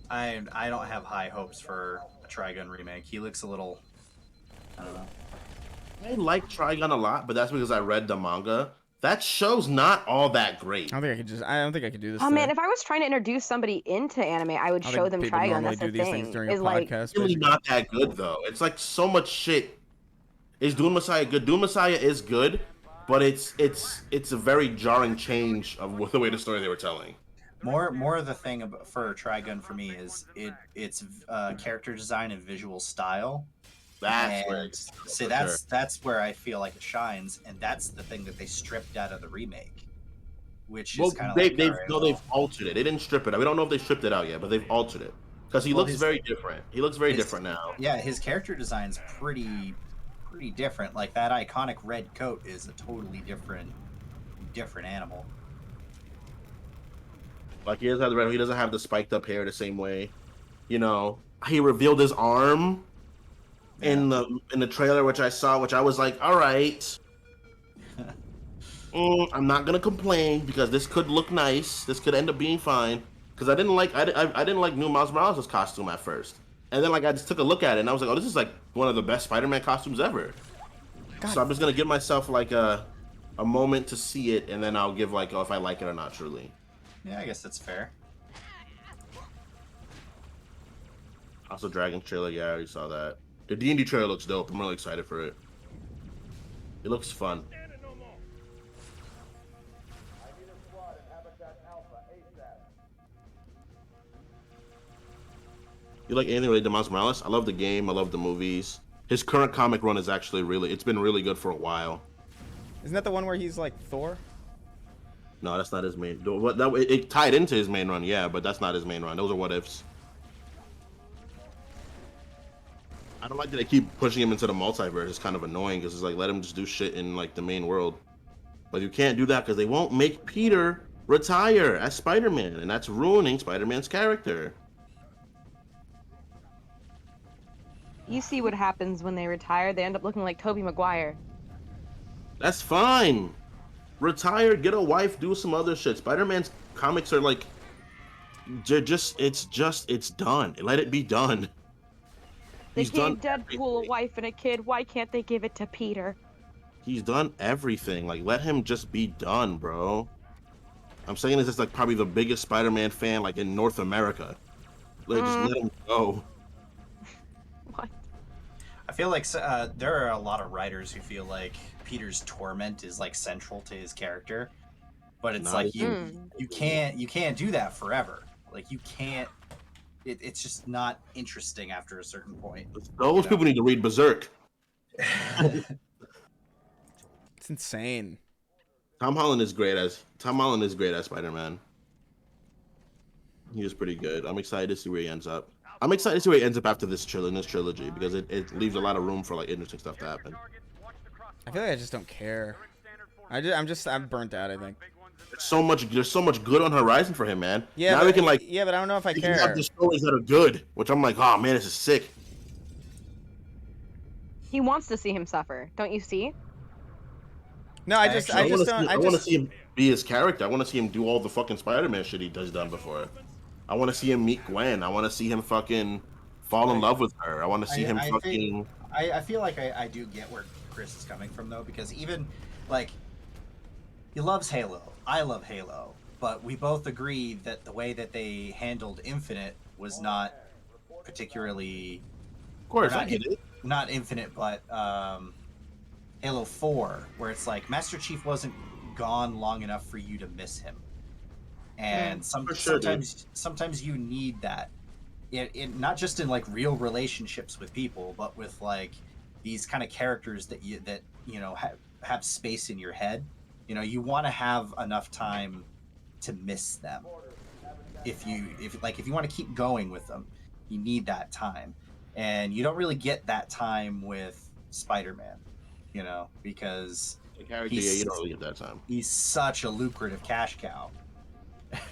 I don't have high hopes for a Trigun remake. He looks a little, I don't know. I like Trigun a lot, but that's because I read the manga. That show's not all that great. I don't think I could do this. Oh man, today. if I was trying to introduce somebody into anime, I would I don't show think them people Trigun. normally That's the do these thing. things during a Is like, podcast. It's really basically. not that good though. It's like so much shit. Is Dune Messiah good? Dune Messiah is good, but it's a very jarring change of the way the story they were telling. More of the thing for Trigun for me is its character design and visual style. That's where And it's see, for that's where I feel like it shines, and that's the thing that they stripped out of the remake, which Well, is kind of they've altered it. They didn't strip it out. We don't know if they stripped it out yet, but they've altered it because he looks very different. He looks very different now. Yeah, his character design's pretty different. Like that iconic red coat is a totally different animal. Like he doesn't have the red. He doesn't have the spiked up hair the same way. You know, he revealed his arm in the trailer, which I saw, which I was like, all right. I'm not gonna complain because this could look nice. This could end up being fine. Because I didn't like New Miles Morales' costume at first, and then like I just took a look at it and I was like, oh, this is like one of the best Spider-Man costumes ever. God. So I'm just gonna give myself like a moment to see it, and then I'll give like, oh, if I like it or not. Truly. Yeah, I guess that's fair. Also, Dragon trailer. Yeah, I already saw that. The D&D trailer looks dope. I'm really excited for it. It looks fun. You like anything related to Miles Morales? I love the game. I love the movies. His current comic run is actually it's been really good for a while. Isn't that the one where he's like Thor? No, that's not his main. It tied into his main run, yeah, but that's not his main run. Those are what ifs. I don't like that they keep pushing him into the multiverse. It's kind of annoying because it's like, let him just do shit in like the main world. But you can't do that because they won't make Peter retire as Spider-Man, and that's ruining Spider-Man's character. you see what happens when they retire. They end up looking like Tobey Maguire. That's fine. Retire, get a wife, do some other shit. Spider-Man's comics are like, it's done. Let it be done. They He's gave done Deadpool everything. a wife and a kid. Why can't they give it to Peter? He's done everything. Like, let him just be done, bro. I'm saying this is like probably the biggest Spider-Man fan like in North America. Like, just let him go. What? I feel like there are a lot of writers who feel like Peter's torment is like central to his character, but it's Not like as you can't do that forever. Like you can't. It's just not interesting after a certain point. Those people need to read Berserk. It's insane. Tom Holland is great as Spider-Man. He is pretty good. I'm excited to see where he ends up. I'm excited to see where he ends up after this trilogy because it leaves a lot of room for like interesting stuff to happen. I feel like I just don't care. I'm burnt out, I think. There's so much good on horizon for him, man. Yeah, now but, we can like but I don't know if I he can care. have the stories that are good, which I'm like, oh man, this is sick. He wants to see him suffer. Don't you see? No, I just don't. I want to see him be his character. I want to see him do all the fucking Spider-Man shit he's done before. I want to see him meet Gwen. I want to see him fucking fall in love with her. I want to see him fucking. I feel like I do get where Chris is coming from though, because even like he loves Halo. I love Halo, but we both agree that the way that they handled Infinite was not particularly. Of course, not, I get it. Not Infinite, but Halo 4, where it's like Master Chief wasn't gone long enough for you to miss him, and sometimes you need that. It not just in like real relationships with people, but with like these kind of characters that you know have space in your head. You know, you want to have enough time to miss them. if you want to keep going with them, you need that time, and you don't really get that time with Spider-Man, you know, because The character, yeah, you don't really get that time. he's such a lucrative cash cow.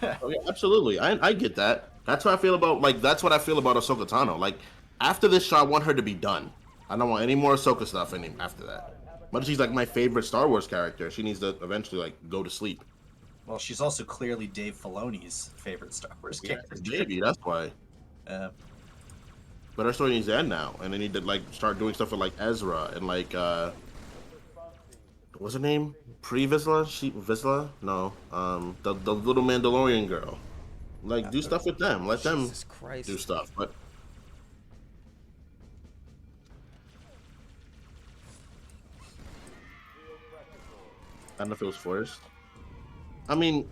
Oh yeah, absolutely. I get that. That's what I feel about that's what I feel about Ahsoka Tano. Like after this show, I want her to be done. I don't want any more Ahsoka stuff after that. But she's like my favorite Star Wars character. She needs to eventually like go to sleep. Well, she's also clearly Dave Filoni's favorite Star Wars Yeah, character. maybe that's why. But her story needs to end now, and they need to like start doing stuff with like Ezra and like what's her name? Pre Vizsla? Vizsla? No. The little Mandalorian girl. Like do stuff with them. Let them Jesus Christ. do stuff. But I don't know if it was forced. I mean,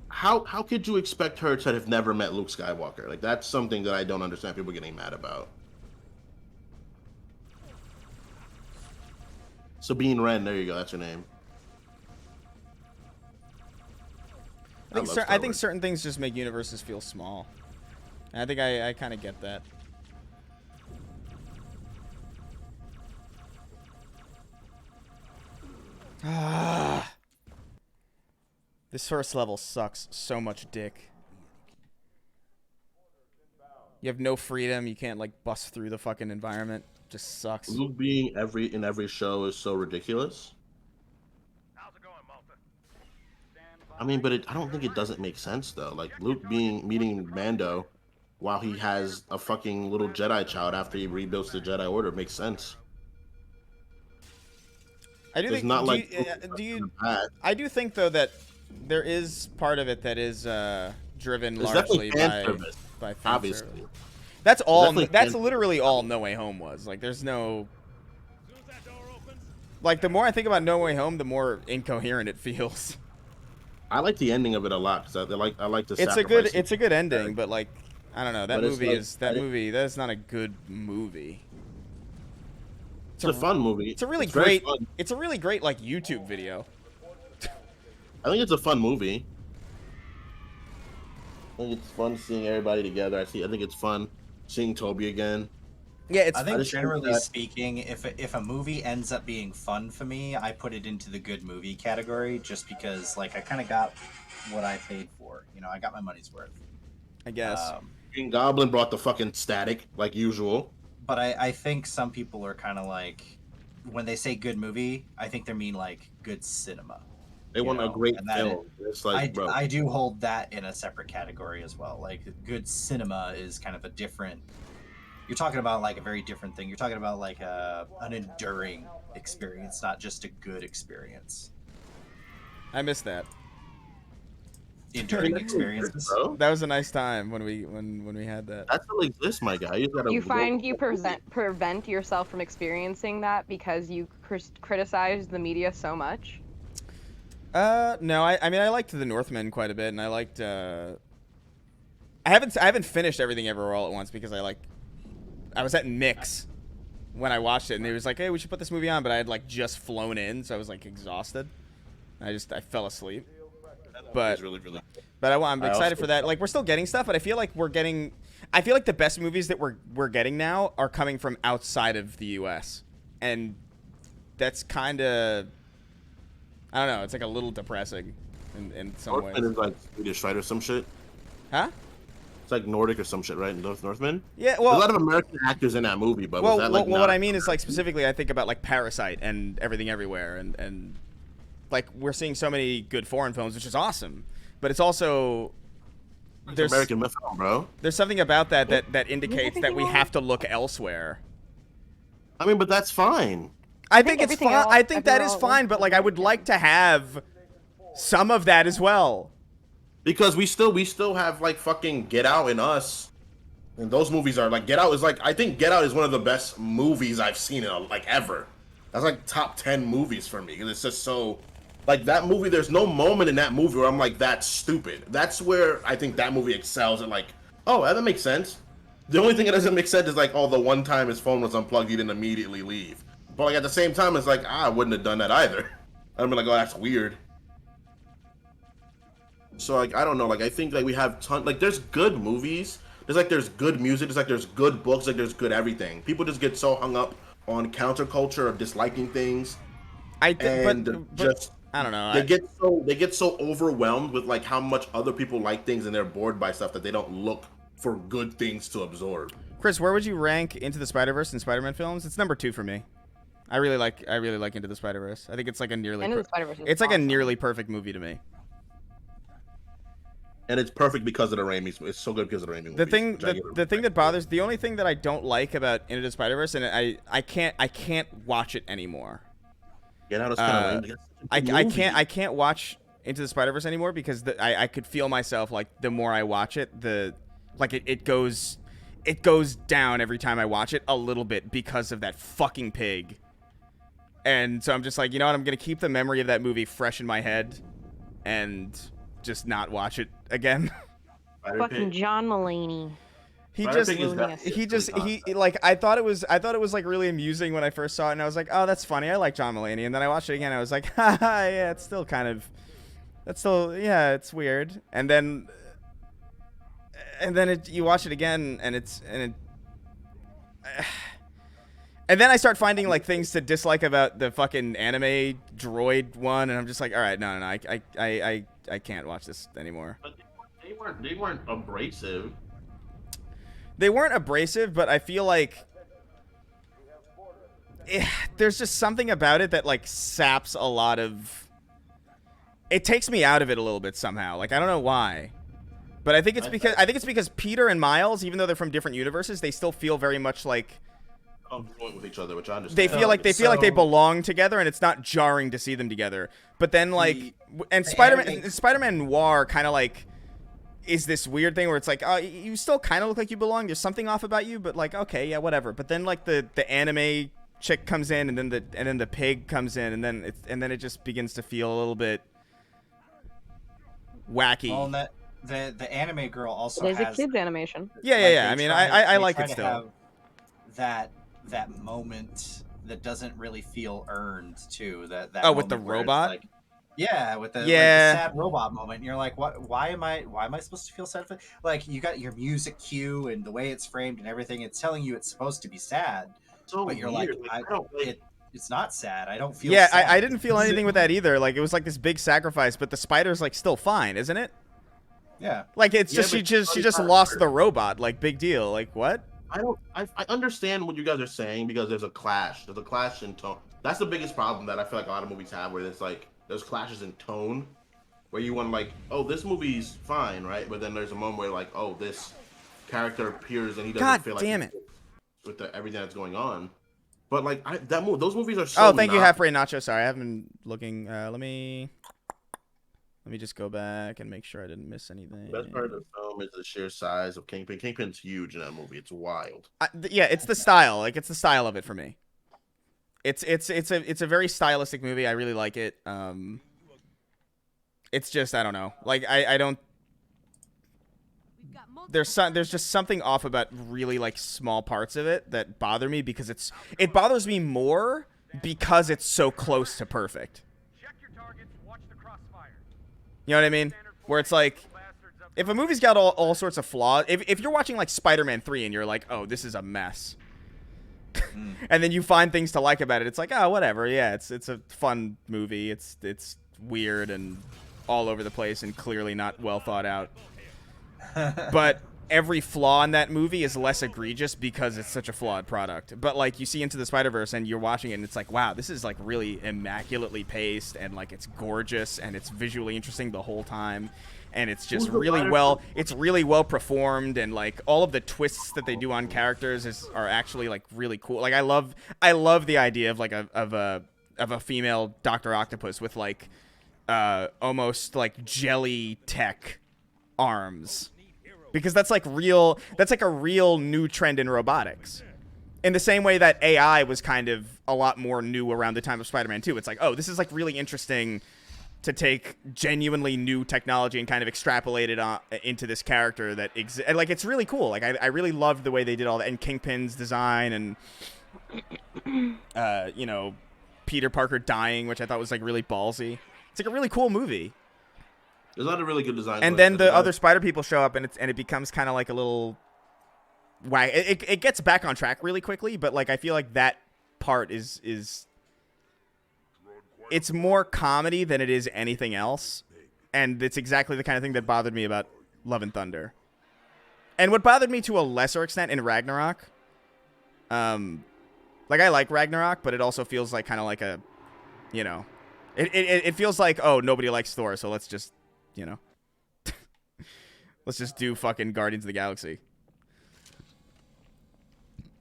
how could you expect her to have never met Luke Skywalker? Like that's something that I don't understand people getting mad about. Sabine Wren, there you go, that's her name. I think, love I Star think Wars. certain things just make universes feel small. And I think I kind of get that. Ah. This first level sucks so much dick. You have no freedom. You can't like bust through the fucking environment. Just sucks. Luke being in every show is so ridiculous. I mean, but I don't think it doesn't make sense though. Like Luke meeting Mando while he has a fucking little Jedi child after he rebuilds the Jedi Order makes sense. I do It's think. not do like you, do you? that. I do think though that there is part of it that is driven There's largely definitely fan by service, fan obviously. service. That's all. definitely That's fan literally all No Way Home was. Like, there's no. Like, the more I think about No Way Home, the more incoherent it feels. I like the ending of it a lot because I like the. It's a good ending, but like, I don't know. That But it's movie like- is that movie. That is not a good movie. It's a fun movie. It's a really very great. fun. It's a really great like YouTube video. I think it's a fun movie. I think it's fun seeing everybody together. I think it's fun seeing Toby again. Yeah, it's. I think just think generally that- speaking, if a movie ends up being fun for me, I put it into the good movie category just because like I kind of got what I paid for. You know, I got my money's worth. I guess. Green Goblin brought the fucking static like usual. But I think some people are kind of like, when they say good movie, I think they mean like good cinema. They want know, a great and that film. It's like, bro, I do hold that in a separate category as well. Like good cinema is kind of a different. You're talking about like a very different thing. You're talking about like an enduring experience, not just a good experience. I missed that. Enduring experiences. bro. That was a nice time when we had that. That still exists, my guy. You gotta You find you prevent yourself from experiencing that because you criticize the media so much. No, I mean I liked The Northman quite a bit, and I liked. I haven't finished Everything Everywhere All at Once because I was at Mix when I watched it, and it was like, hey, we should put this movie on, but I had like just flown in, so I was like exhausted. I fell asleep. But It's really, really. I'm I excited also- for that. Like we're still getting stuff, but I feel like I feel like the best movies that we're getting now are coming from outside of the U.S. and that's kind of, I don't know. It's like a little depressing in some ways. Northman is like Swedish, right, or some shit. Huh? It's like Nordic or some shit, right? Northman. Yeah. There's a Well, lot of American actors in that movie, but well, was that like what not- I mean is like specifically, I think about like Parasite and Everything Everywhere, and like we're seeing so many good foreign films, which is awesome. But it's also It's there's American myth, bro. there's something about that indicates that we have to look elsewhere. I mean, but that's fine. I think it's everything fine. else- I think that everything is else- fine, but like I would like to have some of that as well. Because we still have like fucking Get Out and Us, and those movies are like Get Out is like I think Get Out is one of the best movies I've seen in like ever. That's like top 10 movies for me because it's just so like that movie. There's no moment in that movie where I'm like that's stupid. That's where I think that movie excels at like oh that makes sense. The only thing that doesn't make sense is like oh the one time his phone was unplugged he didn't immediately leave. But like at the same time it's like I wouldn't have done that either. I'd be like oh that's weird. So like I don't know, like I think like we have there's good movies, there's good music, there's good books, like there's good everything. People just get so hung up on counterculture of disliking things, and just I don't know. they get so overwhelmed with like how much other people like things and they're bored by stuff that they don't look for good things to absorb. Chris, where would you rank Into the Spider-Verse and Spider-Man films? It's number 2 for me. I really like Into the Spider-Verse. I think it's like a nearly Into the Spider-Verse is it's like a awesome. nearly perfect movie to me. And it's perfect because of the Raimi. It's so good because of the Raimi movies. The thing that bothers, the only thing that I don't like about Into the Spider-Verse, and I can't watch it anymore. Get out of kind of I can't watch Into the Spider-Verse anymore because I could feel myself like the more I watch it, it goes down every time I watch it a little bit because of that fucking pig. And so I'm just like, you know what? I'm gonna keep the memory of that movie fresh in my head, and just not watch it again. Fucking John Mulaney. He Like I thought it was like really amusing when I first saw it, and I was like, oh, that's funny. I like John Mulaney. And then I watched it again, and I was like, haha, yeah, it's still it's weird. And then you watch it again, and and then I start finding like things to dislike about the fucking anime droid one, and I'm just like, all right, no, I can't watch this anymore. But they weren't abrasive. They weren't abrasive, but I feel like there's just something about it that like saps a lot of. It takes me out of it a little bit somehow. Like I don't know why, but I think it's because Peter and Miles, even though they're from different universes, they still feel very much like with each other, which I understand. They feel like they belong together, and it's not jarring to see them together. But then Spider-Man Noir kind of like is this weird thing where it's like, oh, you still kind of look like you belong. There's something off about you, but like, okay, yeah, whatever. But then like the anime chick comes in, and then the pig comes in, and then it just begins to feel a little bit wacky. Well, the anime girl also There's has a kids animation. Yeah. I mean, I like it still. That moment that doesn't really feel earned too. That with the robot. Like, yeah, with the sad robot moment. And you're like, what? Why am I supposed to feel sad? Like you got your music cue and the way it's framed and everything. It's telling you it's supposed to be sad, but you're weird. it's not sad. I don't feel. Yeah, sad. I didn't feel anything with that either. Like it was like this big sacrifice, but the spider's like still fine, isn't it? Yeah. Like it's just she just lost the robot. Like big deal. Like what? I understand what you guys are saying because there's a clash in tone. That's the biggest problem that I feel like a lot of movies have, where it's like there's clashes in tone, where you want like, oh, this movie's fine, right? But then there's a moment where like, oh, this character appears and he doesn't feel like damn it with everything that's going on. But like those movies are so. Oh, thank you, Half Brain Nacho. Sorry, I haven't been looking. Let me just go back and make sure I didn't miss anything. The best part of the film is the sheer size of Kingpin. Kingpin's huge in that movie. It's wild. Yeah, it's the style. Like it's the style of it for me. It's a very stylistic movie. I really like it. It's just I don't know. Like I don't. There's just something off about really like small parts of it that bother me because it bothers me more because it's so close to perfect. You know what I mean? Where it's like, if a movie's got all sorts of flaws, if you're watching like Spider-Man 3 and you're like, oh, this is a mess, and then you find things to like about it, it's like, oh, whatever, yeah, it's a fun movie, it's weird and all over the place and clearly not well thought out, but every flaw in that movie is less egregious because it's such a flawed product. But like you see Into the Spider-Verse and you're watching it and it's like, wow, this is like really immaculately paced and like it's gorgeous and it's visually interesting the whole time and it's just really well performed and like all of the twists that they do on characters are actually like really cool. Like I love the idea of like a female Dr. Octopus with like almost like jelly tech arms. Because that's like a real new trend in robotics. In the same way that AI was kind of a lot more new around the time of Spider-Man 2. It's like, oh, this is like really interesting to take genuinely new technology and kind of extrapolate it into this character that exists. Like, it's really cool. Like, I really loved the way they did all that. And Kingpin's design and, Peter Parker dying, which I thought was like really ballsy. It's like a really cool movie. There's a lot of really good design. And then the other spider people show up, and it becomes kind of like a little wag. It gets back on track really quickly, but like I feel like that part is it's more comedy than it is anything else, and it's exactly the kind of thing that bothered me about Love and Thunder. And what bothered me to a lesser extent in Ragnarok, like I like Ragnarok, but it also feels like kind of like a, you know, it feels like, oh, nobody likes Thor, so let's just, you know, let's just do fucking Guardians of the Galaxy.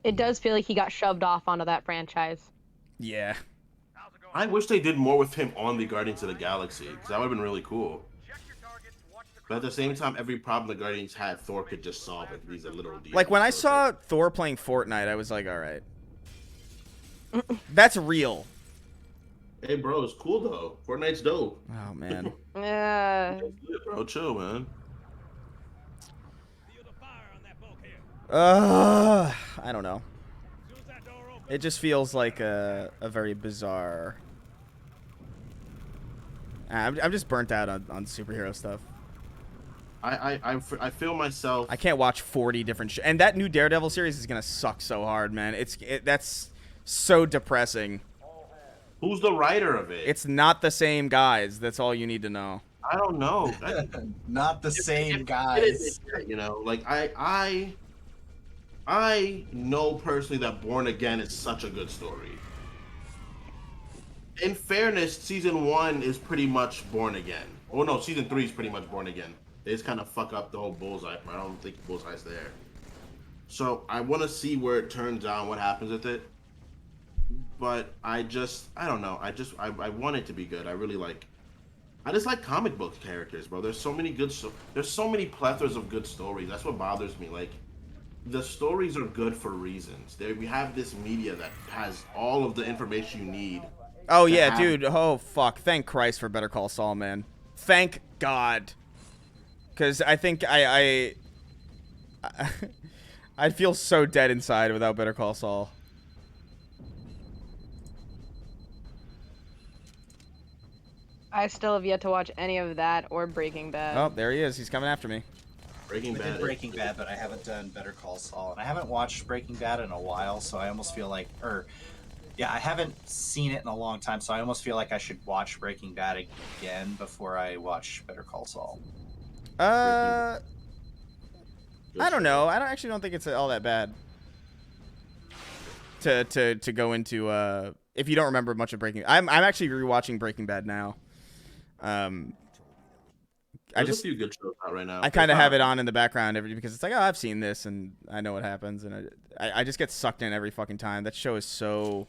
It does feel like he got shoved off onto that franchise. Yeah. I wish they did more with him on the Guardians of the Galaxy, because that would have been really cool. But at the same time, every problem the Guardians had, Thor could just solve it. He's a little deal. Like when I saw Thor playing Fortnite, I was like, all right, that's real. Hey, bro, it's cool though. Fortnite's dope. Oh man. Yeah. Bro, chill, man. Feel the fire on that bulkhead. I don't know. As soon as that door opens, It just feels like a very bizarre. I'm just burnt out on superhero stuff. I feel myself. I can't watch 40 different and that new Daredevil series is gonna suck so hard, man. That's so depressing. Who's the writer of it? It's not the same guys. That's all you need to know. I don't know. Not the same guys. You know, like I know personally that Born Again is such a good story. In fairness, season 1 is pretty much Born Again. Oh no, season 3 is pretty much Born Again. They just kind of fuck up the whole Bullseye. I don't think Bullseye's there. So I want to see where it turns out, what happens with it. But I don't know. I want it to be good. I just like comic book characters, bro. There's so many there's so many plethoras of good stories. That's what bothers me. Like, the stories are good for reasons. We have this media that has all of the information you need. Oh yeah, dude. Oh fuck. Thank Christ for Better Call Saul, man. Thank God. Because I think I'd feel so dead inside without Better Call Saul. I still have yet to watch any of that or Breaking Bad. Oh, there he is. He's coming after me. Breaking I Bad. did Breaking Bad, but I haven't done Better Call Saul, and I haven't watched Breaking Bad in a while, so I almost feel like, I haven't seen it in a long time, so I almost feel like I should watch Breaking Bad again before I watch Better Call Saul. I don't know. I actually don't think it's all that bad. To go into if you don't remember much of Breaking, I'm actually rewatching Breaking Bad now. There's a few good shows out right now. I kind of have it on in the background because it's like, oh, I've seen this and I know what happens, and I just get sucked in every fucking time. That show is so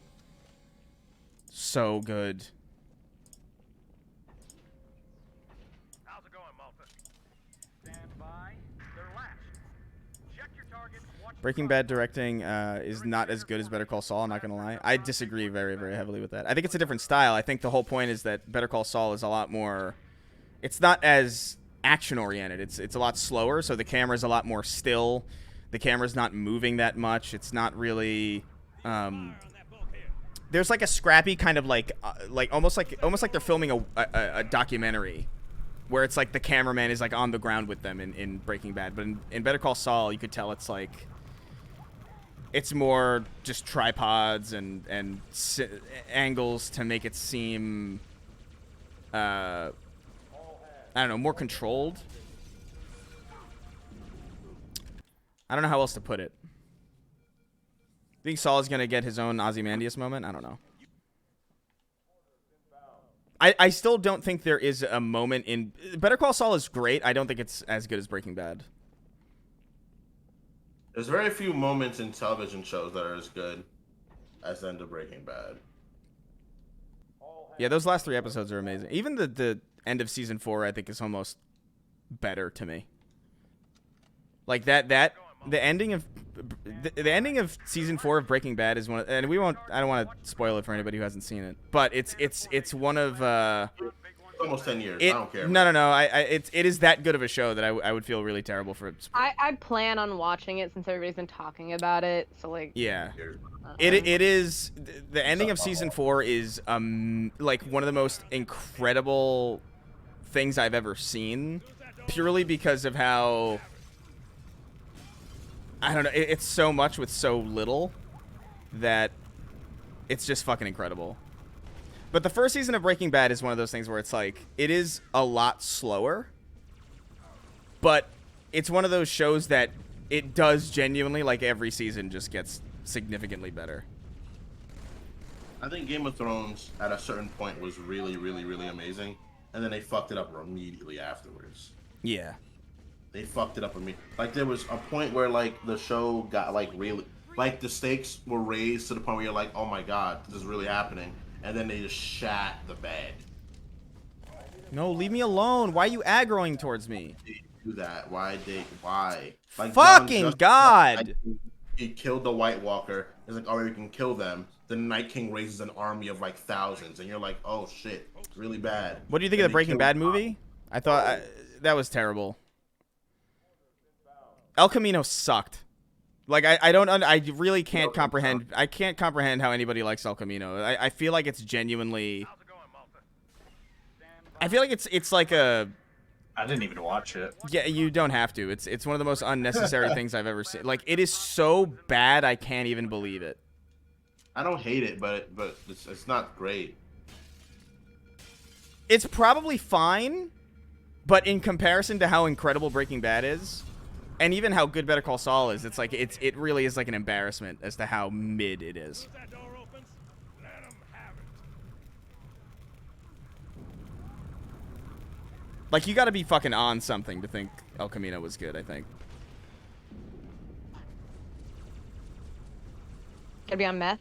good. how's it going, Malta? Stand by. They're latched. Check your target. Watch Breaking Bad directing is not as good as Better Call Saul. I'm not gonna lie. I disagree very, very heavily with that. I think it's a different style. I think the whole point is that Better Call Saul is a lot more. It's not as action oriented. It's a lot slower, so the camera's a lot more still. The camera's not moving that much. It's not really. There's like a scrappy kind of like almost like they're filming a documentary, where it's like the cameraman is like on the ground with them in Breaking Bad. But in Better Call Saul, you could tell it's like. It's more just tripods and angles to make it seem, I don't know, more controlled. I don't know how else to put it. Think Saul is going to get his own Ozymandias moment? I don't know. I still don't think there is a moment in... Better Call Saul is great. I don't think it's as good as Breaking Bad. There's very few moments in television shows that are as good as the end of Breaking Bad. Yeah, those last 3 episodes are amazing. Even the end of season 4, I think, is almost better to me. Like the ending of the ending of season 4 of Breaking Bad is one of, and I don't want to spoil it for anybody who hasn't seen it, but it's one of Almost 10 years. I don't care. No. It is that good of a show that I would feel really terrible for. I plan on watching it since everybody's been talking about it. So like, yeah, it is. The ending of season 4 is like one of the most incredible things I've ever seen, purely because of how, I don't know, it's so much with so little that it's just fucking incredible. But the first season of Breaking Bad is one of those things where it's like, it is a lot slower, but it's one of those shows that it does genuinely, like, every season just gets significantly better. I think Game of Thrones at a certain point was really, really, really amazing, and then they fucked it up immediately afterwards. Yeah. They fucked it up immediately. Like, there was a point where, like, the show got, like, really, like, the stakes were raised to the point where you're like, oh my god, this is really happening, and then they just shat the bed. No, leave me alone. Why are you aggroing towards me? They do that. Why? Like, Fucking Jon just- God! He killed the White Walker. It's like, oh, we can kill them. The Night King raises an army of like thousands, and you're like, oh shit, it's really bad. What do you think And of the they Breaking killed Bad Tom. movie? I thought that was terrible. El Camino sucked. Like, I really can't comprehend. I can't comprehend how anybody likes El Camino. I feel like it's genuinely. How's it going, Malta? I feel like it's like a. I didn't even watch it. Yeah, you don't have to. It's one of the most unnecessary things I've ever seen. Like, it is so bad, I can't even believe it. I don't hate it, but it's not great. It's probably fine, but in comparison to how incredible Breaking Bad is, and even how good Better Call Saul is, it's like it really is like an embarrassment as to how mid it is. If that door opens, let 'em have it. Like, you got to be fucking on something to think El Camino was good, I think. Gotta be on meth.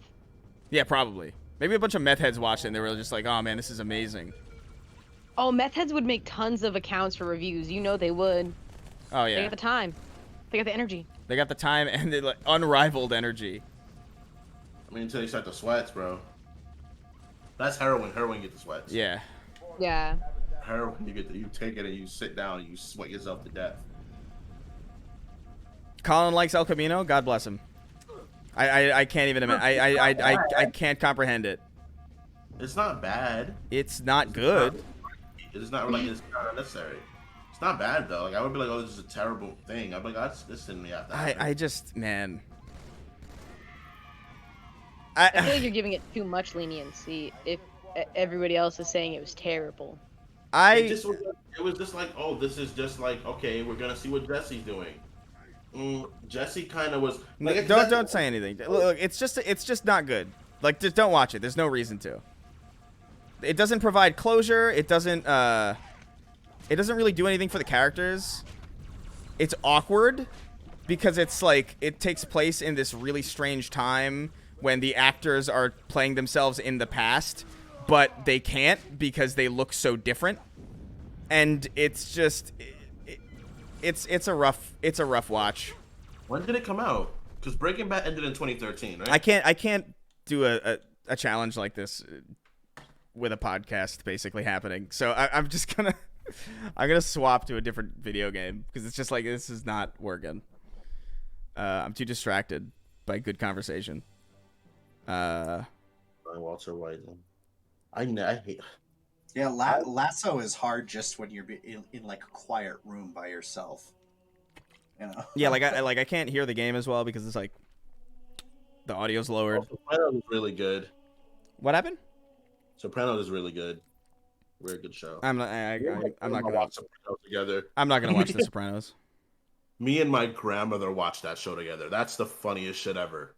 Yeah, probably. Maybe a bunch of meth heads watched it and they were just like, oh man, this is amazing. Oh, meth heads would make tons of accounts for reviews. You know they would. Oh They yeah. got the time. They got the energy. They got the time and the like, unrivaled energy. I mean, until you start the sweats, bro. That's heroin. Heroin get the sweats. Yeah. Yeah. Heroin, you take it and you sit down and you sweat yourself to death. Colin likes El Camino. God bless him. I can't even imagine. I can't comprehend it. It's not bad. It's not good. It's not like it's not unnecessary. It's not bad though. Like, I would be like, oh, this is a terrible thing. I'd be like, oh, this didn't have to happen. I just, man. I feel like you're giving it too much leniency if everybody else is saying it was terrible. It was just like, oh, this is just like, okay, we're gonna see what Jesse's doing. Jesse kind of was. Like, Don't say anything. Look, it's just not good. Like, just don't watch it. There's no reason to. It doesn't provide closure. It doesn't really do anything for the characters. It's awkward because it's like it takes place in this really strange time when the actors are playing themselves in the past, but they can't because they look so different. And it's just it's a rough watch. When did it come out? Because Breaking Bad ended in 2013, right? I can't do a challenge like this with a podcast basically happening. So I'm just gonna swap to a different video game because it's just like this is not working. I'm too distracted by good conversation. Walter White. I hate. Yeah, Lasso is hard just when you're in like a quiet room by yourself. You know. Yeah, I can't hear the game as well because it's like the audio's lowered. Sopranos is really good. What happened? Sopranos is really good. Very good show. I'm not gonna watch Sopranos together. I'm not gonna watch The Sopranos. Me and my grandmother watched that show together. That's the funniest shit ever.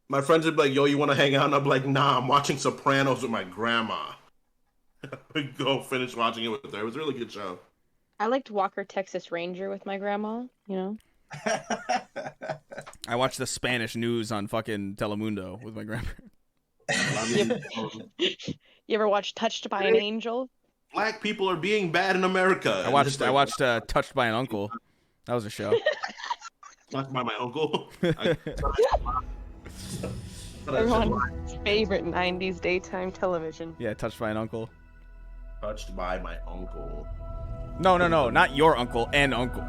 My friends would be like, yo, you want to hang out? And I'm like, nah, I'm watching Sopranos with my grandma. We go finish watching it with her. It was a really good show. I liked Walker Texas Ranger with my grandma, you know? I watched the Spanish news on fucking Telemundo with my grandma. You ever watch Touched by an Angel? Black people are being bad in America. I watched Touched by an Uncle. That was a show. Touched by my uncle. Everyone's favorite 90s daytime television. Yeah, Touched by an Uncle. Touched by my uncle. No, not your uncle, an uncle.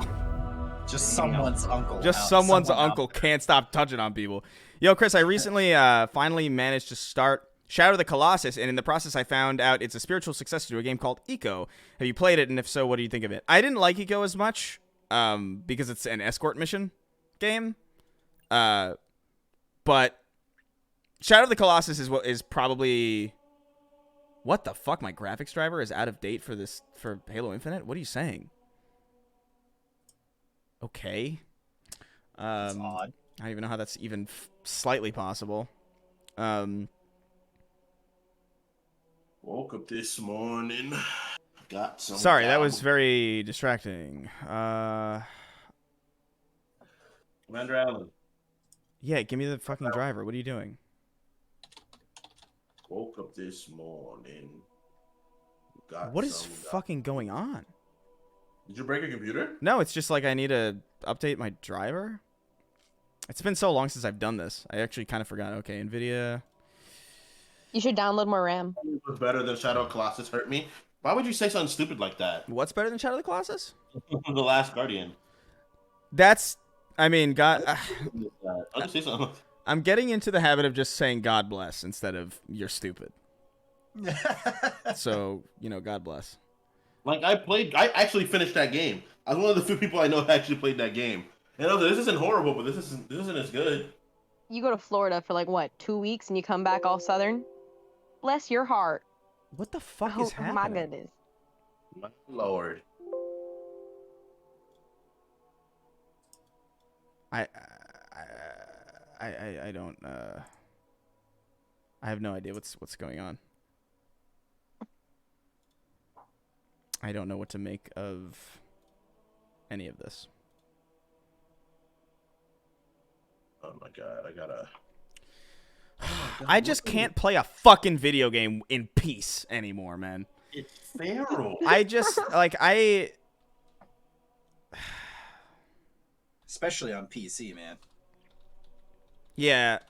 Just someone's uncle. Just someone's uncle can't stop touching on people. Yo, Chris, I recently finally managed to start Shadow of the Colossus, and in the process I found out it's a spiritual successor to a game called Eco. Have you played it, and if so, what do you think of it? I didn't like Eco as much because it's an escort mission game. But Shadow of the Colossus is probably... What the fuck? My graphics driver is out of date for Halo Infinite? What are you saying? Okay. That's odd. I don't even know how that's even slightly possible. Woke up this morning. Got some. Sorry, that was very distracting. Commander Allen. Yeah, give me the fucking driver. What are you doing? Woke up this morning. Got What is some fucking going on? Did you break your computer? No, it's just like I need to update my driver. It's been so long since I've done this. I actually kind of forgot. Okay, NVIDIA. You should download more RAM. It was better than Shadow of Colossus hurt me. Why would you say something stupid like that? What's better than Shadow of the Colossus? The Last Guardian. That's, I mean, God. I'll just say something. I'm getting into the habit of just saying God bless instead of you're stupid. So, God bless. Like, I actually finished that game. I was one of the few people I know that actually played that game. And I was like, this isn't horrible, but this isn't as good. You go to Florida for like what, 2 weeks, and you come back all Southern? Bless your heart. What the fuck Oh is happening? my goodness. My lord. I don't I have no idea what's going on. I don't know what to make of any of this. Oh my god, I gotta... I just can't play a fucking video game in peace anymore, man. It's feral. I just Especially on PC, man. Yeah.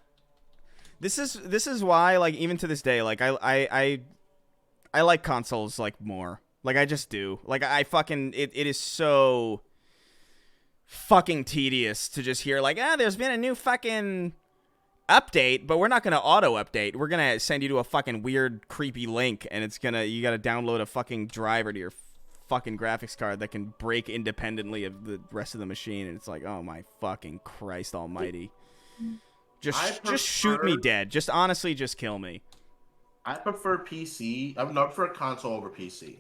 This is why, like, even to this day, like I like consoles like more. Like I just do. Like I fucking it is so fucking tedious to just hear like, there's been a new fucking update, but we're not gonna auto update. We're gonna send you to a fucking weird creepy link, and you gotta download a fucking driver to your fucking graphics card that can break independently of the rest of the machine, and it's like, oh my fucking Christ almighty. Just shoot me dead. Just honestly, just kill me. I prefer PC. I prefer console over PC.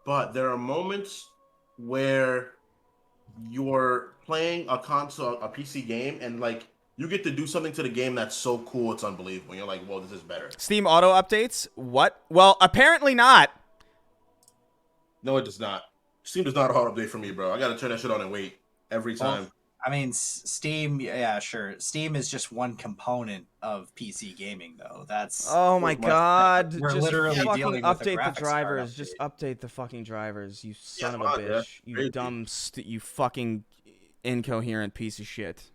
But there are moments where you're playing a PC game, and like you get to do something to the game that's so cool, it's unbelievable. You're like, whoa, this is better. Steam auto updates? What? Well, apparently not. No, it does not. Steam does not auto update for me, bro. I gotta turn that shit on and wait every time. Well, I mean, Steam, yeah, sure. Steam is just one component of PC gaming, though. That's Oh my god. We're just literally fucking dealing with a update graphics the card drivers. update. Just update the fucking drivers, you son of a fine, yeah. bitch. You Crazy. dumb, you fucking incoherent piece of shit.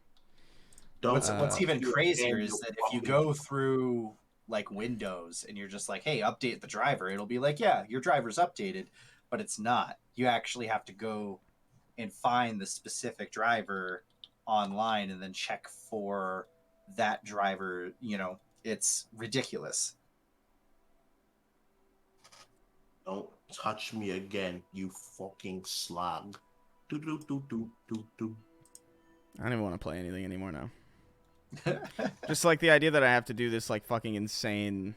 What's even crazier is that if you go through like Windows and you're just like, hey, update the driver, it'll be like, yeah, your driver's updated, but it's not. You actually have to go and find the specific driver online and then check for that driver. It's ridiculous. Don't touch me again, you fucking slug. Do do do do do do. I don't even want to play anything anymore now. Just like the idea that I have to do this like fucking insane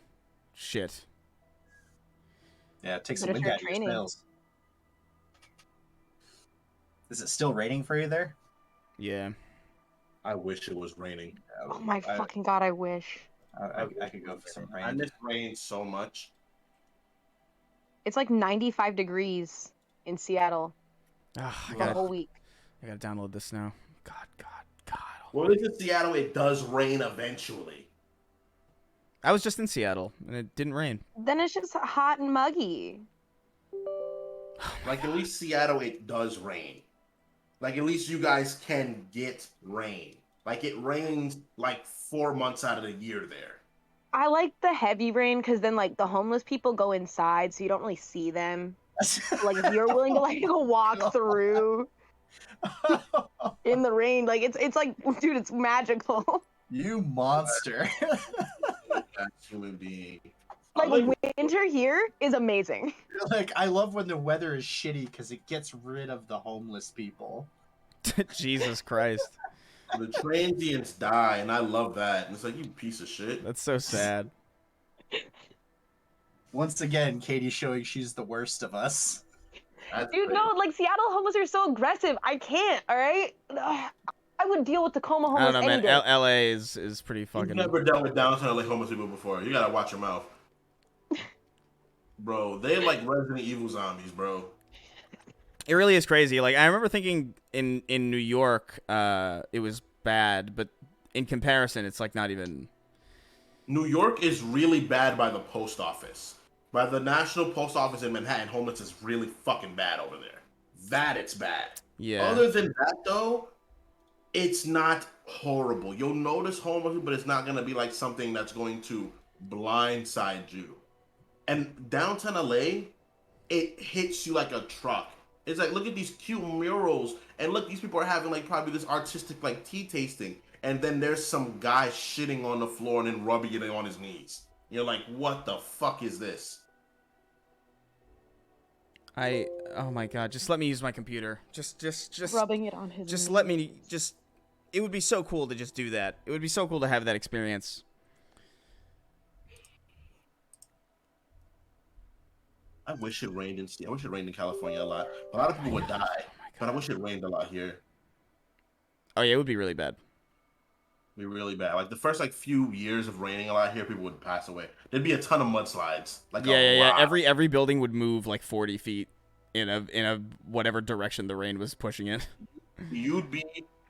shit. Yeah, it takes some But if wind you're out of your training- sails. Is it still raining for you there? Yeah. I wish it was raining. Oh my fucking god, I wish. I could go for some I rain. miss rain so much. It's like 95 degrees in Seattle Ah, the whole week. I gotta download this now. God. Well, at least in Seattle, it does rain eventually. I was just in Seattle and it didn't rain. Then it's just hot and muggy. Like, at least Seattle, it does rain. Like, at least you guys can get rain. Like, it rains, like, 4 months out of the year there. I like the heavy rain because then like the homeless people go inside, so you don't really see them. Like if you're willing to like go walk through in the rain, like it's like, dude, it's magical. You monster. That human being. Like winter here is amazing. Like, I love when the weather is shitty because it gets rid of the homeless people. Jesus Christ. The transients die, and I love that. And it's like, you piece of shit. That's so sad. Once again, Katie's showing she's the worst of us. That's Dude, crazy. no, like Seattle homeless are so aggressive. I can't. All right. Ugh. I would deal with Tacoma I homeless don't know, any man. day. LA is pretty You've fucking. never dealt with downtown LA homeless people before. You gotta watch your mouth. Bro, they like Resident Evil zombies, bro. It really is crazy. Like, I remember thinking in New York, it was bad, but in comparison, it's like not even. New York is really bad by the post office. By the National Post Office in Manhattan, homeless is really fucking bad over there. That it's bad. Yeah. Other than that, though, it's not horrible. You'll notice homeless, but it's not going to be like something that's going to blindside you. And downtown LA, it hits you like a truck. It's like, look at these cute murals, and look, these people are having like probably this artistic like tea tasting, and then there's some guy shitting on the floor and then rubbing it on his knees. You're like, what the fuck is this? Oh my god, just let me use my computer. Just Rubbing it on his. just let me it would be so cool to just do that. It would be so cool to have that experience. I wish it rained in California a lot. A lot of people would die, but I wish it rained a lot here. Oh yeah, it would be really bad. It'd be really bad. Like the first like few years of raining a lot here, people would pass away. There'd be a ton of mudslides. Like Yeah. lot. Every building would move like 40 feet in a whatever direction the rain was pushing it. You'd be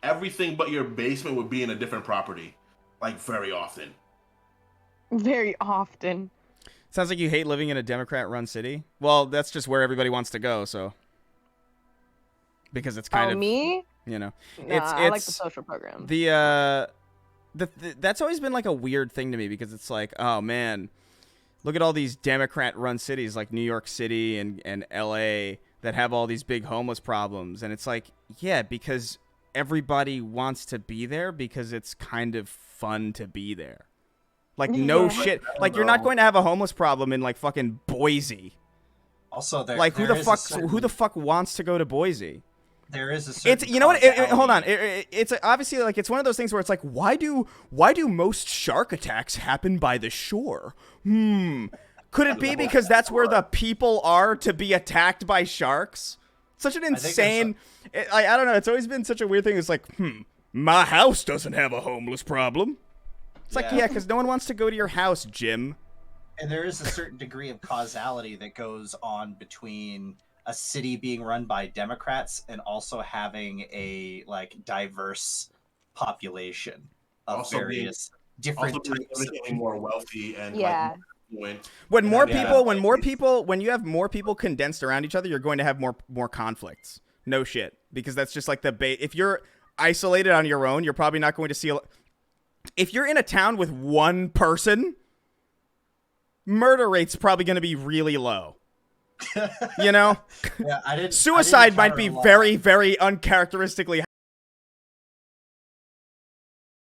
everything but your basement would be in a different property, like very often. Very often. Sounds like you hate living in a Democrat-run city. Well, that's just where everybody wants to go, so because it's kind of me? you know, Nah, I like the it's social program. the that's always been like a weird thing to me because it's like, oh man, look at all these Democrat-run cities like New York City and LA that have all these big homeless problems, and it's like, yeah, because everybody wants to be there because it's kind of fun to be there. Like, no Yeah. shit. Like, you're not going to have a homeless problem in like fucking Boise. Also, Like, who the fuck wants to go to Boise? There is a certain It's, you know what? Hold on. causality. It's obviously like it's one of those things where it's like, why do most shark attacks happen by the shore? Could it be because that's where the people are to be attacked by sharks? Such an think there's insane. I don't know. It's always been such a weird thing. It's like, my house doesn't have a homeless problem. It's like, yeah, because no one wants to go to your house, Jim. And there is a certain degree of causality that goes on between a city being run by Democrats and also having a like diverse population of Also being- various different Also, types of getting more wealthy and Yeah. like affluent. When And more then, people, yeah, when you have more people condensed around each other, you're going to have more conflicts. No shit, because that's just like the bait. If you're isolated on your own, you're probably not going to see. If you're in a town with one person, murder rate's probably going to be really low. You know, Yeah, I didn't. suicide I might didn't be encounter a lot. very, very uncharacteristically